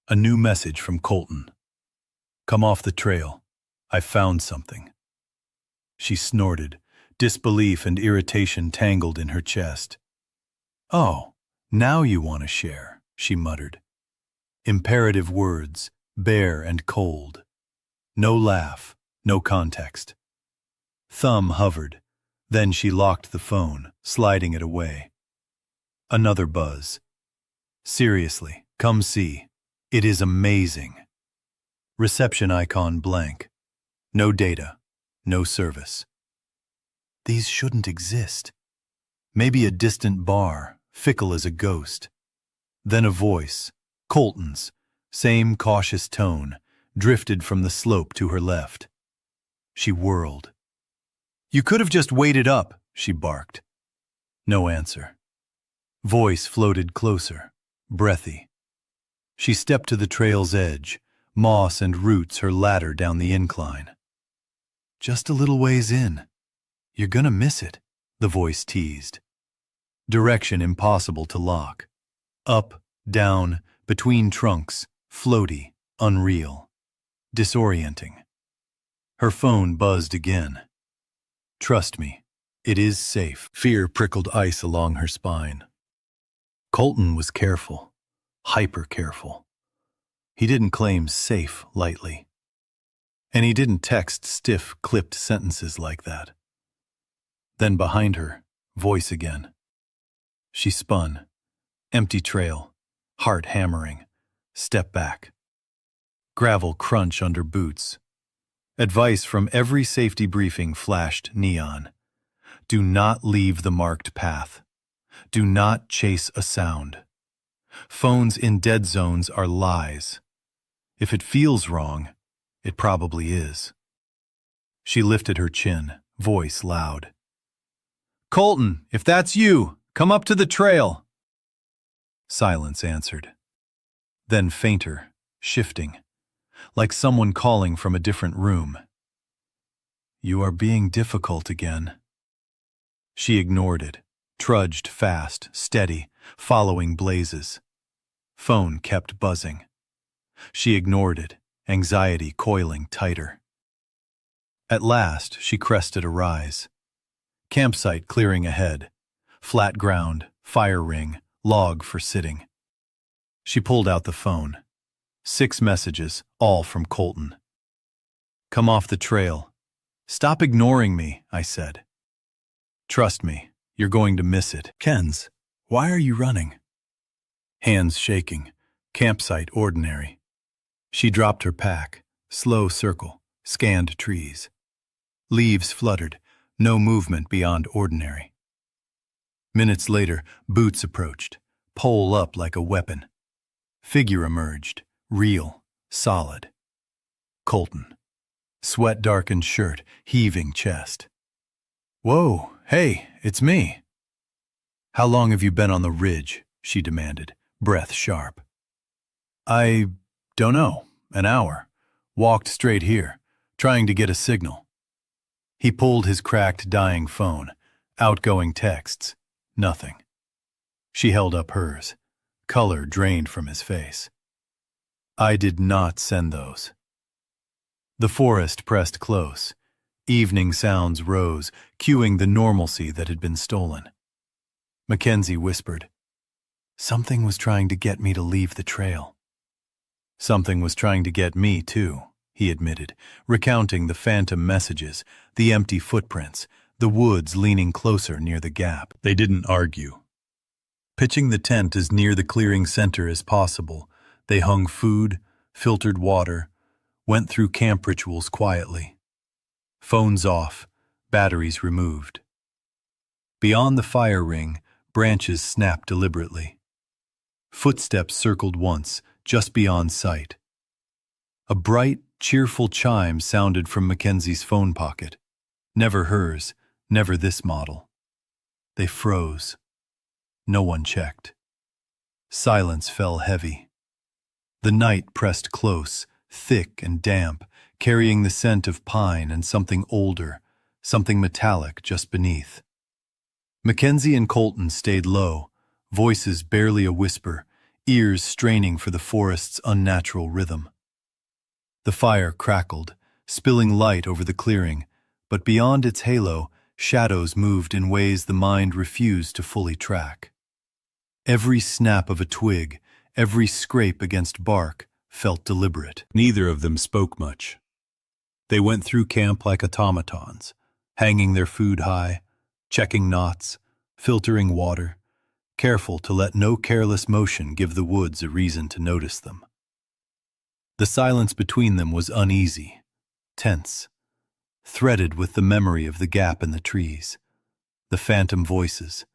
A new message from Colton. Come off the trail. I found something. She snorted, disbelief and irritation tangled in her chest. Oh, now you want to share, she muttered. Imperative words, bare and cold. No laugh, no context. Thumb hovered. Then she locked the phone, sliding it away. Another buzz. Seriously, come see. It is amazing. Reception icon blank. No data. No service. These shouldn't exist. Maybe a distant bar, fickle as a ghost. Then a voice, Colton's, same cautious tone, drifted from the slope to her left. She whirled. You could have just waited up, she barked. No answer. Voice floated closer, breathy. She stepped to the trail's edge, moss and roots her ladder down the incline. Just a little ways in. You're gonna miss it, the voice teased. Direction impossible to lock. Up, down, between trunks, floaty, unreal. Disorienting. Her phone buzzed again. Trust me, it is safe. Fear prickled ice along her spine. Colton was careful, hyper careful. He didn't claim safe lightly. And he didn't text stiff, clipped sentences like that. Then behind her, voice again. She spun. Empty trail, heart hammering. Step back. Gravel crunch under boots. Advice from every safety briefing flashed neon. Do not leave the marked path. Do not chase a sound. Phones in dead zones are lies. If it feels wrong, it probably is. She lifted her chin, voice loud. Colton, if that's you, come up to the trail. Silence answered. Then fainter, shifting, like someone calling from a different room. You are being difficult again. She ignored it, trudged fast, steady, following blazes. Phone kept buzzing. She ignored it, anxiety coiling tighter. At last, she crested a rise. Campsite clearing ahead. Flat ground, fire ring, log for sitting. She pulled out the phone. 6 messages, all from Colton. Come off the trail. Stop ignoring me, I said. Trust me, you're going to miss it. Ken's, why are you running? Hands shaking, campsite ordinary. She dropped her pack, slow circle, scanned trees. Leaves fluttered, no movement beyond ordinary. Minutes later, boots approached, pole up like a weapon. Figure emerged, real, solid. Colton. Sweat-darkened shirt, heaving chest. Whoa, hey, it's me. How long have you been on the ridge? She demanded, breath sharp. I don't know, an hour. Walked straight here, trying to get a signal. He pulled his cracked, dying phone. Outgoing texts. Nothing. She held up hers. Color drained from his face. I did not send those. The forest pressed close. Evening sounds rose, cueing the normalcy that had been stolen. Mackenzie whispered, Something was trying to get me to leave the trail. Something was trying to get me, too, he admitted, recounting the phantom messages, the empty footprints, the woods leaning closer near the gap. They didn't argue. Pitching the tent as near the clearing center as possible, they hung food, filtered water, went through camp rituals quietly. Phones off, batteries removed. Beyond the fire ring, branches snapped deliberately. Footsteps circled once, just beyond sight. A bright, cheerful chime sounded from Mackenzie's phone pocket. Never hers, never this model. They froze. No one checked. Silence fell heavy. The night pressed close, thick and damp, carrying the scent of pine and something older, something metallic just beneath. Mackenzie and Colton stayed low, voices barely a whisper, ears straining for the forest's unnatural rhythm. The fire crackled, spilling light over the clearing, but beyond its halo, shadows moved in ways the mind refused to fully track. Every snap of a twig, every scrape against bark, felt deliberate. Neither of them spoke much. They went through camp like automatons, hanging their food high, checking knots, filtering water, careful to let no careless motion give the woods a reason to notice them. The silence between them was uneasy, tense, threaded with the memory of the gap in the trees, the phantom voices,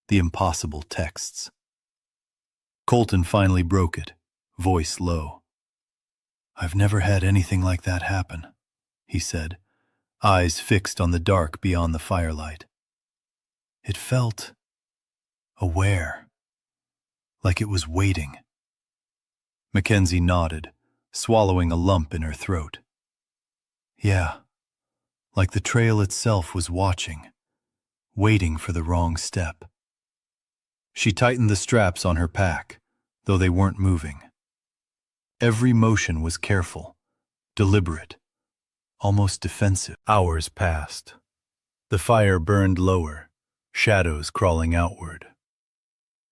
the impossible texts. Colton finally broke it, voice low. I've never had anything like that happen, he said, eyes fixed on the dark beyond the firelight. It felt aware, like it was waiting. Mackenzie nodded, swallowing a lump in her throat. Yeah, like the trail itself was watching, waiting for the wrong step. She tightened the straps on her pack, though they weren't moving. Every motion was careful, deliberate, almost defensive. Hours passed. The fire burned lower, shadows crawling outward.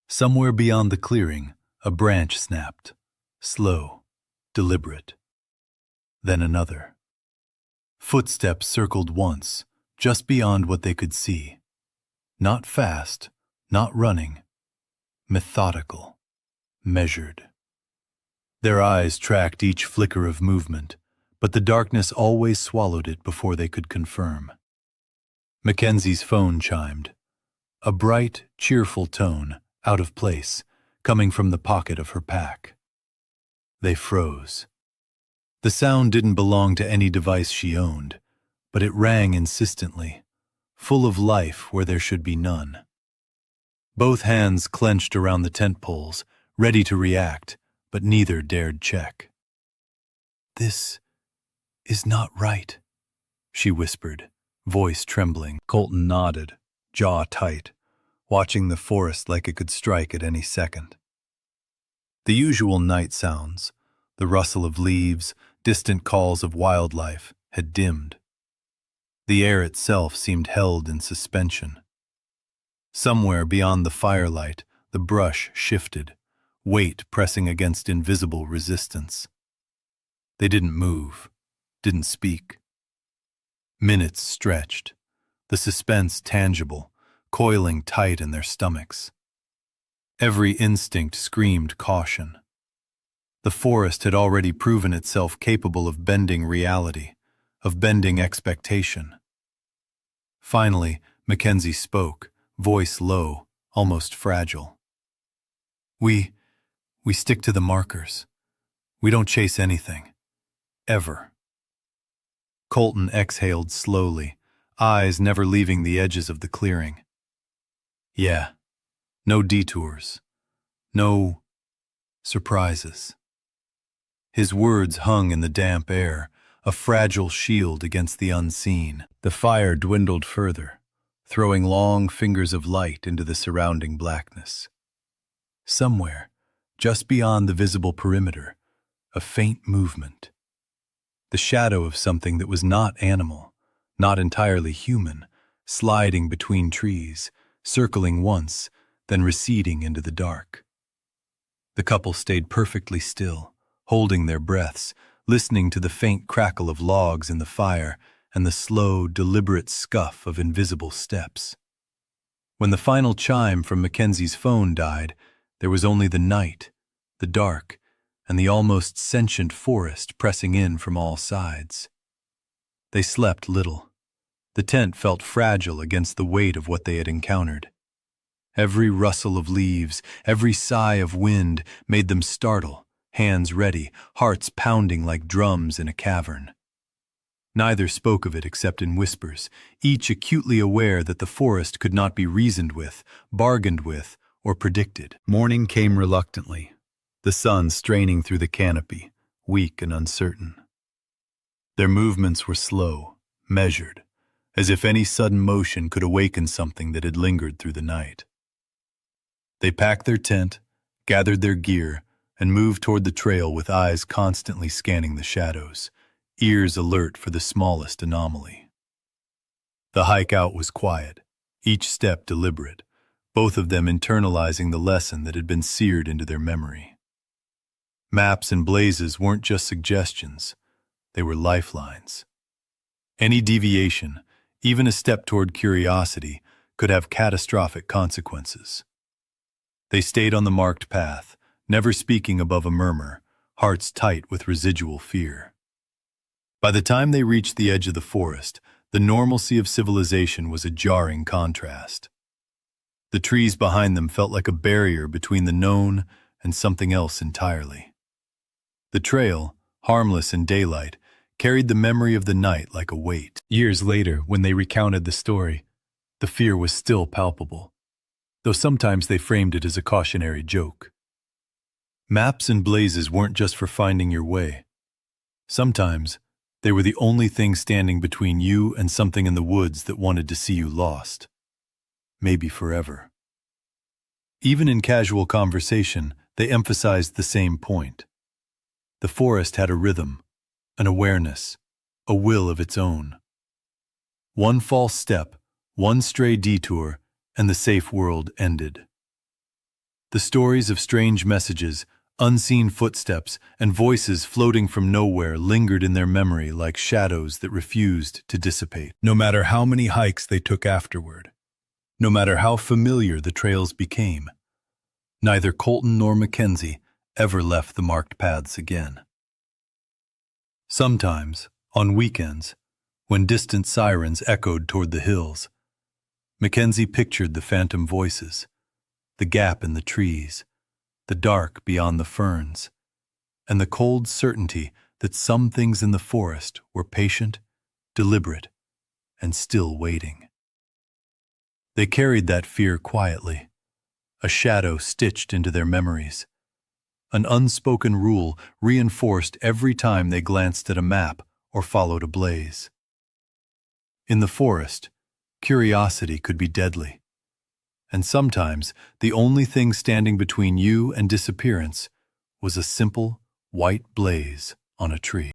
Somewhere beyond the clearing, a branch snapped, slow, deliberate. Then another. Footsteps circled once, just beyond what they could see. Not fast, not running. Methodical, measured. Their eyes tracked each flicker of movement, but the darkness always swallowed it before they could confirm. Mackenzie's phone chimed. A bright, cheerful tone, out of place, coming from the pocket of her pack. They froze. The sound didn't belong to any device she owned, but it rang insistently, full of life where there should be none. Both hands clenched around the tent poles, ready to react, but neither dared check. "This is not right," she whispered, voice trembling. Colton nodded, jaw tight, watching the forest like it could strike at any second. The usual night sounds, the rustle of leaves, distant calls of wildlife, had dimmed. The air itself seemed held in suspension. Somewhere beyond the firelight, the brush shifted, weight pressing against invisible resistance. They didn't move, didn't speak. Minutes stretched, the suspense tangible, coiling tight in their stomachs. Every instinct screamed caution. The forest had already proven itself capable of bending reality, of bending expectation. Finally, Mackenzie spoke, voice low, almost fragile. We stick to the markers. We don't chase anything. Ever." Colton exhaled slowly, eyes never leaving the edges of the clearing. "Yeah, no detours, no surprises." His words hung in the damp air, a fragile shield against the unseen. The fire dwindled further, throwing long fingers of light into the surrounding blackness. Somewhere, just beyond the visible perimeter, a faint movement. The shadow of something that was not animal, not entirely human, sliding between trees, circling once, then receding into the dark. The couple stayed perfectly still, holding their breaths, listening to the faint crackle of logs in the fire and the slow, deliberate scuff of invisible steps. When the final chime from Mackenzie's phone died, there was only the night, the dark, and the almost sentient forest pressing in from all sides. They slept little. The tent felt fragile against the weight of what they had encountered. Every rustle of leaves, every sigh of wind made them startle, hands ready, hearts pounding like drums in a cavern. Neither spoke of it except in whispers, each acutely aware that the forest could not be reasoned with, bargained with, or predicted. Morning came reluctantly, the sun straining through the canopy, weak and uncertain. Their movements were slow, measured, as if any sudden motion could awaken something that had lingered through the night. They packed their tent, gathered their gear, and moved toward the trail with eyes constantly scanning the shadows, ears alert for the smallest anomaly. The hike out was quiet, each step deliberate, both of them internalizing the lesson that had been seared into their memory. Maps and blazes weren't just suggestions, they were lifelines. Any deviation, even a step toward curiosity, could have catastrophic consequences. They stayed on the marked path, never speaking above a murmur, hearts tight with residual fear. By the time they reached the edge of the forest, the normalcy of civilization was a jarring contrast. The trees behind them felt like a barrier between the known and something else entirely. The trail, harmless in daylight, carried the memory of the night like a weight. Years later, when they recounted the story, the fear was still palpable, though sometimes they framed it as a cautionary joke. Maps and blazes weren't just for finding your way. Sometimes, they were the only thing standing between you and something in the woods that wanted to see you lost. Maybe forever. Even in casual conversation, they emphasized the same point. The forest had a rhythm, an awareness, a will of its own. One false step, one stray detour, and the safe world ended. The stories of strange messages, unseen footsteps, and voices floating from nowhere lingered in their memory like shadows that refused to dissipate. No matter how many hikes they took afterward, no matter how familiar the trails became, neither Colton nor Mackenzie ever left the marked paths again. Sometimes, on weekends, when distant sirens echoed toward the hills, Mackenzie pictured the phantom voices, the gap in the trees, the dark beyond the ferns, and the cold certainty that some things in the forest were patient, deliberate, and still waiting. They carried that fear quietly, a shadow stitched into their memories, an unspoken rule reinforced every time they glanced at a map or followed a blaze. In the forest, curiosity could be deadly, and sometimes the only thing standing between you and disappearance was a simple, white blaze on a tree.